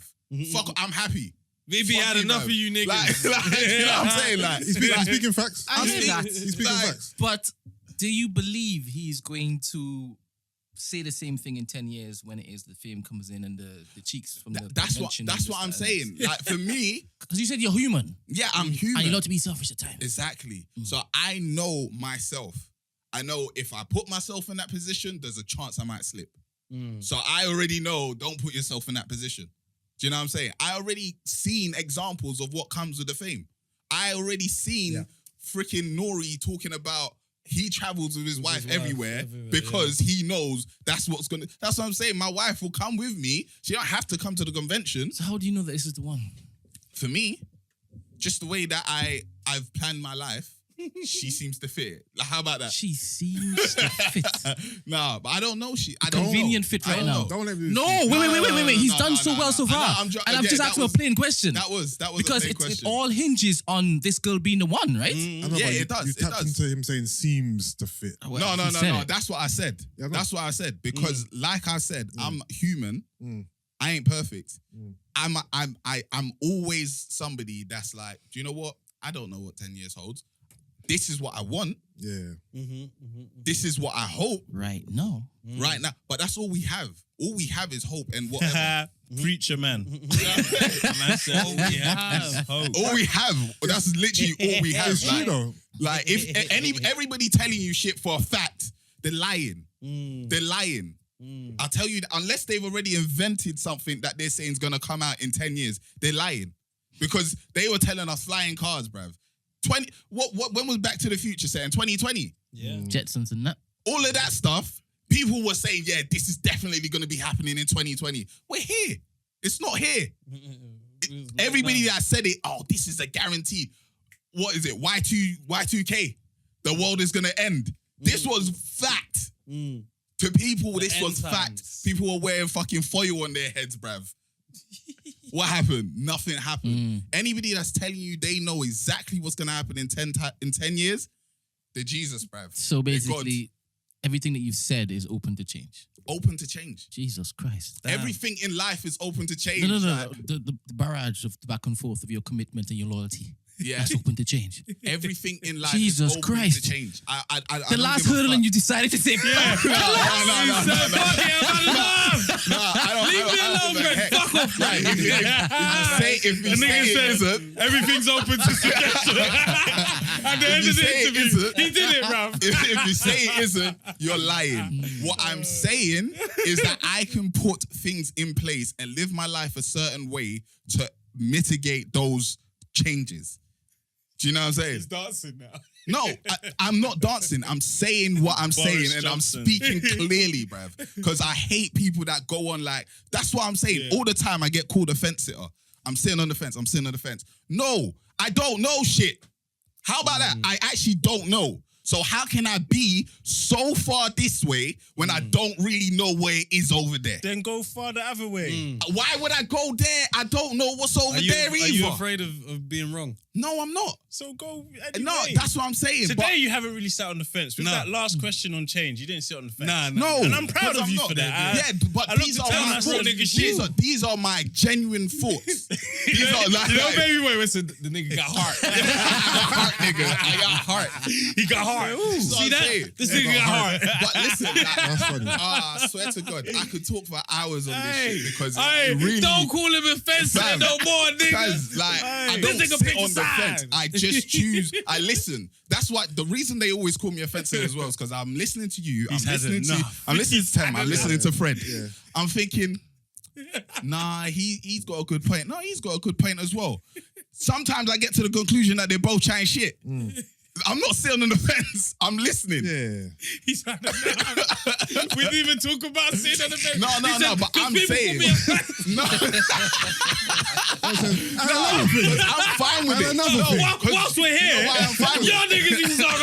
Fuck off. I'm happy. Maybe Fuck had you, enough bruv. of you niggas. Like, you know what I'm saying? Like, He's speaking facts. I hear that. He's speaking Like, facts. But do you believe he's going to say the same thing in 10 years when it is the fame comes in and the cheeks from the That's convention what and I'm this, saying. Like, for me, because you said you're human yeah, I'm human. and you're allowed to be selfish at times. Exactly. So I know myself. I know if I put myself in that position, there's a chance I might slip. So I already know, don't put yourself in that position. Do you know what I'm saying? I already seen examples of what comes with the fame. I already seen freaking Nori talking about he travels with his wife everywhere because he knows that's what I'm saying. My wife will come with me. She don't have to come to the convention. So how do you know that this is the one? For me, just the way that I've planned my life, she seems to fit. Like, how about that? She seems to fit. Nah, but I don't know. I don't Convenient know. fit I right don't now. know. Don't let me. No, wait. He's done so well so I know, far. And I've just asked him a plain question. That was because a plain it question. all hinges on this girl being the one, right? I know, Yeah, but it does, You it tapped does. into him saying seems to fit. Well, No. he said it. That's what I said. Yeah, I know. That's what I said. Because like I said, I'm human. I ain't perfect. I'm always somebody that's like, do you know what? I don't know what 10 years holds. This is what I want. Yeah. This is what I hope Right, no. right now. But that's all we have. All we have is hope and whatever. Preacher man. Man said, all we have is hope. All we have. That's literally all we have. It's true though. Like if everybody telling you shit for a fact, they're lying. They're lying. I'll tell you that unless they've already invented something that they're saying is gonna come out in 10 years, they're lying. Because they were telling us flying cars, bruv. When was Back to the Future saying? 2020? Yeah. Jetsons and that. All of that stuff, people were saying, yeah, this is definitely gonna be happening in 2020. We're here. It's not here. Everybody that said it, oh, this is a guarantee. What is it? Y2K. The world is gonna end. This was fact. To people, this was fact. times. People were wearing fucking foil on their heads, bruv. What happened? Nothing happened. Anybody that's telling you they know exactly what's gonna happen in 10 years, they're Jesus, bruv. So basically, everything that you've said is open to change. Open to change. Jesus Christ. Damn. Everything in life is open to change. No. Like, The barrage of the back and forth of your commitment and your loyalty. yeah. That's open to change. Everything in life Jesus is open Christ. to change. I The don't last give a hurdle fuck. and you decided to say, No, I don't. Leave me I don't alone, give a Brent. heck. Fuck off, Right, if you The say nigga it says isn't, everything's open to suggestion. At the end you of the say it interview, isn't- he did it, bruv. if you say it isn't, you're lying. What I'm saying is that I can put things in place and live my life a certain way to mitigate those changes. Do you know what I'm saying? He's dancing now. No, I'm not dancing. I'm saying what I'm saying and Johnson. I'm speaking clearly, bruv. Because I hate people that go on like, that's what I'm saying. Yeah. All the time I get called a fence sitter. I'm sitting on the fence. I'm sitting on the fence. No, I don't know shit. How about that? I actually don't know. So how can I be so far this way when I don't really know where it is over there? Then go far the other way. Why would I go there? I don't know what's over there Are either. you afraid of being wrong? No, I'm not. So go anyway. No, that's what I'm saying. Today you haven't really sat on the fence. With No. that last question on change, you didn't sit on the fence. Nah. No, And I'm proud because of I'm you not. for that. Yeah, but I look these to are tell my that's real thoughts. nigga shit. These are my genuine thoughts. These are like, You know, baby boy, listen, the nigga got heart. I got heart, nigga. I got heart. He got heart. That's what See I'm that? saying. This nigga got heart. But listen, like, That's funny. I swear to God, I could talk for hours on this Hey, shit because hey, it really. don't call him a fence sitter Fam, no more, nigga. Guys, like, I Hey. don't This nigga sit pick a on the fence. side. I just choose. I listen. That's why the reason they always call me a fence sitter as well is because I'm listening to you. He's I'm had listening to. enough. I'm listening to Tem. I'm listening to Fred. Yeah. I'm thinking, nah, he's got a good point. No, he's got a good point as well. Sometimes I get to the conclusion that they're both chatting shit. I'm not sitting on the fence. I'm listening. Yeah. He's had enough. We didn't even talk about sitting on the fence. No, He said, but 'cause I'm people call saying. me a fence. No, Another thing. I'm fine with it. Another No, thing. Whilst we're here, You know why I'm fine with y'all niggas need to start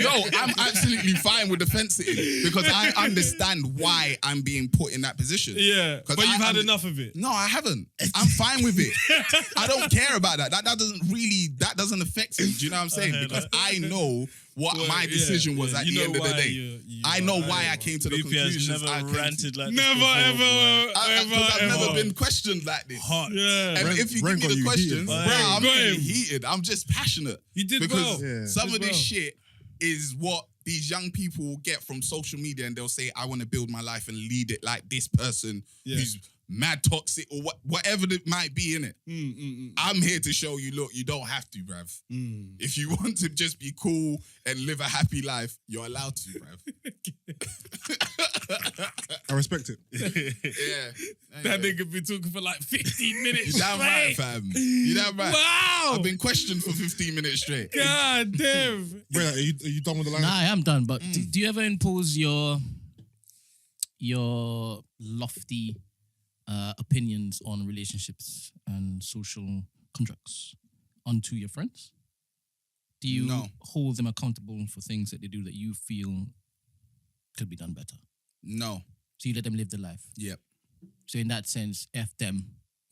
No, I'm absolutely fine with the fence sitting because I understand why I'm being put in that position. Yeah, 'Cause but you've I had under- enough of it. No, I haven't. I'm fine with it. I don't care about that. That doesn't affect me. Do you know what I'm saying? Because I know what Well, my decision was yeah. at You the know end of the why day. you I know why I came to the BP has conclusions I never came to. ranted like this Never, before, ever, boy. Because I've never ever. been questioned like this. Hot. Yeah. And Brent- if you Brent give got me the you questions, heated, bro, bro. I'm Got not him. even heated. I'm just passionate. You did Because well. Yeah. some Did of this well. shit is what these young people will get from social media and they'll say, I want to build my life and lead it like this person Yeah. who's mad toxic or whatever it might be in it. I'm here to show you, look, you don't have to, bruv. If you want to just be cool and live a happy life, you're allowed to, bruv. I respect it. Yeah. That nigga been talking for like 15 minutes You damn right, straight. fam. You damn right. Wow. I've been questioned for 15 minutes straight. God damn. Brent, are you done with the line? Nah, I am done. But do you ever impose your lofty opinions on relationships and social contracts onto your friends? Do you No. hold them accountable for things that they do that you feel could be done better? No. So you let them live their life. Yep. So in that sense, F them.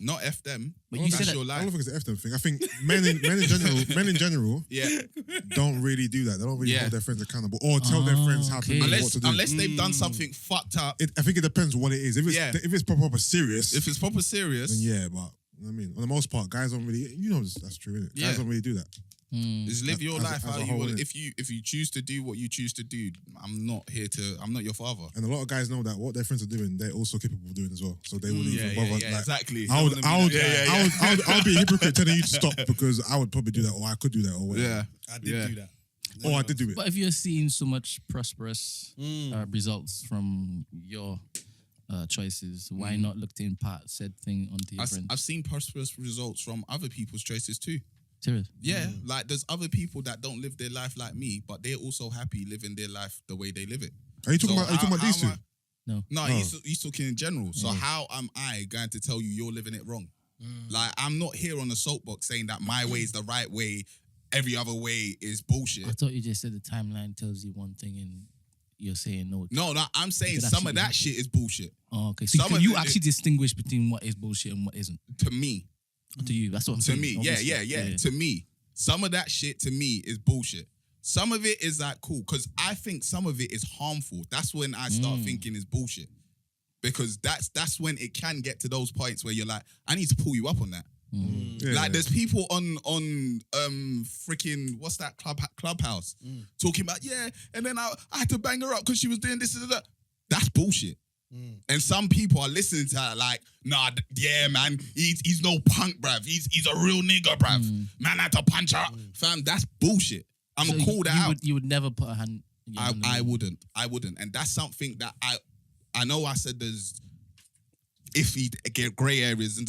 Not F them. But you That's said your I life. don't think it's an F them thing. I think men in general Yeah. don't really do that. They don't really Yeah. hold their friends accountable or tell their friends how okay. to do what to do. Unless they've done something fucked up. I think it depends what it is. If it's Yeah. if it's proper serious, If it's proper serious, then yeah. But I mean, on the most part, guys don't really. You know, that's true, isn't it? Yeah. Guys don't really do that. just live your As a- life as a how you whole, want. innit? If you choose to do what you choose to do, I'm not your father. And a lot of guys know that what their friends are doing, they're also capable of doing as well. So they wouldn't even bother. like, exactly. I would Yeah. be a hypocrite telling you to stop because I would probably do that, or I could do that, or whatever. Yeah. I did Yeah. do that. Or I did do it. But if you're seeing so much prosperous results from your choices, why not look to impart said thing onto your friends? I've seen prosperous results from other people's choices too. Serious? Yeah, like there's other people that don't live their life like me, but they're also happy living their life the way they live it. Are you talking So about these two? how am I- No, Oh. he's talking in general. So how am I going to tell you you're living it wrong? Like I'm not here on a soapbox saying that my way is the right way, every other way is bullshit. I thought you just said the timeline tells you one thing and you're saying no. No, I'm saying Is it some of actually that shit is bullshit. Oh, okay. So Some of you it- actually distinguish between what is bullshit and what isn't. To me. To you, that's what I'm To saying. me. obviously. Yeah. To me. Some of that shit to me is bullshit. Some of it is like cool. Because I think some of it is harmful. That's when I start thinking it's bullshit. Because that's when it can get to those points where you're like, I need to pull you up on that. Like there's people on freaking what's that Clubhouse talking about and then I had to bang her up because she was doing this and that. That's bullshit. And some people are listening to that like, nah, yeah, man, he's no punk, bruv. He's a real nigga, bruv. Man, I had to punch her, fam. That's bullshit. I'm gonna call that out. You would never put a hand. I wouldn't, and that's something that I know. I said there's iffy grey areas and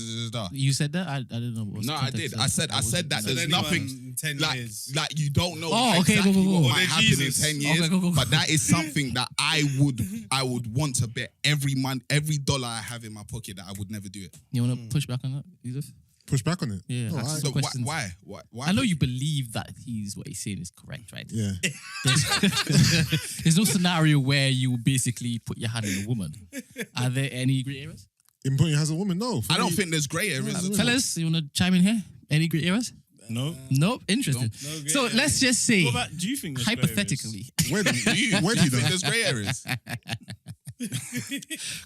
You said that? I didn't know. What No, I did. I said that there's nothing in 10 like years. like you don't know okay, exactly go. what Oh, might then happen Jesus. in 10 years. Okay, go. But that is something that I would want to bet every month, every dollar I have in my pocket that I would never do it. You want to push back on that, Yusuff? Push back on it. Yeah. No, ask I- some So questions. why? I know you believe that what he's saying is correct, right? Yeah. There's no scenario where you basically put your hand on a woman. Are there any grey areas? In putting has a woman, no. For I don't me- think there's grey areas. at all. Fellas, you want to chime in here? Any grey areas? No. Nope. Interesting. No grey So areas. let's just say, What about, do you think there's grey hypothetically, Where do Do you, where do do you you think know? there's grey areas?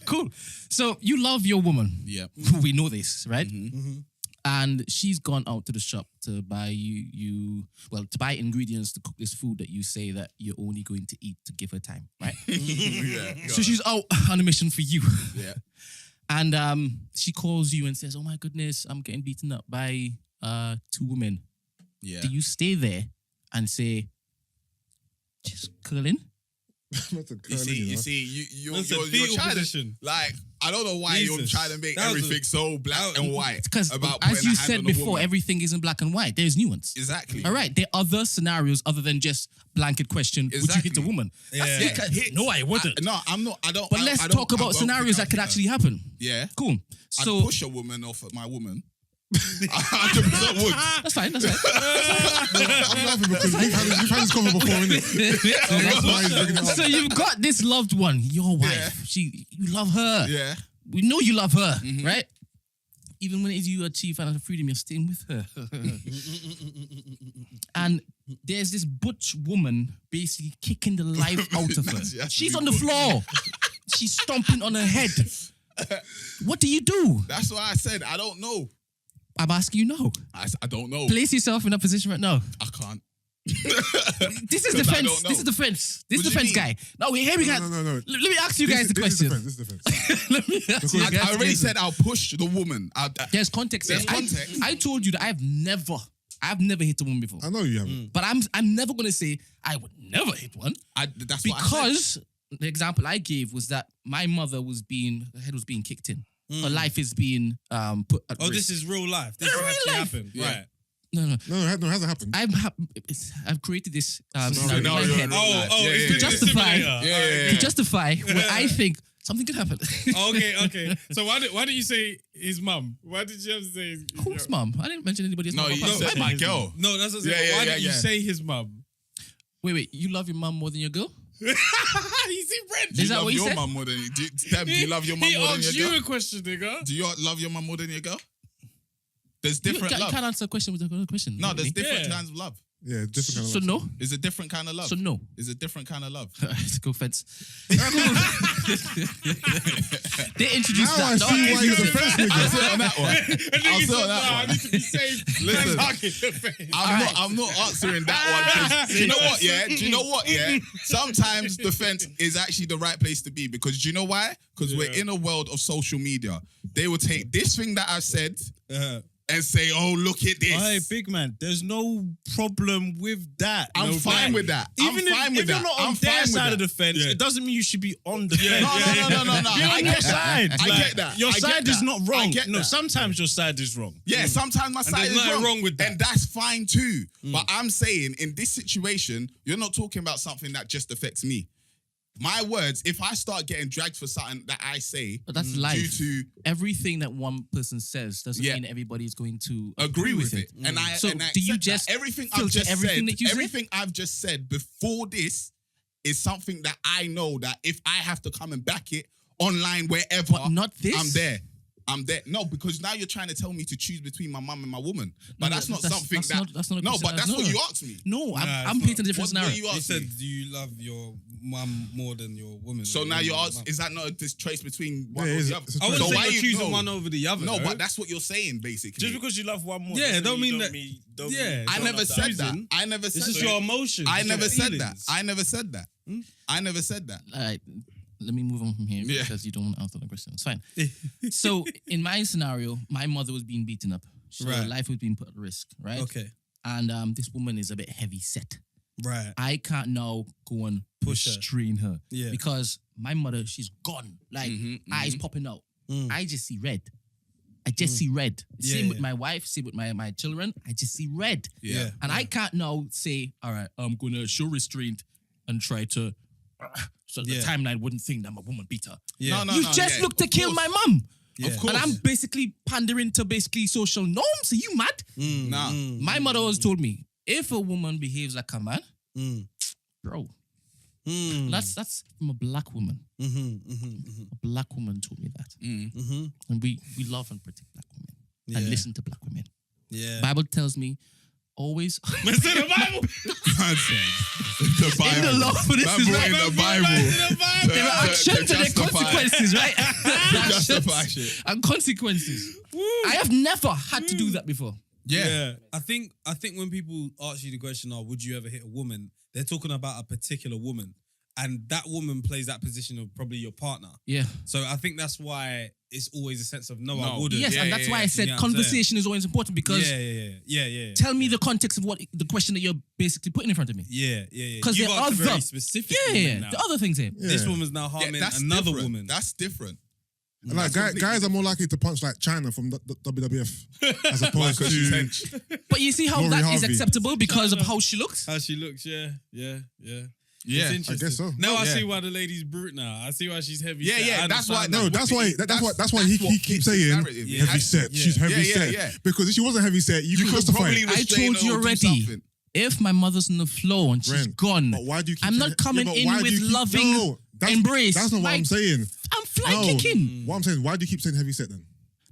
cool. So you love your woman. Yeah. We know this, right? Mm-hmm. And she's gone out to the shop to buy to buy ingredients to cook this food that you say that you're only going to eat to give her time, right? Yeah. So she's out on a mission for you. Yeah. And she calls you and says, "Oh my goodness, I'm getting beaten up by 2 women." Yeah. Do you stay there and say, "Just curl in"? Not to You curl in, you know. see, you're That's a you're fetal trying position. to like. I don't know why you're Jesus. trying to make That was everything so black and white. Because about as putting a you hand said on a before, woman. everything isn't black and white. There's nuance. Exactly. All right, there are other scenarios other than just blanket question, would you hit a Exactly. woman? Yeah. Hit. No, I wouldn't. No, I'm not. I don't. But I- let's I don't- talk I about won't scenarios that pick could up actually happen. Yeah. Cool. I'd So push a woman off of my woman. 100% would. that's fine. That's fine. I'm laughing because we've had this cover before, innit? So that's why he's bringing it up. So you've got this loved one, your wife. Yeah. You love her. Yeah. We know you love her, right? Even when it is you achieve financial freedom, you're staying with her. And there's this butch woman basically kicking the life out of her. She has to She's be on the butch. floor. She's stomping on her head. What do you do? That's why I said I don't know. I'm asking you now. I don't know. Place yourself in that position right now. I can't. This is 'Cause I defense. don't know. This is defense. This What is do you defense guy. No, here we go. No. Let me ask you guys the This is question. defense. This is defense. Let me ask you guys I the already question. said I'll push the woman. There's context. There's there. context. I told you that I've never hit a woman before. I know you haven't. But I'm never gonna say I would never hit one That's what I said. because the example I gave was that my mother her head was being kicked in. Her life is being put at Oh, risk. this is real life. This Real actually life. happened. Yeah. Right. No. No, it hasn't happened. I've created this Scenario. scenario in my Scenario. head Oh, Yeah, it's yeah, the yeah. justify- simulator. Yeah. to justify where I think something could happen. Okay. So why didn't you say his mum? Why did you have to say his Who's mum? I didn't mention anybody else. No, you Mum. said my girl. No, that's what I'm Yeah, saying. yeah, Why yeah, didn't you yeah. say his mum? Wait. You love your mum more than your girl? You see, Brent? Is that love what you your said? mum more than do you love your mum He more than asked your you girl? a question, nigga. Do you love your mum more than your girl? There's You different love. can't answer a question with another question. No, there's really. different Yeah. kinds of love. Yeah, different kind of So love. no. It's a different kind of love. So no. It's a different kind of love. It's a good fence. They introduced Now I that. see why you're the first I'll nigga. sit on that one. I'll sit on that I one. need to be safe. Listen. Listen. I'm not answering that one. 'Cause do you know what? Yeah. Do you know what? Yeah. Sometimes defense is actually the right place to be because do you know why? Because we're in a world of social media. They will take this thing that I've said and say, "Oh, look at this." Hey, big man, there's no problem with that. I'm No, fine but with that. Even I'm fine with if that. you're not I'm on fine their with side that. of the fence, Yeah. it doesn't mean you should be on the fence. No. Be I on get your that. side. I Like, get that. Your I get side is that. not I wrong. get No, that. sometimes your side is wrong. Yeah, sometimes my side there's is nothing wrong with that. and that's fine too. But I'm saying in this situation, you're not talking about something that just affects me. My words, if I start getting dragged for something that I say But that's due life. to Everything that one person says doesn't Yeah. mean everybody's going to agree with it, and I So and I do you accept just that. Everything I've filter just everything said, that you say? everything I've just said before this is something that I know that if I have to come and back it online, wherever, But not this. I'm there. No, because now you're trying to tell me to choose between my mum and my woman. But that's not something that's that. not a No, question. but that's No. what you asked me. No, Nah, I'm it's painting a not. different What scenario. you You asked said, me? do you love your mum more than your woman? So or now your you're mum? asking, is that not this choice between one Yeah, or it is. the other? It's a I wouldn't choice. say why you're you- choosing no. one over the other. No, though. but that's what you're saying, basically. Just because you love one more, Yeah, doesn't don't mean you that- don't yeah, mean I you never don't said love that. choosing. I never it's said just that. your emotions. I it's never your said that. feelings. I never said that. I never said that. All right, let me move on from here Yeah. because you don't want to answer the question. It's fine. So in my scenario, my mother was being beaten up. So Right. life was being put at risk, right? Okay. And this woman is a bit heavy set. Right. I can't now go and Push her. restrain her. Yeah. Because my mother, she's gone. Like, eyes popping out. Mm. I just see red. I just see red. Yeah, Same with yeah. my wife, same with my children. I just see red. Yeah. And I can't now say, all right, I'm going to show restraint and try to... so the Yeah. timeline wouldn't think that I'm a woman beater. Yeah. No, You just look to kill my mum. Yeah. Of course. And I'm basically pandering to basically social norms. Are you mad? Mm, Nah. My mother always told me, if a woman behaves like a man, Mm. bro, Mm. that's from a black woman. A black woman told me that. And we love and protect black women. And Yeah. listen to black women. Yeah. Bible tells me, always... It's in the Bible. God said. The Bible. In the law, but this That is brought right. in the Bible. There are actions and there are consequences, right? There are justify actions shit. and consequences. I have never had to do that before. Yeah. I think when people ask you the question, "Oh, would you ever hit a woman?" They're talking about a particular woman, and that woman plays that position of probably your partner. Yeah. So I think that's why it's always a sense of no, I No. wouldn't. Yes, and that's why I said You know what I'm saying? conversation is always important because Yeah. tell me the context of what the question that you're basically putting in front of me. Yeah. Because You there got are very other specific. Yeah, women now. the other things here. Yeah. This woman's now Yeah, harming that's another different. woman. That's different. And like guys are more likely to punch like China from the WWF as opposed Because she's to hench. But you see how Rory that is Harvey. acceptable because of how she looks? How she looks, yeah. Yeah, It's I interesting. guess so. Now I Yeah. see why the lady's brute now. I see why she's heavy. Yeah, set. yeah, I that's why- understand No, that. that's why he what keeps the saying narrative. Yeah. heavy set. Yeah. She's heavy Yeah, set. yeah. Because if she wasn't heavy set, you You could could justify probably it. I restrain told her you or do already. something. If my mother's on the floor and she's Brent, gone, But why do you keep I'm saying not that? coming but in why do with you keep- loving No, embrace. That's not what Like, I'm saying. I'm fly No. kicking. What I'm saying, why do you keep saying heavy set then?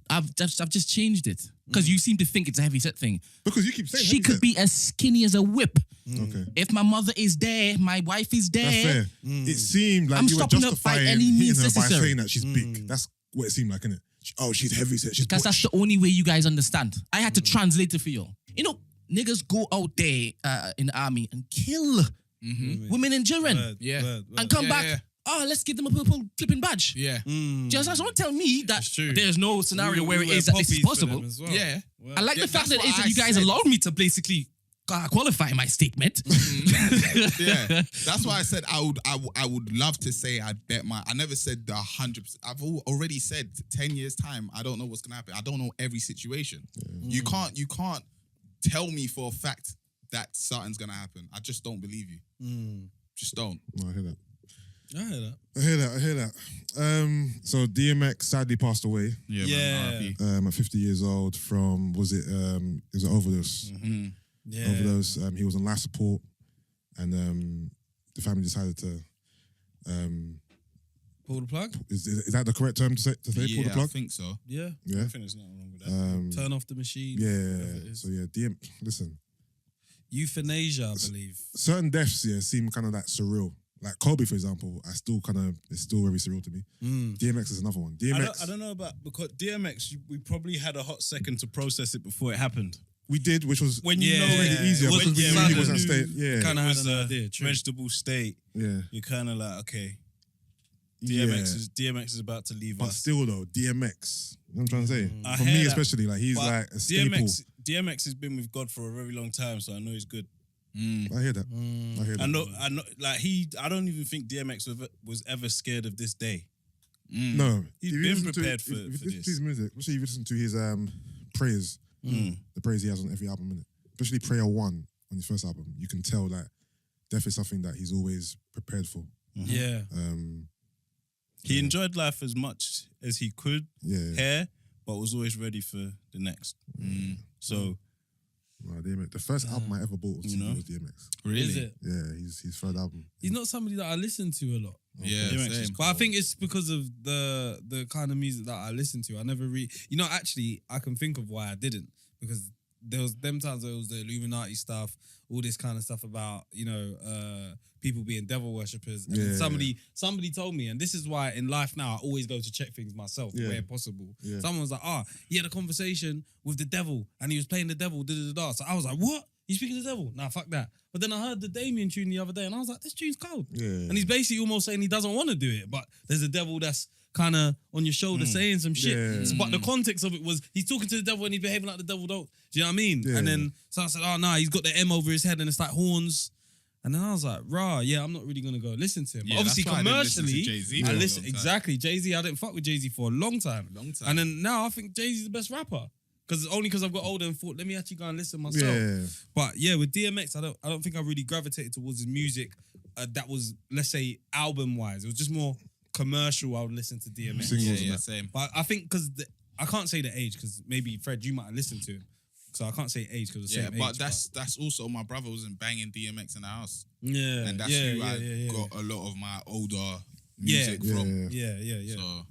I've just changed it because you seem to think it's a heavy set thing. Because you keep saying She heavy could set. be as skinny as a whip. Okay. If my mother is there, my wife is That's there. fair. It seemed like I'm you were stopping her by justifying any hitting means her by necessary. saying that she's big. That's what it seemed like, innit? Oh, she's heavy set. She's Because that's butch. the only way you guys understand. I had to translate it for you. You know, niggas go out there in the army and kill women and children and come back. yeah. Oh, let's give them a purple flipping badge. Yeah. Just don't tell me that It's true. there's no scenario where it wear is that this is poppies for possible. them as well. Yeah. Well, I like Yeah, the fact that's that, what that I you guys said. allowed me to basically qualify my statement. Yeah, that's why I said I would love to say I'd bet my. I never said the 100%. I've already said 10 years time. I don't know what's gonna happen. I don't know every situation. You can't tell me for a fact that something's gonna happen. I just don't believe you. Just don't. No, I hear that. I hear that. I hear that. So DMX sadly passed away Yeah. at 50 years old from, was it an overdose? Yeah. Overdose. He was on life support and the family decided to, Pull the plug. is that the correct term to say pull the Yeah, I plug? think so. Yeah. Yeah. I think there's nothing wrong with that. Turn off the machine. Yeah. whatever it is. So yeah, listen, Euthanasia, I believe. certain deaths seem kind of like surreal. Like Kobe, for example, it's still very surreal to me. DMX is another one. DMX, I don't know about, because DMX, we probably had a hot second to process it before it happened. we did, which was When you Yeah, know made it easier when- because we yeah, knew he when was on you stage. Yeah, Kind of it had was an a idea. True. vegetable state. yeah. You're kind of like, okay, Yeah. DMX is about to leave But us. still though, DMX. You know what I'm trying to say? I For hear me that, especially, like he's but like a skinny pool. DMX has been with God for a very long time, so I know he's good. I hear that. I hear that. I know, like I don't even think DMX was ever scared of this day. No, He's if you been listen to- prepared if for you listen this. to his music, especially if you listen to his prayers, the prayers he has on every album, innit? Especially Prayer 1 on his first album, you can tell that death is something that he's always prepared for. Yeah. He enjoyed life as much as he could Yeah. here, but was always ready for the next. So No, DMX. The first album I ever bought was DMX. Really? Is it? Yeah, his third album. He's not somebody that I listen to a lot. Yeah, same. But I think it's because of the kind of music that I listen to. I never actually, I can think of why I didn't. Because there was them times where it was the Illuminati stuff, all this kind of stuff about, people being devil worshippers. And somebody told me, and this is why in life now I always go to check things myself where possible. Yeah. Someone was like, he had a conversation with the devil and he was playing the devil, So I was like, what? He's speaking to the devil? Nah, fuck that. But then I heard the Damien tune the other day and I was like, this tune's cold. Yeah. And he's basically almost saying he doesn't want to do it, but there's a devil that's kind of on your shoulder saying some shit. Yeah. But the context of it was he's talking to the devil and he's behaving like the devil don't. Do you know what I mean? Yeah. And then so I said, he's got the M over his head and it's like horns. And then I was like, I'm not really gonna go listen to him. But obviously commercially, I listen exactly. Jay-Z, I didn't fuck with Jay-Z for a long time. And then now I think Jay-Z's the best rapper. Because I've got older and thought, let me actually go and listen myself. Yeah. But yeah, with DMX, I don't think I really gravitated towards his music that was, let's say, album-wise. It was just more commercial. I would listen to DMX. Yeah, same. But I think because I can't say the age because maybe Fred, you might have listened to him. So I can't say age because the same age. But that's also my brother wasn't banging DMX in the house. Yeah, and that's who I got a lot of my older music from. Yeah. So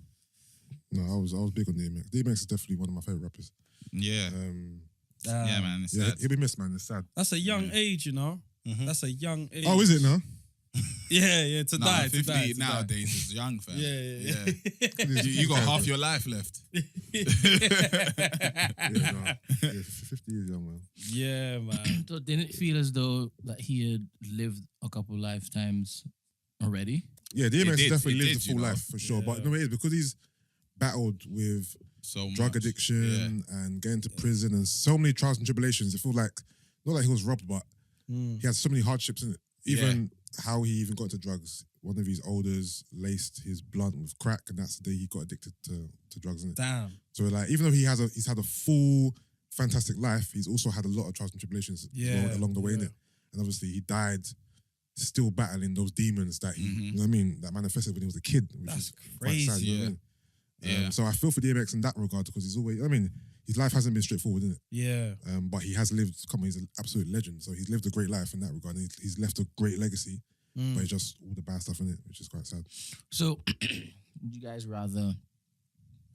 no, I was big on DMX. DMX is definitely one of my favorite rappers. Yeah. Yeah, man. It's sad. He'll be missed, man. It's sad. That's a young age, you know. Mm-hmm. That's a young age. Oh, is it now? Yeah. To die. 50 nowadays is young, fam. Yeah. You got half your life left. 50 years young, man. Yeah, man. So didn't it feel as though that he had lived a couple lifetimes already? Yeah, DMX definitely lived a full life for sure. But no, it is because he's battled with drug addiction and getting to prison and so many trials and tribulations. It feels like not like he was robbed, but he had so many hardships in it. Even how he even got into drugs. One of his elders laced his blunt with crack, and that's the day he got addicted to drugs. Innit? Damn. So like, even though he's had a full, fantastic life, he's also had a lot of trials and tribulations along the way. Innit? And obviously, he died still battling those demons that he, you know what I mean, that manifested when he was a kid. Which that's is crazy. Quite sad, you know what I mean? So I feel for DMX in that regard because he's always, his life hasn't been straightforward, innit? Yeah. But he has lived, he's an absolute legend. So he's lived a great life in that regard. And he's left a great legacy, but it's just all the bad stuff in it, which is quite sad. So, would you guys rather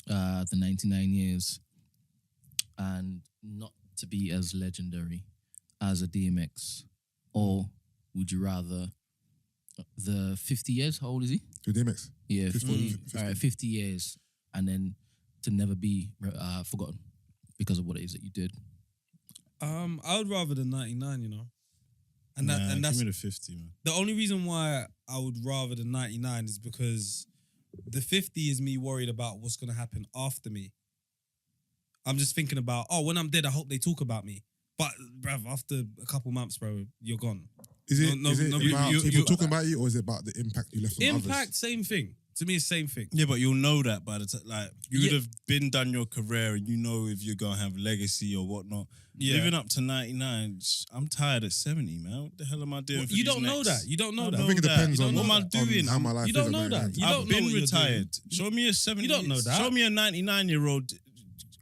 the 99 years and not to be as legendary as a DMX? Or would you rather the 50 years? How old is he? Who, DMX? Yeah, 50. All right, 50 years. And then to never be forgotten because of what it is that you did. I would rather the 99, you know. And that's give me the 50, man. The only reason why I would rather the 99 is because the 50 is me worried about what's gonna happen after me. I'm just thinking about, when I'm dead, I hope they talk about me. But bruv, after a couple months, bro, you're gone. Is it about people talking about you, or is it about the impact you left on others? Impact, same thing. To me, it's the same thing. Yeah, but you'll know that by the time, you would have been done your career and you know if you're going to have legacy or whatnot. Yeah. Living up to 99, I'm tired at 70, man. What the hell am I doing for You don't know that. You don't know that. I think it depends on what am I doing. How my life you don't know that. You don't I've know been what you're retired. doing. Show me a 70. You don't know that. Show me a 99-year-old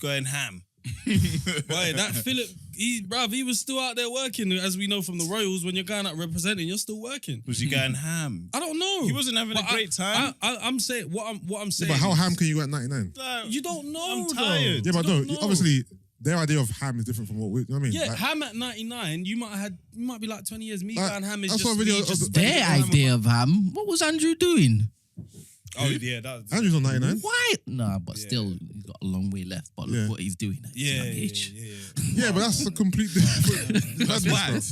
going ham. Boy, that Philip, he was still out there working, as we know from the Royals. When you're going out representing, you're still working. Was he going ham? I don't know. He wasn't having a great time. I'm saying what I'm saying. Yeah, but how ham can you go at 99? You don't know. I'm tired. Yeah, but no, obviously their idea of ham is different from what we. You know what I mean? Yeah, ham at 99, you might be like 20 years. Me going ham is just their idea of ham. What was Andrew doing? Oh yeah, that's Andrew's on 99. Why? Nah, but still, he's got a long way left. But look what he's doing at his young age. Yeah, but that's a complete different. That's mad.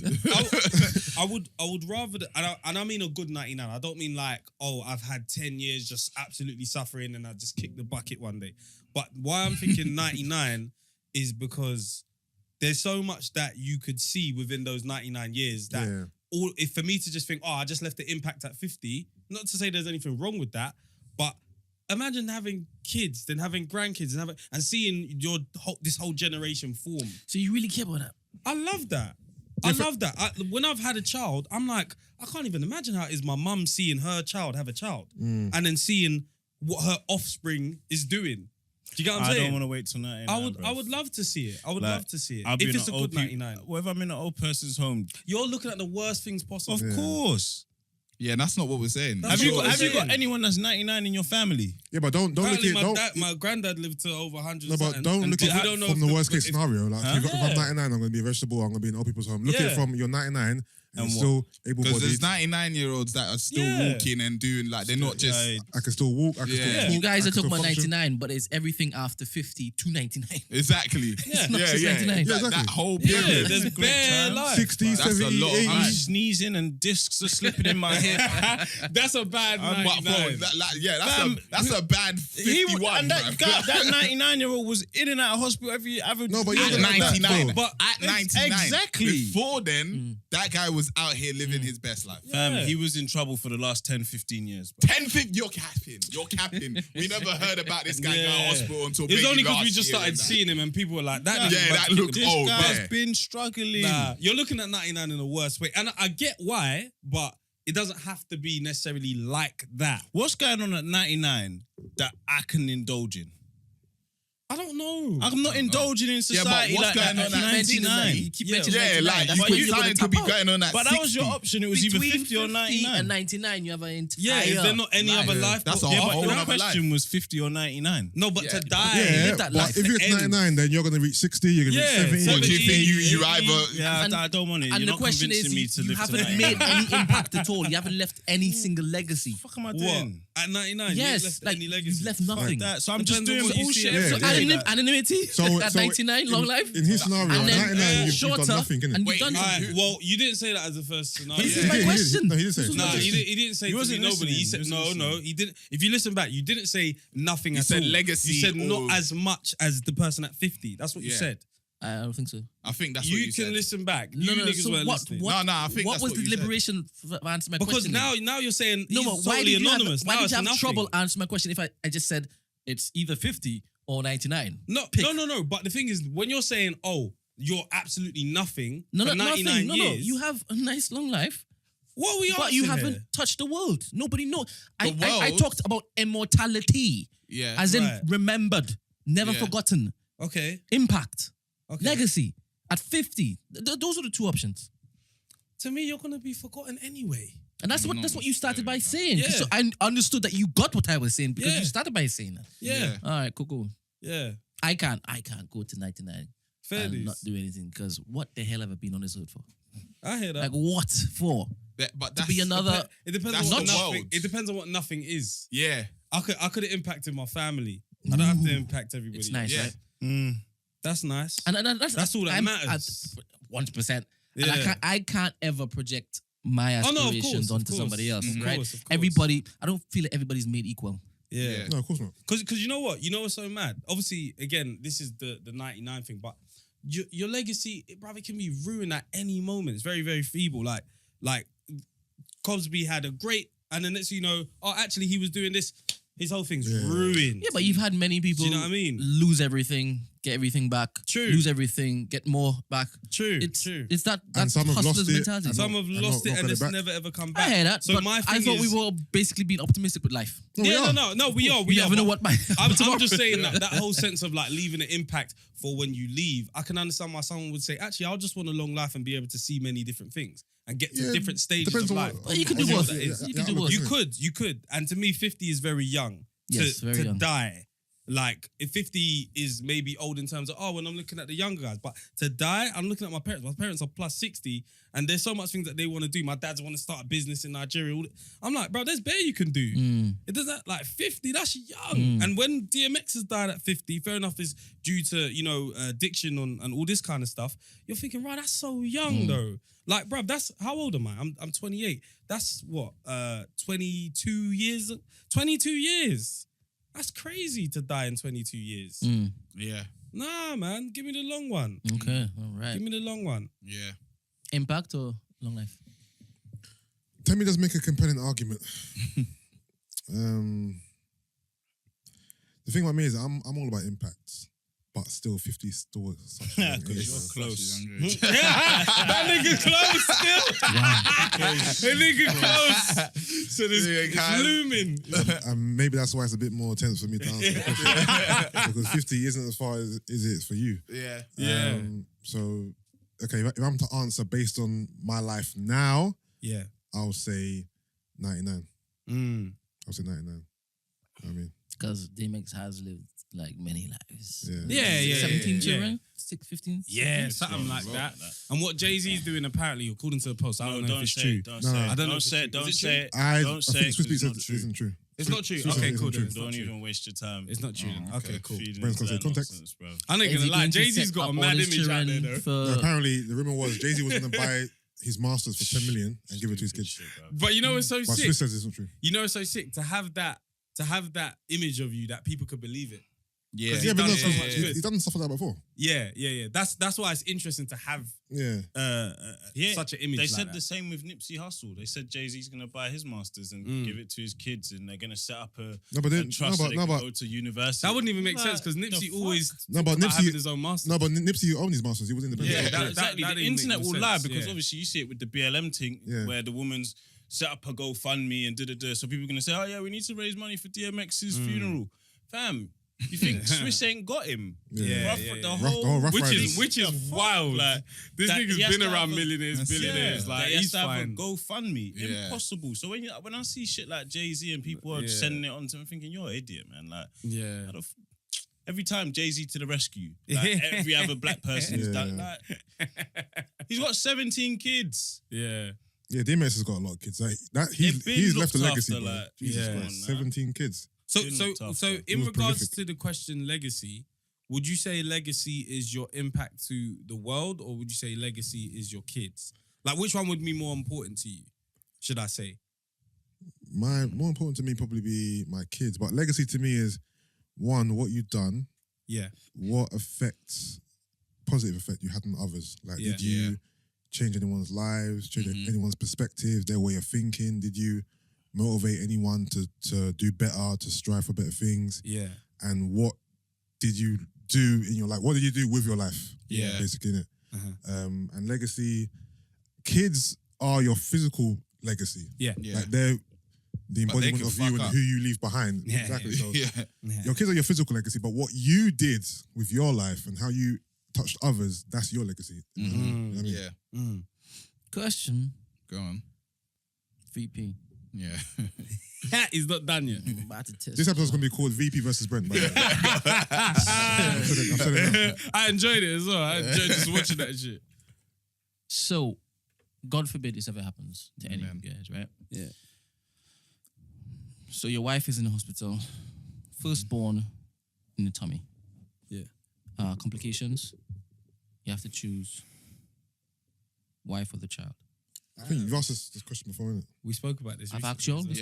I would rather, and I mean a good 99. I don't mean like, I've had 10 years just absolutely suffering and I just kicked the bucket one day. But why I'm thinking 99 is because there's so much that you could see within those 99 years that if for me to just think, I just left the impact at 50. Not to say there's anything wrong with that. But imagine having kids, then having grandkids, and seeing this whole generation form. So you really care about that? I love that. I love that. When I've had a child, I'm like, I can't even imagine how it is my mum seeing her child have a child, and then seeing what her offspring is doing. Do you get what I'm I saying? don't want to wait till 99. I would love to see it. I would Like, love to see it. I'll be If in it's a an good old 99. What if I'm in an old person's home? You're looking at the worst things possible. Of course. Yeah, that's not what we're saying. That's Have you what got we're Have you got saying. anyone that's 99 in your family? Yeah, but don't look Apparently, at my granddad lived to over 100. no, but don't look we at don't it know from if the worst case if- scenario. Like if Yeah. I'm 99, I'm going to be a vegetable. I'm going to be in old people's home. Look at it Yeah. from you're 99 and And you're still Because able-bodied. there's 99-year-olds that are still Yeah. walking and doing like they're not just. I can still walk. I can Yeah. still talk. You guys I are can talking still about function. 99, but it's everything after 50 to 99. Exactly. It's not just 99. Yeah, That, exactly. that whole Yeah, period. there's great bare times. life. 60, That's a 70, lot of 80. time. I'm sneezing and discs are slipping in my head. That's a bad But 99. bro, that's a bad He 51. and that bruv. guy, that 99-year-old was in and out of hospital every No, but you're At looking at that, 99, bro. but at 99, Exactly. Before then, that guy was out here living his best life. He was in trouble for the last 10, 15 years. Bro. 10, 15, you're capping. We never heard about this guy going to hospital until It's maybe only because last we just year started and that. seeing him and people were like, that. Yeah, nigga's about that to kick looked the This old. guy's yeah. been struggling. Nah, you're looking at 99 in the worst way. And I get why, but it doesn't have to be necessarily like that. What's going on at 99 that I can indulge in? I don't know. I'm not indulging in Yeah, but society what's like going that on at at 99. You keep Yeah. mentioning Yeah, 99. like That's you why could you're sign gonna to be tap out. going on at But 60. that was your option. It was either Between 50 or 99. and 99, you have an entire. Yeah, is there not any life. other life? That's but- a yeah, whole but But other the life. question was 50 or 99. no, but to die. Yeah, live that but life. if you're End. 99, then you're going to reach 60, you're going to Yeah, reach 70. What do you think? You 70, either Yeah, And- I don't want it. And You're the not question convincing is, me to you live to haven't 99. made any impact at all. You haven't left any single legacy. What the fuck am I What? doing? At 99, you ain't Yes, left like any you've legacy. left nothing. That. So I'm Depends just on doing what you bullshit. see. Yeah, So yeah. anonymity at 99, long life. In his scenario, And at then 99, you've shorter, done nothing, innit? and Wait, you've done alright, something. Well, you didn't say that as the first scenario. This is my question. No, he didn't say This it. was Nah, my he question. didn't say He to wasn't me nobody. He listening. said He no, wasn't no. listening. He didn't. If you listen back, you didn't say nothing You at said all. legacy You said or- not as much as the person at 50. That's what you Yeah. said. I don't think so. I think that's what You you can said. listen back. No, you no. niggas So weren't what? listening. What? No, I think What that's was what the you said. liberation for answer my Because question? now you're saying no, he's but why totally did you have, anonymous. why now did it's you have nothing. trouble answering my question if I just said it's either 50 or 99? No, Pick. no. But the thing is, when you're saying, "Oh, you're absolutely nothing," No, for no, 99 nothing. No, years, you have a nice long life, what are we but you asking haven't here? touched the world. Nobody knows. I world? talked about immortality, Yeah. as in Right. remembered, never Yeah. forgotten, Okay. impact, Okay. legacy. At 50, those are the two options. To me, you're gonna be forgotten anyway. And that's what you started by saying. Yeah. So I understood that you got what I was saying because Yeah. you started by saying that. Yeah. All right, cool. Yeah. I can't go to 99 Fair and dues. not do anything because what the hell have I been on this earth for? I hear that. Like what for? But To be another. It depends That's on what the nothing. world. It depends on what nothing is. Yeah. I could have impacted my family. I don't have to impact everybody. It's nice, Yeah. right? That's nice. And That's all that I'm matters. at 1%. And Yeah. I can't ever project my Oh, no, of aspirations course, of onto course. somebody else, Of right? course, of course. Everybody, I don't feel like everybody's made equal. Yeah. No, of course not. Because you know what? You know what's so mad? Obviously, again, this is the 99 thing, but your legacy, brother, can be ruined at any moment. It's very, very feeble. Like Cosby had a great, and then next thing you know, oh, actually, he was doing this. His whole thing's ruined. Yeah, but you've had many people Do you know what I mean? lose everything, get everything back. True. Lose everything, get more back. True. It's true. it's that And some have hustler's lost it, mentality. and Some have and lost not it and got it it's back. never ever come I back. hear that, So but my I thing thought we is- were basically being optimistic with life. No, we Yeah, are. no, we are. We never know what might happen I'm just saying that whole sense of like leaving an impact for when you leave. I can understand why someone would say, actually, I just want a long life and be able to see many different things and get to Yeah, different stages depends of on life. what- Well, you can on do what both. that is. You can do Yeah, both. You could. And to me, 50 is very young Yes, to, very to young. die. Like, if 50 is maybe old in terms of, oh, when I'm looking at the younger guys, but to die, I'm looking at my parents. My parents are plus 60, and there's so much things that they want to do. My dad's want to start a business in Nigeria. I'm like, bro, there's bare you can do. Mm. It does that, like 50, that's young. And when DMX has died at 50, fair enough, is due to, addiction and all this kind of stuff. You're thinking, right, that's so young though. Like, bro, that's, how old am I? I'm 28. That's what, 22 years? 22 years. That's crazy to die in 22 years. Mm. Yeah. Nah, man, give me the long one. Okay, all right. Give me the long one. Yeah. Impact or long life? Temi does make a compelling argument. The thing about me is I'm all about impacts. but still 50 is still such a young age. Because you're close. That nigga close still. That nigga close. So it's looming. And maybe that's why it's a bit more tense for me to answer the question. Because 50 isn't as far as it is for you. Yeah. So, okay, if I'm to answer based on my life now, Yeah. I'll say 99. I'll say 99. I mean, Because DMX has lived like many lives. Yeah. 17 children? 15? Yeah, something like that. And what Jay-Z's doing apparently, according to the post, I don't know if it's true. Don't say it. I don't know Don't say it. Don't say it. I Don't say think it. Swiss Beats It's not said true. it isn't true. It's not true. Swiss Okay, Beats cool. isn't Then. true. Don't even waste your time. It's not true. Okay, cool. Brent's gonna say context. Bro. I'm not Is gonna he lie. going to Jay-Z's set got a up mad all his image out there, children though. for- No, apparently, the rumor was Jay-Z was going to buy his masters for 10 million and give it to his kids. But you know what's so But sick? Swiss says it's not true. You know it's so sick to have that image of you that people could believe it. Yeah. He's Yeah, but done no, so much good. he's done stuff like that before. Yeah. That's why it's interesting to have Yeah. such an image. They like said that. the same with Nipsey Hussle. They said Jay-Z's going to buy his masters and give it to his kids, and they're going to set up a No, but then, trust no, so they but, can go to university. That wouldn't even make Like, sense because the Nipsey fuck? always No, but about Nipsey- having his own master. no, but Nipsey owned his masters. He was independent. Yeah, Yeah, that- exactly. that The didn't internet make will sense, lie because yeah. obviously you see it with the BLM thing where the woman's set up a GoFundMe and da-da-da. So people are going to say, oh yeah, we need to raise money for DMX's funeral. Fam, you think Swiss ain't got him? Yeah. The Rough whole Riders. Which is wild. Like, This that nigga's he has been to around have a- millionaires, billionaires. Yeah, Like he has he's to have a fine. GoFundMe. Yeah. Impossible. So when I see shit like Jay-Z and people are Yeah. sending it on to me, I'm thinking, you're an idiot, man. Like, Yeah. every time Jay-Z to the rescue, like, every other black person is done. Yeah. Like, he's got 17 kids. Yeah. Yeah, DMX has got a lot of kids. Like, They've been he's left a looked legacy, after, bro. like, Jesus yeah. Christ. 17 kids. So Didn't look tough, so though. in was regards prolific. to the question legacy, would you say legacy is your impact to the world, or would you say legacy is your kids? Like, which one would be more important to you? Should I say? More important to me probably be my kids. But legacy to me is, one, what you've done, Yeah. what positive effect you had on others. Like, Yeah. did you change anyone's lives, change anyone's perspective, their way of thinking? Did you motivate anyone to do better, to strive for better things? Yeah. And what did you do in your life? What did you do with your life? Yeah. Basically, innit? Uh-huh. And legacy, kids are your physical legacy. Yeah. Yeah. Like, they're the But they embodiment can of you fuck and up. who you leave behind. Yeah, Exactly. So Yeah. your kids are your physical legacy, but what you did with your life and how you touched others, that's your legacy. You know what I mean? Yeah. Question, Go on. VP. Yeah. He's not done yet. I'm about to test. This episode's going to be called VP versus Brent. By the way. I've said it now. I enjoyed it as well. I enjoyed just watching that shit. So, God forbid this ever happens to any of Amen. you guys, right? Yeah. So your wife is in the hospital, firstborn in the tummy. Yeah. Complications. You have to choose wife or the child. I think you've asked this question before, innit? We spoke about this. I've recently asked you all as this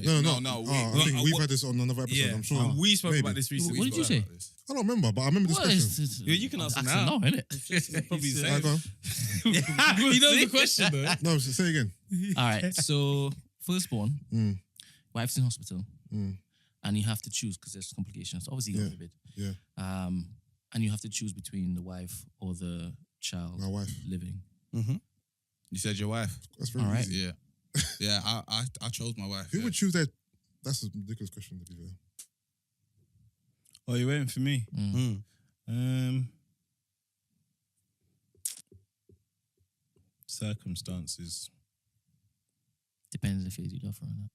well. question. No. I think we've had this on another episode. Yeah. I'm sure. We spoke Maybe. about this recently. What did you say? I don't remember, but I remember this What question. is this? Yeah, you can answer I'm now. asking now, innit? Probably the Alright, same. go on. He knows the question though. No, say again. All right. So firstborn, Mm. wife's in hospital, Mm. and you have to choose because there's complications. Obviously, God Yeah. forbid. Yeah. And you have to choose between the wife or the child My wife. living. You said your wife. That's very All right. easy. Yeah. Yeah. I chose my wife. Who yeah. would choose that? That's a ridiculous question to be fair. Oh, you waiting for me? Circumstances. Depends if you love her or not.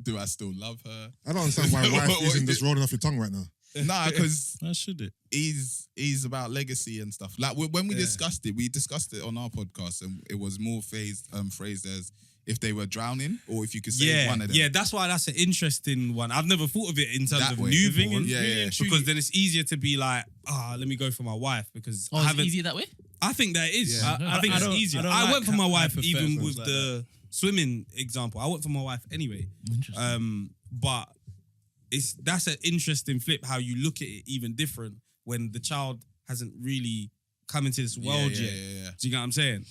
Do I still love her? I don't understand why wife What isn't is just it? rolling off your tongue right now. Nah, because How should it? he's about legacy and stuff. Like when we discussed it on our podcast, and it was more phrased as if they were drowning or if you could save one of them. Yeah, that's why that's an interesting one. I've never thought of it in terms That of way. newborn. Yeah. Because then it's easier to be like, let me go for my wife because Oh, I is it haven't. easier that way? I think that it is. Yeah. I think I it's don't- easier. I don't I like went for my wife even hypotheticals with like the swimming example. I went for my wife anyway. Interesting. But that's an interesting flip how you look at it even different when the child hasn't really come into this world yet. Yeah. Do you get what I'm saying?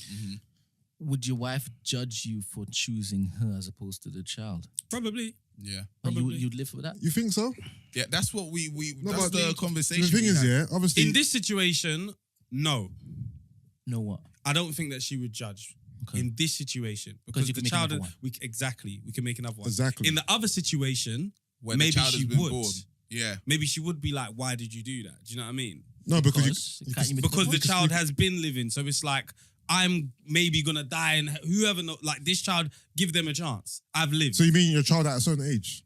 Would your wife judge you for choosing her as opposed to the child? Probably. Yeah. And you'd live for that? You think so? Yeah, that's what we No, that's but the conversation. The thing we is, had. yeah, obviously. In this situation, no. No what? I don't think that she would judge Okay. in this situation Because you the can make child. another one. We can make another one. Exactly. In the other situation, When maybe the child she has been would. born. Yeah. Maybe she would be like, "Why did you do that?" Do you know what I mean? No, because Can't you make Because the another one? child has been living, so it's like I'm maybe gonna die, and whoever know, like this child, give them a chance. I've lived. So you mean your child at a certain age?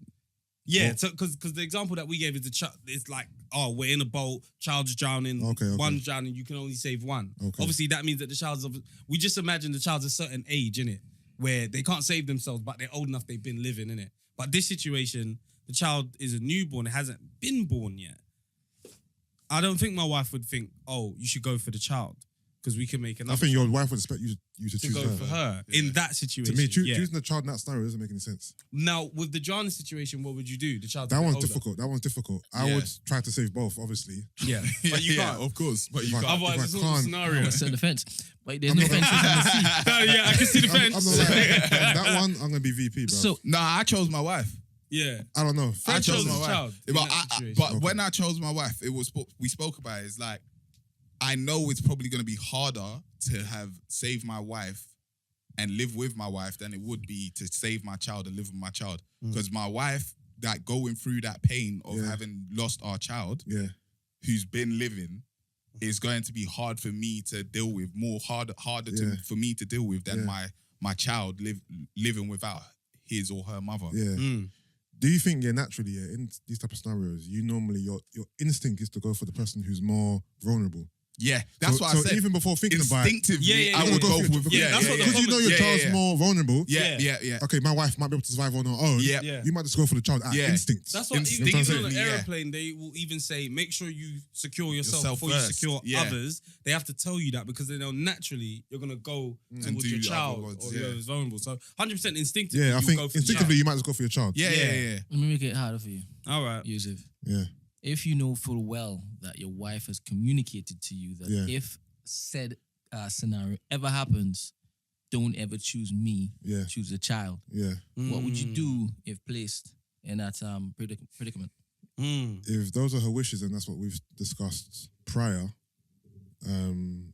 Yeah, Well- so because the example that we gave is the child. It's like, oh, we're in a boat, child's drowning, Okay. one's drowning, you can only save one. Okay. Obviously, that means that the child's. We just imagine the child's a certain age, innit, where they can't save themselves, but they're old enough, they've been living, innit. But this situation, the child is a newborn, it hasn't been born yet. I don't think my wife would think, oh, you should go for the child because we can make another. I think your wife would expect you to to choose go her. for her Yeah. in that To situation. me, yeah. choosing the child in that scenario doesn't make any sense. Now, with the drowning situation, what would you do? The child's a That bit one's older. difficult. That one's difficult. I Yeah. would try to save both, obviously. Yeah, but you Yeah, can't. of course. But you If I- can't. Otherwise, if I it's not the can't- scenario. Set the fence. But there's no fences on the sea. No, yeah, I can see the I'm fence. not like, that one, I'm gonna be VP, bro. So Nah, I chose my wife. Yeah. I don't know. I Fred chose chose my his wife. child in But, that situation. but Okay. when I chose my wife, it was we spoke about it. It's like I know it's probably going to be harder to have saved my wife and live with my wife than it would be to save my child and live with my child. Because my wife, like going through that pain of Yeah. having lost our child, Yeah. who's been living, is going to be hard for me to deal with. Harder Yeah. for me to deal with than Yeah. my child living without his or her mother. Yeah. Mm. Do you think, naturally, in these type of scenarios, you normally your instinct is to go for the person who's more vulnerable? Yeah, that's so, what I so said. even before thinking about it, Instinctively, Yeah, I yeah, would yeah. go Yeah, with yeah, that's what the because you know your yeah, child's yeah. more vulnerable. Yeah. Okay, my wife might be able to survive on her own. Yeah. Yeah. You might just go for the child out of Yeah. instinct. That's what Instinct. even on an Instinctively, yeah. airplane, they will even say, make sure you secure yourself Yourself before first. you secure Yeah. others. They have to tell you that because they know naturally you're going to go And towards do your the child other ones, or yeah. whoever's vulnerable. So 100% instinctively, Yeah, I you'll think go for instinctively the you might just go for your child. Yeah. let me make it harder for you, child. All right. Yusuf. Yeah. If you know full well that your wife has communicated to you that Yeah. if said scenario ever happens, don't ever choose me, Yeah. choose the child. Yeah. What would you Mm. do if placed in that predicament? Mm. If those are her wishes and that's what we've discussed prior, then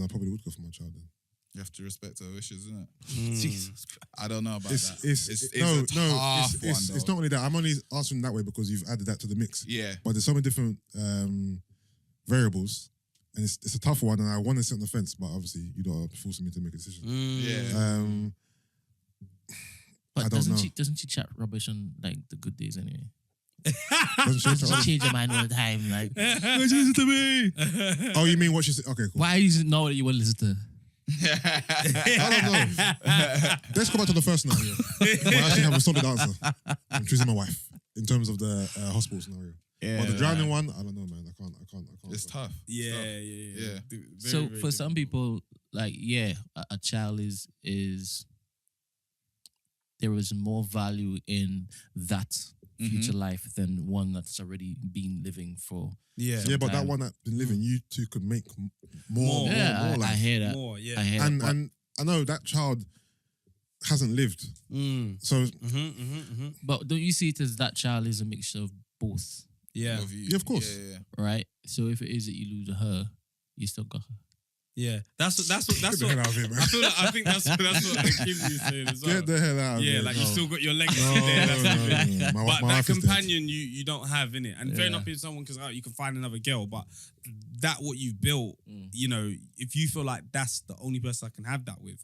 I probably would go for my child then. You have to respect her wishes, isn't it? Jesus Christ. I don't know about that. It's a no, tough it's one, not though. only that. I'm only answering that way because you've added that to the mix. Yeah. But there's so many different variables, and it's a tough one. And I want to sit on the fence, but obviously you don't are forcing me to make a decision. Yeah. But I don't know. doesn't she chat rubbish on like the good days anyway? Doesn't she She interrupt? change her mind all the time. Like, Listen to me. Oh, you mean what she said? Okay, cool. why is it now that you want to listen to? I don't know. Let's go back to the first scenario. Well, I actually have a solid answer. I'm choosing my wife in terms of the hospital scenario. But the drowning one, I don't know, man. I can't. It's tough. Yeah. Yeah. Very, So very for some difficult. people, like a child is there is more value in that future life than one that's already been living for. Yeah. Yeah, but that Sometime. one that's been living, you two could make more I life. hear that. More, yeah. I hear that. but And I know that child hasn't lived. Mm. So But don't you see it as that child is a mixture of both, Yeah. Of you. Yeah, of course. Yeah. right? So if it is that you lose her, you still got her. Yeah. That's get the what hell out of here, man. I think that's what Kimsey is saying as well. Get the hell out of Yeah, here. like no. you still got your legacy No, there. That's no, living. no. My But wife that is dead. companion you don't have in it, and fair Yeah. enough if someone because you can find another girl, but that what you've built, you know, if you feel like that's the only person I can have that with,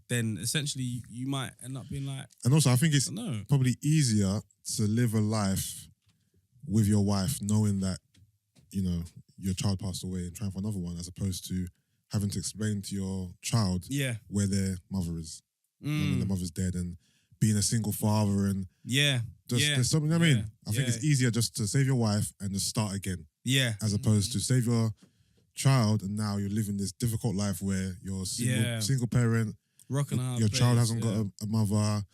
then essentially you might end up being like, And also, I think it's I don't know. probably easier to live a life with your wife knowing that, you know, your child passed away and trying for another one as opposed to having to explain to your child Yeah, where their mother is. I mean, Mm. their mother's dead and being a single father and yeah, just yeah, there's something, I mean, yeah, I think yeah. it's easier just to save your wife and just start again yeah, as opposed to save your child and now you're living this difficult life where you're a Yeah. single parent, rocking a hard your child place, hasn't yeah. got a mother.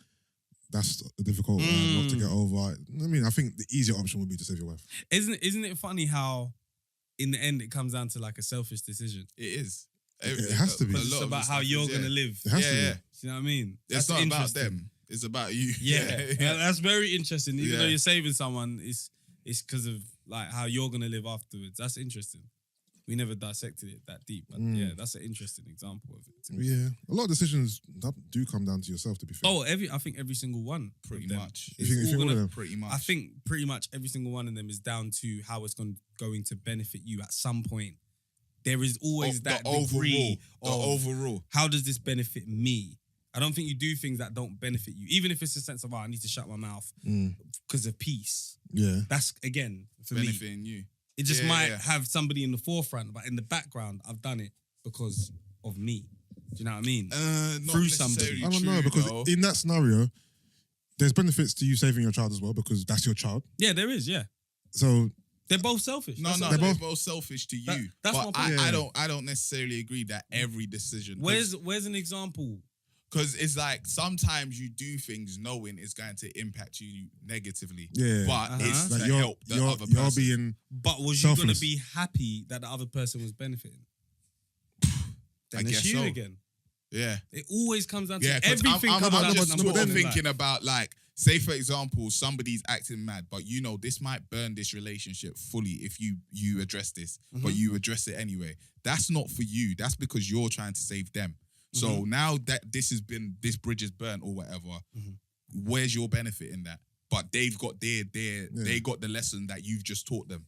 That's a difficult lot to get over. I mean, I think the easier option would be to save your wife. Isn't it funny how in the end it comes down to like a selfish decision? It is. It has to be. A It's lot of about the how stuff you're is, gonna yeah. live. It has Yeah, to be. yeah. You know what I mean? It's That's not about interesting. them. It's about you. Yeah, that's very interesting. Even though you're saving someone, it's because of like how you're gonna live afterwards. That's interesting. We never dissected it that deep, but yeah, that's an interesting example of it. Yeah, a lot of decisions that do come down to yourself. To be fair. Oh, I think every single one, Pretty much. You think all of them? Pretty much. I think pretty much every single one of them is down to how it's going to benefit you at some point. There is always that degree of overall. How does this benefit me? I don't think you do things that don't benefit you, even if it's a sense of I need to shut my mouth because of peace. Yeah, That's again for benefiting me. you. It just might have somebody in the forefront, but in the background, I've done it because of me. Do you know what I mean? Not Through necessarily somebody. I don't know because though. in that scenario, there's benefits to you saving your child as well because that's your child. Yeah, there is. Yeah, So they're both selfish. No, That's no, what I'm they're saying. both selfish to you. That's but my point. I don't necessarily agree that every decision. Where's an example? Because it's like sometimes you do things knowing it's going to impact you negatively. Yeah. But it's like to help the other person. you're being But was you going selfless. to be happy that the other person was benefiting? Then I it's guess you so. again. Yeah. It always comes down to Yeah, because everything. I'm comes down just to sort number of one. thinking about like, say for example, somebody's acting mad, but you know this might burn this relationship fully if you address this, but you address it anyway. That's not for you. That's because you're trying to save them. So now that this bridge is burnt or whatever, where's your benefit in that? But they've got they got the lesson that you've just taught them.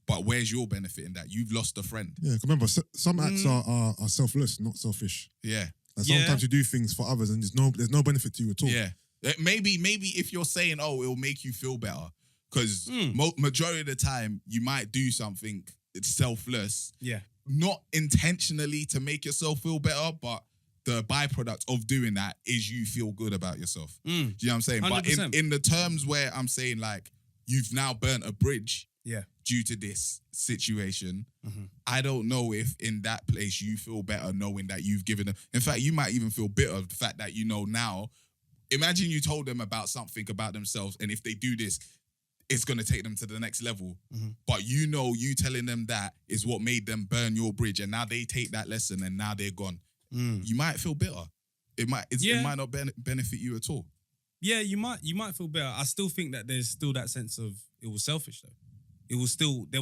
But where's your benefit in that? You've lost a friend. Yeah, 'cause remember, some acts are selfless, not selfish. Yeah. Like sometimes you do things for others and there's no benefit to you at all. Yeah. Maybe if you're saying, oh, it'll make you feel better. Because majority of the time, you might do something that's selfless. Yeah. Not intentionally to make yourself feel better, but the byproduct of doing that is you feel good about yourself. Do you know what I'm saying? 100%. But in the terms where I'm saying like, you've now burnt a bridge due to this situation, I don't know if in that place you feel better knowing that you've given them. In fact, you might even feel bitter the fact that you know now. Imagine you told them about something about themselves, and if they do this, it's going to take them to the next level. But you know, you telling them that is what made them burn your bridge, and now they take that lesson, and now they're gone. You might feel bitter. It might not benefit you at all. Yeah, you might feel better. I still think that there's still that sense of it was selfish though. There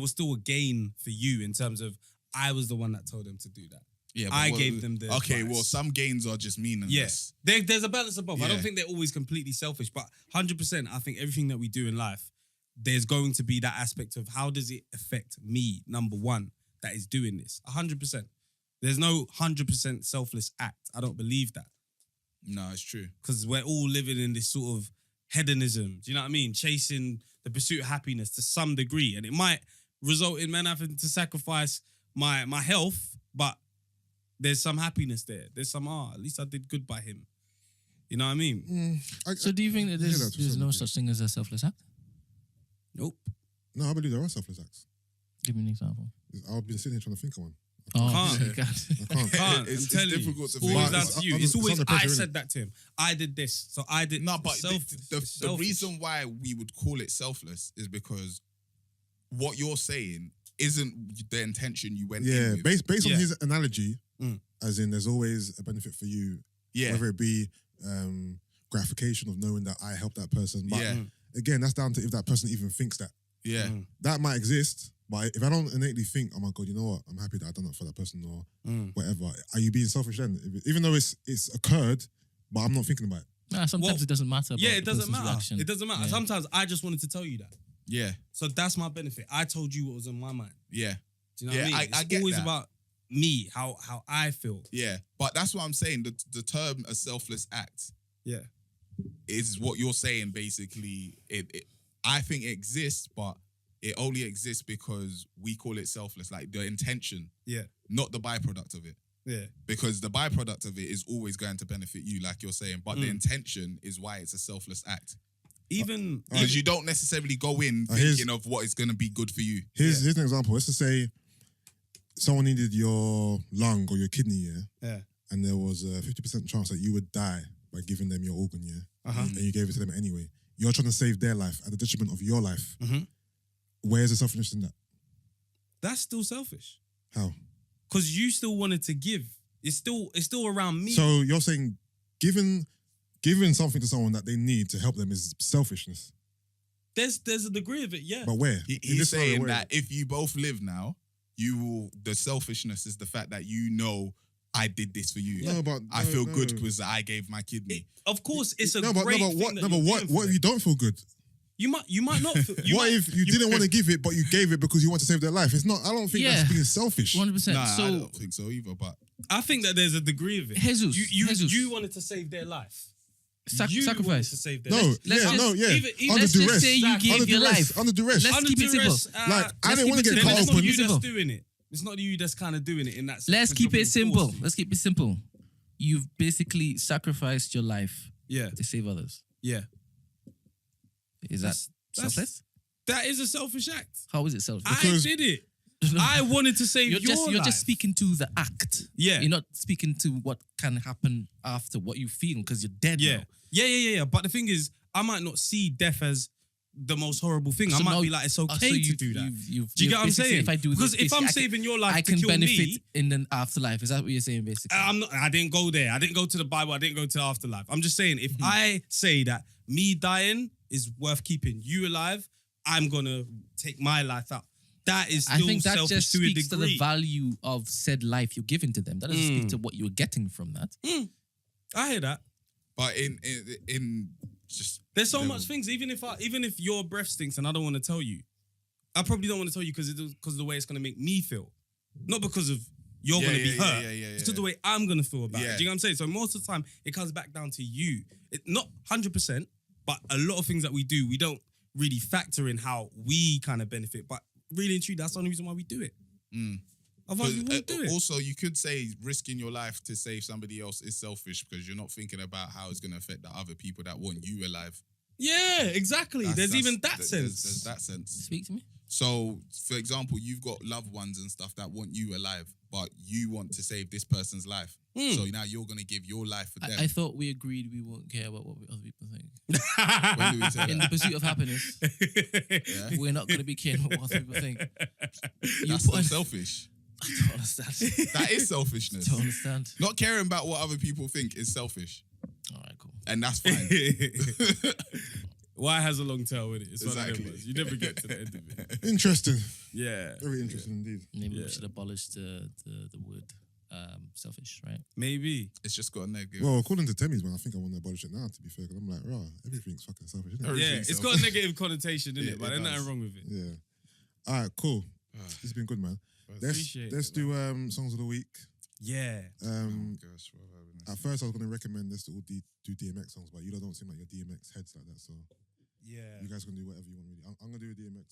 was still a gain for you in terms of I was the one that told them to do that. Yeah, I gave them the okay. advice. Well, some gains are just meaningless. There's a balance of both. I don't think they're always completely selfish, but 100%. I think everything that we do in life, there's going to be that aspect of how does it affect me? Number one, that is doing this. 100%. There's no 100% selfless act. I don't believe that No, it's true. because we're all living in this sort of hedonism. Do you know what I mean? Chasing the pursuit of happiness to some degree, and it might result in man having to sacrifice my health, but there's some happiness there. There's some, at least I did good by him. You know what I mean? So do you think that there's no such thing as a selfless act? Nope. No, I believe there are selfless acts. Give me an example. I've been sitting here trying to think of one. Can't. you can't. I can't. Can't. It's I'm telling you. difficult to It's always figure down out. to you. It's It's always under pressure, I innit? said that to him. I did this, so I did. No, but the Selfish. reason why we would call it selfless is because what you're saying isn't the intention you went in with. Based on Yeah. his analogy, as in there's always a benefit for you, whether it be gratification of knowing that I helped that person. But again, that's down to if that person even thinks that. Yeah. That might exist, but if I don't innately think, oh my God, you know what, I'm happy that I've done that for that person or whatever, are you being selfish then? Even though it's occurred, but I'm not thinking about it. Nah, sometimes it doesn't matter. Yeah, about it the doesn't person's matter. reaction. It doesn't matter. Yeah. Sometimes I just wanted to tell you that. Yeah. So that's my benefit. I told you what was in my mind. Yeah. Do you know what I mean? I It's get always that. about me, how I feel. Yeah. But that's what I'm saying. The term a selfless act Yeah. is what you're saying basically. I think it exists, but it only exists because we call it selfless. Like the intention, not the byproduct of it. Yeah. Because the byproduct of it is always going to benefit you, like you're saying. But the intention is why it's a selfless act. Because you don't necessarily go in thinking of what is going to be good for you. Here's an example. Let's just say someone needed your lung or your kidney, and there was a 50% chance that you would die by giving them your organ, and you gave it to them anyway. You're trying to save their life at the detriment of your life. Where's the selfishness in that? That's still selfish. How? Because you still wanted to give. It's still around me. So you're saying giving giving something to someone that they need to help them is selfishness. There's a degree of it, yeah. But where? He's saying that if you both live now, the selfishness is the fact that I did this for you. No, but I feel good because I gave my kidney. Of course, it's a no, but great no, but thing. what if you don't feel good? You might not. Feel, What if you didn't want to give it, but you gave it because you want to save their life? It's not. I don't think that's being selfish. 100%. Nah, So I don't think so either. But I think that there's a degree of it. Jesus, you wanted to save their life. You wanted sacrifice. to save their No, life. Under let's duress. just say you gave Under your duress. life. Under duress. Let's keep it simple. Like I didn't want to get Then cut it's open. not you Simple. that's doing it. It's not you that's kind of doing it in that sense. Let's keep You're it being simple. forced to. Let's keep it simple. You've basically sacrificed your life Yeah, to save others. yeah. Is that selfless? That is a selfish act. How is it selfish? I did it. I wanted to save You're life. just speaking to the act. Yeah. You're not speaking to what can happen after what you feel because you're dead Yeah. now. Yeah. But the thing is, I might not see death as the most horrible thing. So I might now- be like, it's okay so to do that. you've Do you get what I'm basically saying? If I do because this, if I'm basically, saving your life I to can kill benefit me, in the afterlife. Is that what you're saying, basically? I didn't go there. I didn't go to the Bible. I didn't go to the afterlife. I'm just saying, if I say that me dying is worth keeping you alive, I'm gonna take my life out. That is still I think that selfish just to a speaks to the degree. value of said life you're giving to them. That doesn't speak to what you're getting from that. I hear that. But in just There's so much things. Even if your breath stinks and I don't want to tell you, I probably don't want to tell you because of the way it's gonna make me feel, not because of you're gonna be hurt. It's just the way I'm gonna feel about it. Do you know what I'm saying? So most of the time, it comes back down to you. Not 100%, but a lot of things that we do, we don't really factor in how we kind of benefit. But really and truly, that's the only reason why we do it. Otherwise, we wouldn't do it. Also, you could say risking your life to save somebody else is selfish because you're not thinking about how it's going to affect the other people that want you alive. Yeah, exactly. There's even that sense. There's that sense. Speak to me. So, for example, you've got loved ones and stuff that want you alive, but you want to save this person's life. So now you're going to give your life for them. I thought we agreed we won't care about what other people think. When do we say In the that? pursuit of happiness, Yeah? we're not going to be caring about what other people think. That's so selfish. I don't understand. That is selfishness. Don't understand. Not caring about what other people think is selfish. All right, cool. And that's fine. Why has a long tail with it? It's one of Exactly. them ones. You never get to the end of it. Interesting. Yeah. Very interesting indeed. Maybe Yeah. we should abolish the word selfish, right? Maybe. It's just got a negative. Well, according to Temi's man, I think I want to abolish it now. To be fair, because I'm like, rah, everything's fucking selfish, isn't it? Everything. Yeah, it's got a negative connotation, innit? Yeah, But it there's nothing does. wrong with it. Yeah. All right, cool. This has been good, man. Appreciate Let's it, do songs of the week. Yeah. Gosh, what have I been At first, I was going to recommend this to all do DMX songs, but you lot don't seem like your DMX heads like that. So Yeah. you guys can do whatever you want. Really, I'm going to do a DMX.